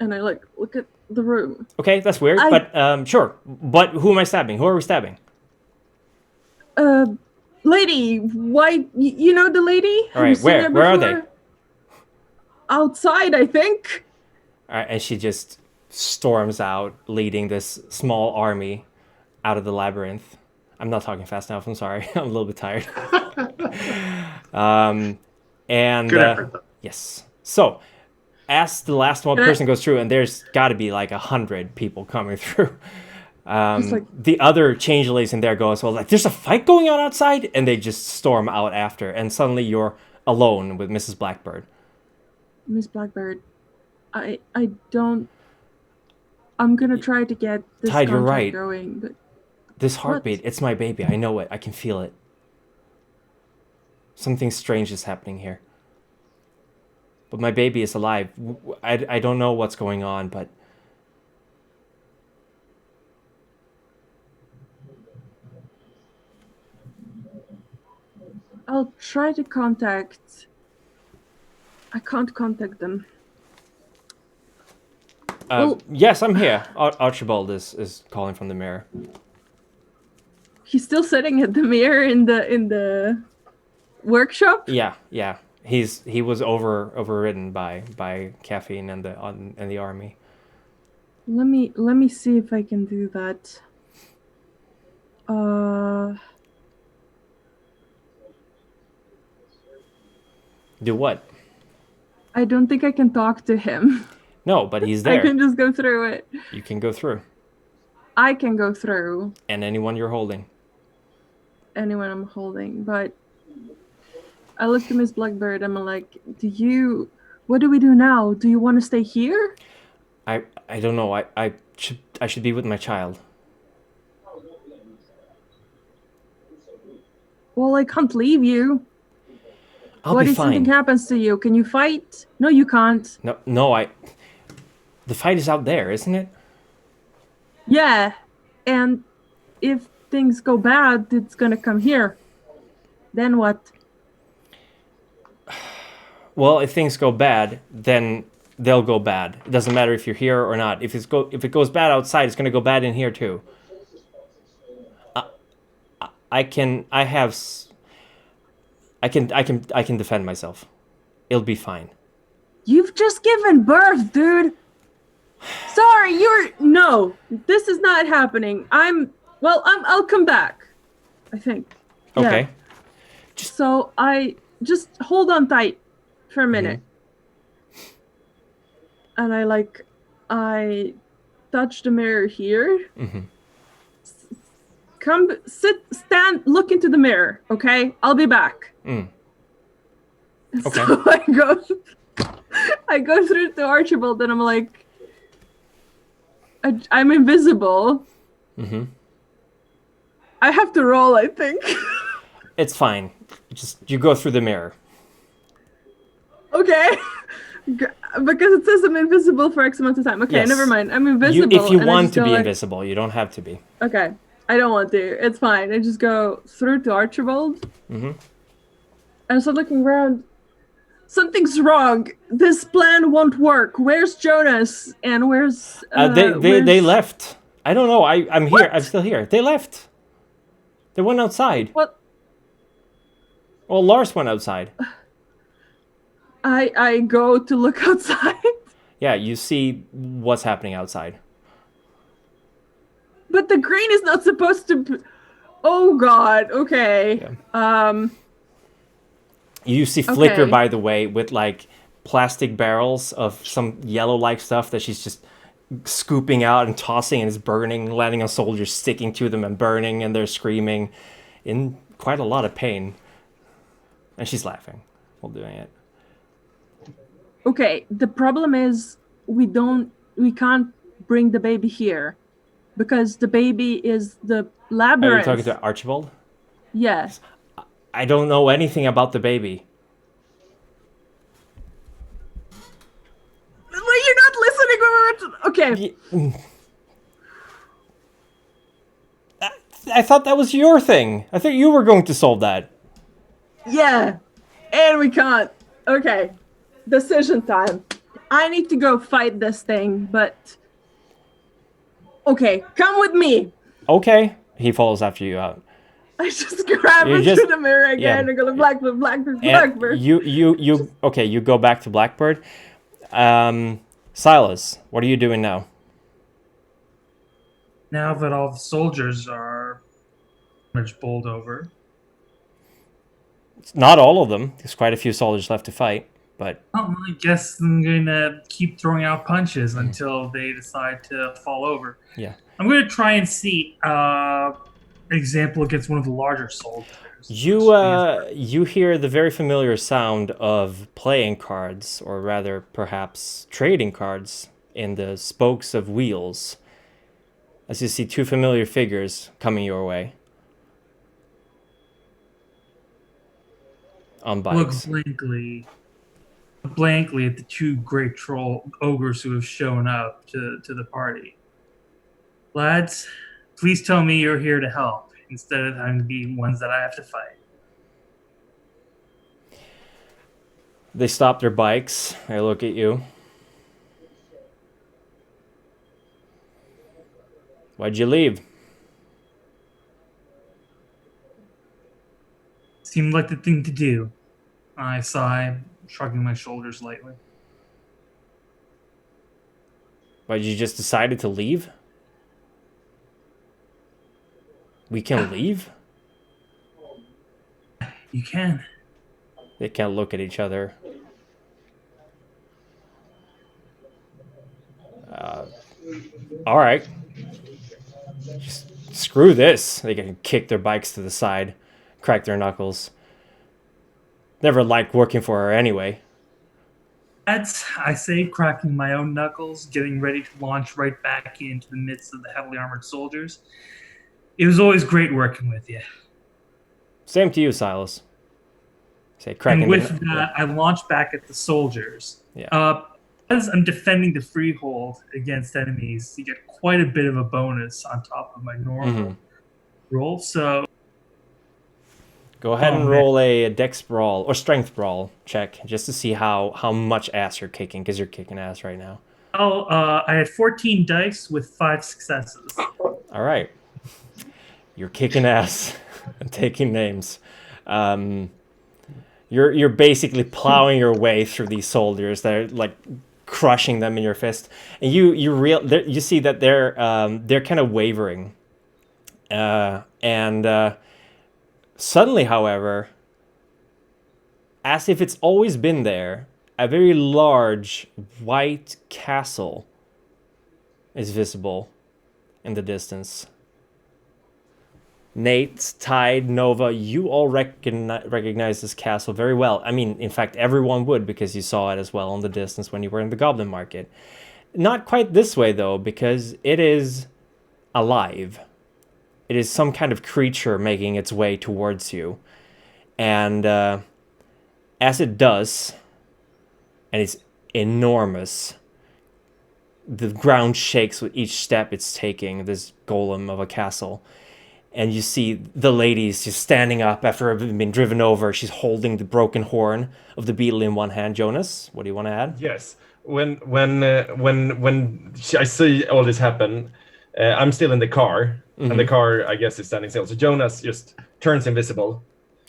And I look at the room. Okay, that's weird, but sure. But who am I stabbing? Who are we stabbing? Lady, why, you know the lady? All right, where are they? Outside, I think. All right, and she just storms out, leading this small army out of the labyrinth. I'm not talking fast enough. I'm sorry. I'm a little bit tired. And Good effort, yes. So, as the last one person goes through, and there's got to be like 100 people coming through. The other changelings in there go as well. Like, there's a fight going on outside, and they just storm out after. And suddenly you're alone with Mrs. Blackbird. Miss Blackbird, I'm gonna try to get this Tide, you're contract right. going, but This heartbeat, it's my baby. I know it. I can feel it. Something strange is happening here. But my baby is alive. I don't know what's going on, but... I'll try to contact... I can't contact them. Yes, I'm here. Archibald is calling from the mirror. He's still sitting at the mirror in the workshop? Yeah. He was overridden by caffeine and the army. Let me see if I can do that. Do what? I don't think I can talk to him. No, but he's there. I can just go through it. You can go through. I can go through. And anyone you're holding. Anyone I'm holding, but I looked at Miss Blackbird. I'm like, what do we do now? Do you want to stay here? I don't know. I should be with my child. Well, I can't leave you. I'll be fine. What if something happens to you? Can you fight? No, you can't. No. The fight is out there, isn't it? Yeah, and if things go bad, it's gonna come here. Then what? Well, if things go bad, then they'll go bad. It doesn't matter if you're here or not. If it goes bad outside, it's gonna go bad in here too. I can defend myself. It'll be fine. You've just given birth, dude. Sorry, no. This is not happening. I'll come back. I think. Okay. Yeah. So I just hold on tight for a minute. Mm-hmm. And I touch the mirror here. Mm-hmm. Come, stand, look into the mirror, okay? I'll be back. Okay. So I go through to Archibald and I'm like, I'm invisible. Mm-hmm. I have to roll, I think. It's fine. You go through the mirror. Okay. Because it says I'm invisible for X amount of time. Okay, yes. Never mind. I'm invisible. If you want to be invisible, you don't have to be. Okay. I don't want to. It's fine. I just go through to Archibald. Mm-hmm. And I start looking around. Something's wrong. This plan won't work. Where's Jonas? And where's... They left. I don't know. I'm here. What? I'm still here. They left. They went outside. What? Well, Lars went outside. I go to look outside. Yeah, you see what's happening outside. But the green is not supposed to... Oh, God. Okay. Yeah. You see Flicker, by the way, with like plastic barrels of some yellow-like stuff that she's just scooping out and tossing, and it's burning, landing on soldiers, sticking to them and burning, and they're screaming in quite a lot of pain. And she's laughing while doing it. Okay, the problem is we can't bring the baby here because the baby is the labyrinth. Are you talking to Archibald? Yes. I don't know anything about the baby. Well, you're not listening. Okay. I thought that was your thing. I thought you were going to solve that. Yeah, and we can't. Okay, decision time. I need to go fight this thing, but... Okay, come with me. Okay. He follows after you out. I just grab into the mirror again and go, Blackbird, Blackbird, Blackbird. Okay, you go back to Blackbird. Silas, what are you doing now? Now that all the soldiers are pretty much bowled over. Not all of them. There's quite a few soldiers left to fight, but... I guess I'm going to keep throwing out punches until they decide to fall over. Yeah. I'm going to try and see an example against one of the larger soldiers. You hear the very familiar sound of playing cards, or rather, perhaps, trading cards in the spokes of wheels, as you see two familiar figures coming your way. On bikes. Look blankly at the two great troll ogres who have shown up to the party. Lads, please tell me you're here to help instead of having to be ones that I have to fight. They stop their bikes. They look at you. Why'd you leave? Seemed like the thing to do. I sigh, shrugging my shoulders lightly. Why'd you just decided to leave? We can leave? You can. They can't look at each other. All right. Just screw this. They can kick their bikes to the side, crack their knuckles. Never liked working for her anyway. That's, I say, cracking my own knuckles, getting ready to launch right back into the midst of the heavily armored soldiers. It was always great working with you. Same to you, Silas. Say, cracking. And with that, I launch back at the soldiers. Yeah. As I'm defending the freehold against enemies, you get quite a bit of a bonus on top of my normal roll. So go ahead and roll a dex brawl or strength brawl check just to see how much ass you're kicking, because you're kicking ass right now. I had 14 dice with 5 successes. All right. You're kicking ass and taking names. You're basically plowing your way through these soldiers. They're like crushing them in your fist, and you see that they're kind of wavering, and suddenly, however, as if it's always been there, a very large white castle is visible in the distance. Nate, Tide, Nova, you all recognize this castle very well. I mean, in fact, everyone would, because you saw it as well in the distance when you were in the Goblin Market. Not quite this way, though, because it is alive. It is some kind of creature making its way towards you. And as it does, and it's enormous, the ground shakes with each step it's taking, this golem of a castle. And you see the lady's just standing up after having been driven over. She's holding the broken horn of the beetle in one hand. Jonas, what do you want to add? Yes. When I see all this happen, I'm still in the car, and the car, I guess, is standing still. So Jonas just turns invisible.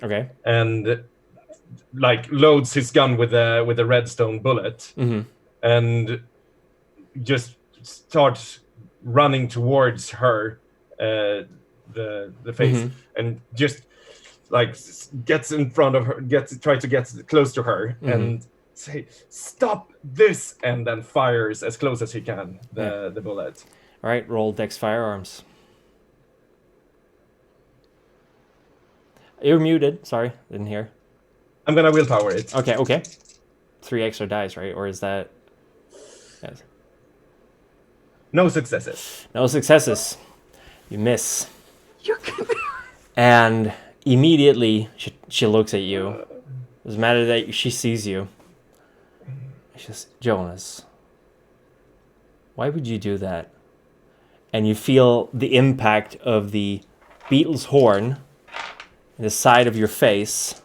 Okay. And like loads his gun with a redstone bullet, and just starts running towards her, the face, and just like gets in front of her, tries to get close to her, and say, "Stop this!" and then fires as close as he can the bullet. All right, roll Dex Firearms. You're muted. Sorry, didn't hear. I'm gonna willpower it. Okay. 3 extra dice, right? Or is that? Yes. No successes. No successes. You miss. You can. And immediately she looks at you. Doesn't matter that she sees you. She says, "Jonas, why would you do that?" And you feel the impact of the beetle's horn in the side of your face.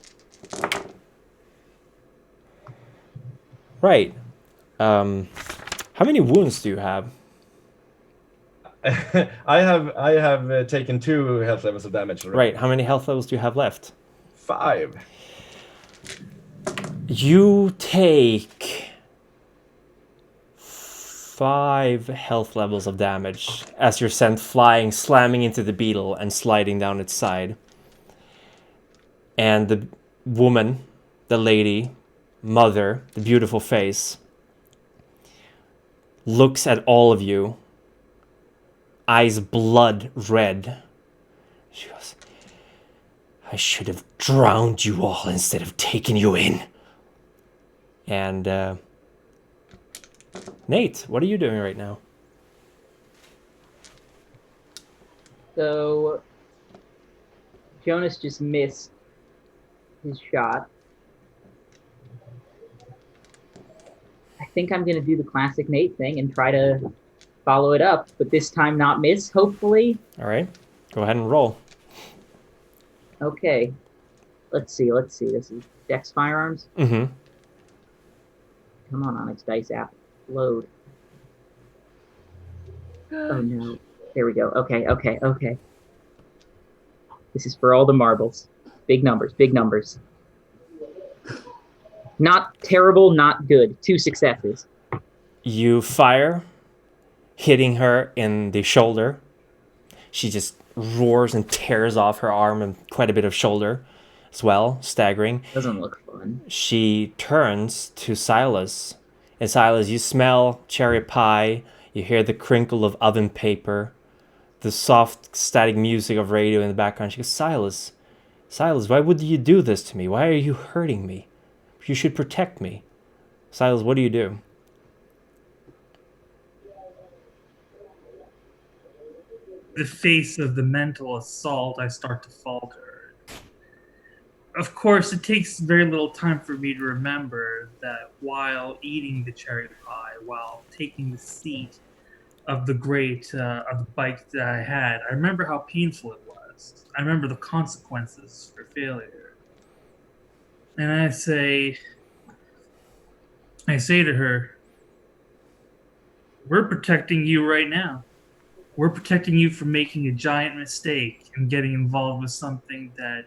Right. How many wounds do you have? I have taken 2 health levels of damage already. Right. How many health levels do you have left? 5. You take 5 health levels of damage as you're sent flying, slamming into the beetle and sliding down its side. And the woman, the lady, mother, the beautiful face, looks at all of you, eyes blood red. She goes, "I should have drowned you all instead of taking you in." And Nate, what are you doing right now? So Jonas just missed his shot. I think I'm going to do the classic Nate thing and try to follow it up, but this time not miss, hopefully. All right. Go ahead and roll. Okay. Let's see. This is Dex Firearms. Mm-hmm. Come on, Onyx Dice app. Load. Oh, no. There we go. Okay. This is for all the marbles. Big numbers. Not terrible, not good. 2 successes. You fire, hitting her in the shoulder. She just roars and tears off her arm and quite a bit of shoulder as well, staggering. Doesn't look fun. She turns to Silas. And Silas, you smell cherry pie. You hear the crinkle of oven paper. The soft static music of radio in the background. She goes, Silas, why would you do this to me? Why are you hurting me? You should protect me. Silas, what do you do? The face of the mental assault, I start to falter. Of course, it takes very little time for me to remember that while eating the cherry pie, while taking the seat of the bike that I had, I remember how painful it was. I remember the consequences for failure. And I say to her, "We're protecting you right now. We're protecting you from making a giant mistake and getting involved with something that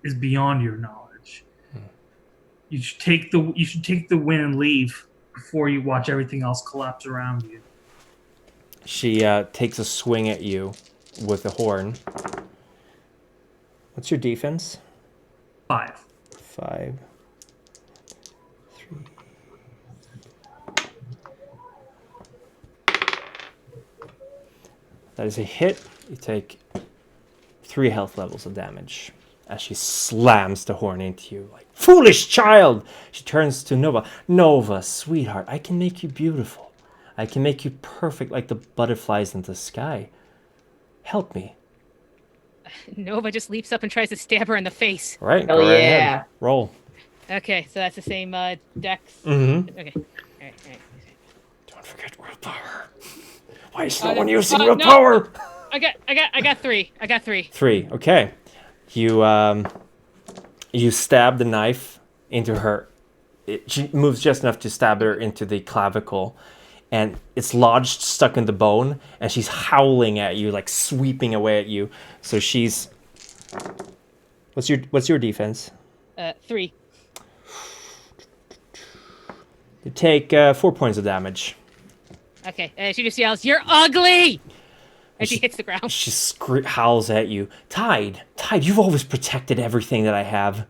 is beyond your knowledge. You should take the win and leave before you watch everything else collapse around you." She takes a swing at you with a horn. What's your defense? 5. 5. 3. That is a hit. You take 3 health levels of damage as she slams the horn into you. Like, foolish child! She turns to Nova. Nova, sweetheart, I can make you beautiful. I can make you perfect like the butterflies in the sky. Help me. Nova just leaps up and tries to stab her in the face. All right, Hell go right yeah. ahead. Roll. Okay, so that's the same dex. Mm-hmm. Okay. All right. Don't forget willpower. Why is no one using willpower? I got 3. 3. Okay. You stab the knife into her. She moves just enough to stab her into the clavicle, and it's lodged, stuck in the bone, and she's howling at you, like sweeping away at you. So she's. What's your defense? 3. You take 4 points of damage. Okay, she just yells, "You're ugly!" And she hits the ground. She howls at you. Tide, you've always protected everything that I have.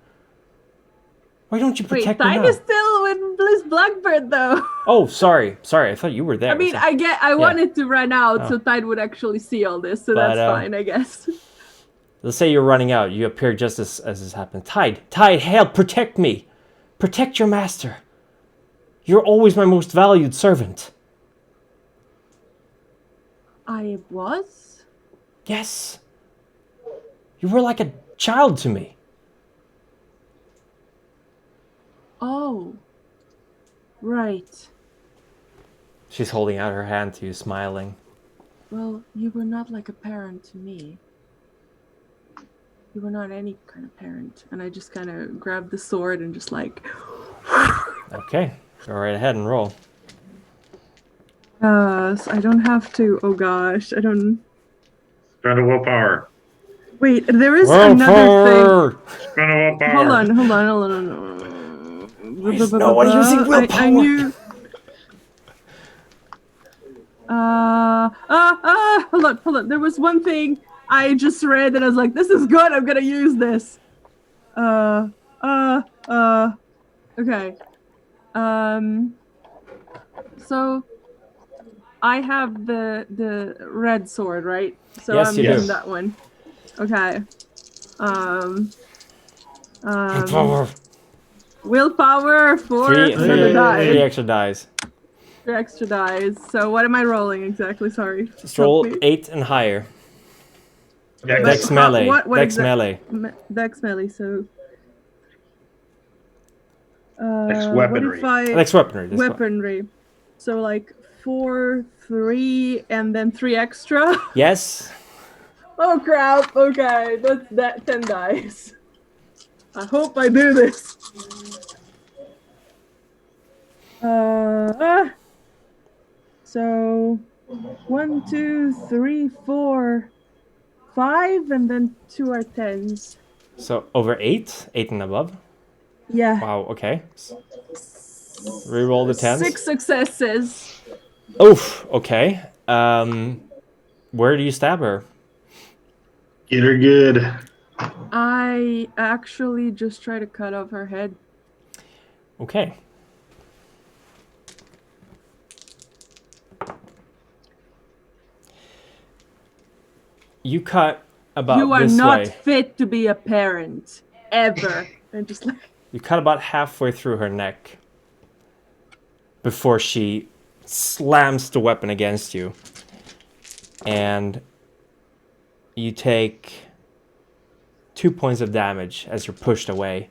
Why don't you protect me now? Tide is still with Bliss Blackbird, though. Oh, sorry. I thought you were there. I mean, I wanted to run out so Tide would actually see all this, so that's fine, I guess. Let's say you're running out. You appear just as this happens. Tide, help, protect me. Protect your master. You're always my most valued servant. I was? Yes. You were like a child to me. Oh. Right. She's holding out her hand to you, smiling. Well, you were not like a parent to me. You were not any kind of parent. And I just kind of grabbed the sword and just like... Okay. Go right ahead and roll. So I don't have to. Oh gosh, I don't... Spend a willpower. Wait, there is another thing. Spend a willpower. Hold on. No one using willpower. I knew... hold on. There was one thing I just read and I was like, this is good, I'm gonna use this. Okay. So I have the red sword, right? So yes, I'm you using do. that one. Okay. Willpower for another die. 3 extra dice. 3 extra dice. So what am I rolling exactly? Sorry. Just roll 8 and higher. Yeah, Dex melee. Dex melee. Dex melee, so... Dex weaponry. Dex weaponry. Weaponry. So like 4, 3, and then 3 extra? Yes. Oh crap, okay. That's 10 dice. I hope I do this. So 1, 2, 3, 4, 5, and then 2 are 10s. So over 8? 8 and above? Yeah. Wow, okay. Reroll the 10s. 6 successes. Oof, okay. Where do you stab her? Get her good. I actually just try to cut off her head. Okay. You cut about You are this not way. fit to be a parent. Ever. And just like... You cut about halfway through her neck before she slams the weapon against you. And you take 2 points of damage as you're pushed away.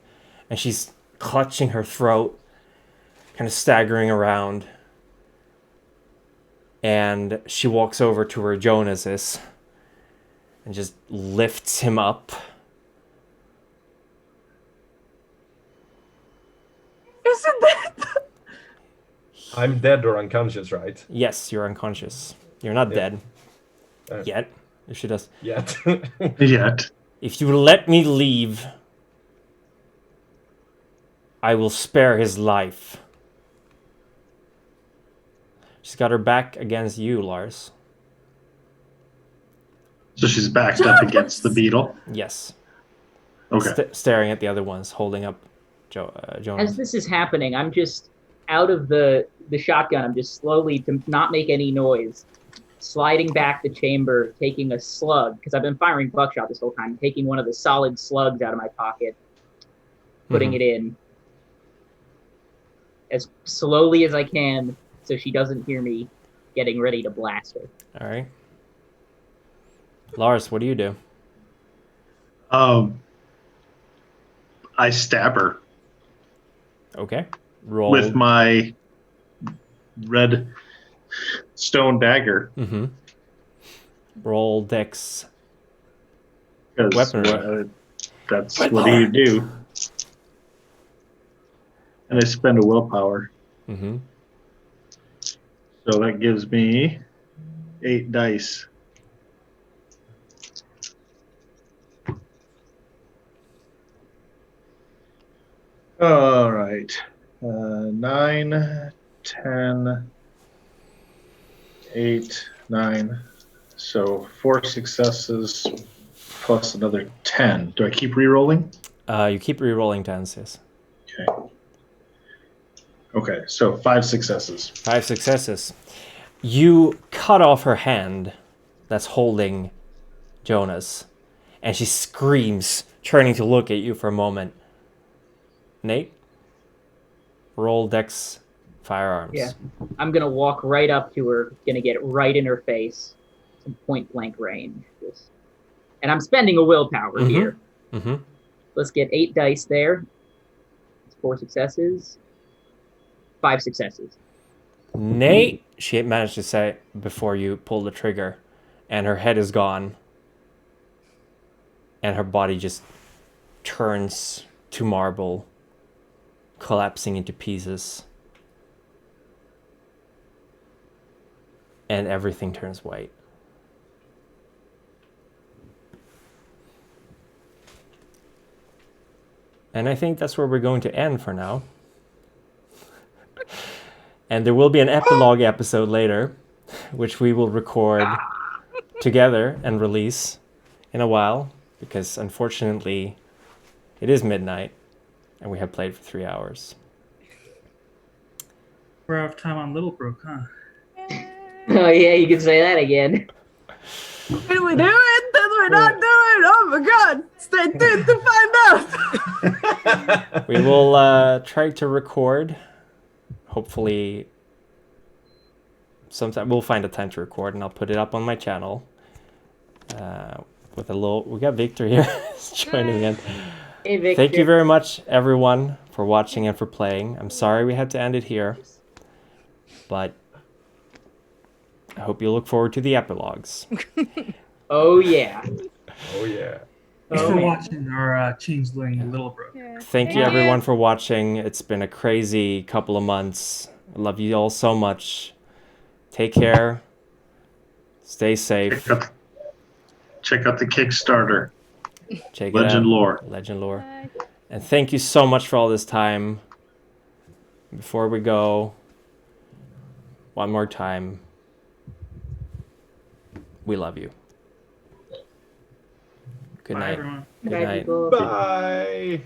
And she's clutching her throat, kind of staggering around. And she walks over to where Jonas is and just lifts him up. Isn't that... I'm dead or unconscious, right? Yes, you're unconscious. You're not dead. Yet. If she does. Yet. Yet. If you let me leave, I will spare his life. She's got her back against you, Lars. So she's backed up against the beetle? Yes. Okay. Staring at the other ones, holding up Jonas. As this is happening, I'm just out of the shotgun. I'm just slowly, to not make any noise, sliding back the chamber, taking a slug, because I've been firing buckshot this whole time, taking one of the solid slugs out of my pocket, putting it in as slowly as I can so she doesn't hear me, getting ready to blast her. All right. Lars, what do you do? I stab her. Okay. Roll. With my red stone dagger. Mm-hmm. Roll Dex. Weaponry. That's what you do. And I spend a willpower. Mm-hmm. So that gives me 8 dice. All right. 9, 10, 8, 9. So 4 successes plus another 10. Do I keep re-rolling? You keep re-rolling 10s, yes. Okay. Okay, so 5 successes. 5 successes. You cut off her hand that's holding Jonas, and she screams, turning to look at you for a moment. Nate, roll Dex firearms. Yeah. I'm going to walk right up to her, going to get right in her face. Some point blank range. And I'm spending a willpower here. Mm-hmm. Let's get 8 dice there. It's 4 successes. 5 successes. Nate, she managed to say before you pull the trigger, and her head is gone, and her body just turns to marble, collapsing into pieces, and everything turns white. And I think that's where we're going to end for now. And there will be an epilogue episode later, which we will record together and release in a while, because unfortunately it is midnight and we have played for 3 hours. We're out of time on Littlebrook, huh? Oh yeah, you can say that again. Did we do it? Did we not do it? Oh my god! Stay tuned to find out! We will try to record. Hopefully sometime we'll find a time to record, and I'll put it up on my channel. With a little, we got Victor here joining in. Hey, Victor. Thank you very much, everyone, for watching and for playing. I'm sorry we had to end it here, but I hope you look forward to the epilogues. Oh yeah. Oh yeah. Thanks for watching our Changeling Littlebrook. Yeah. Thank you, everyone, for watching. It's been a crazy couple of months. I love you all so much. Take care. Stay safe. Check out the Kickstarter. Check it Legend out. Lore. Legend Lore. Bye. And thank you so much for all this time. Before we go, one more time, we love you. Good Bye, night. everyone. Good Bye, night. people. Bye.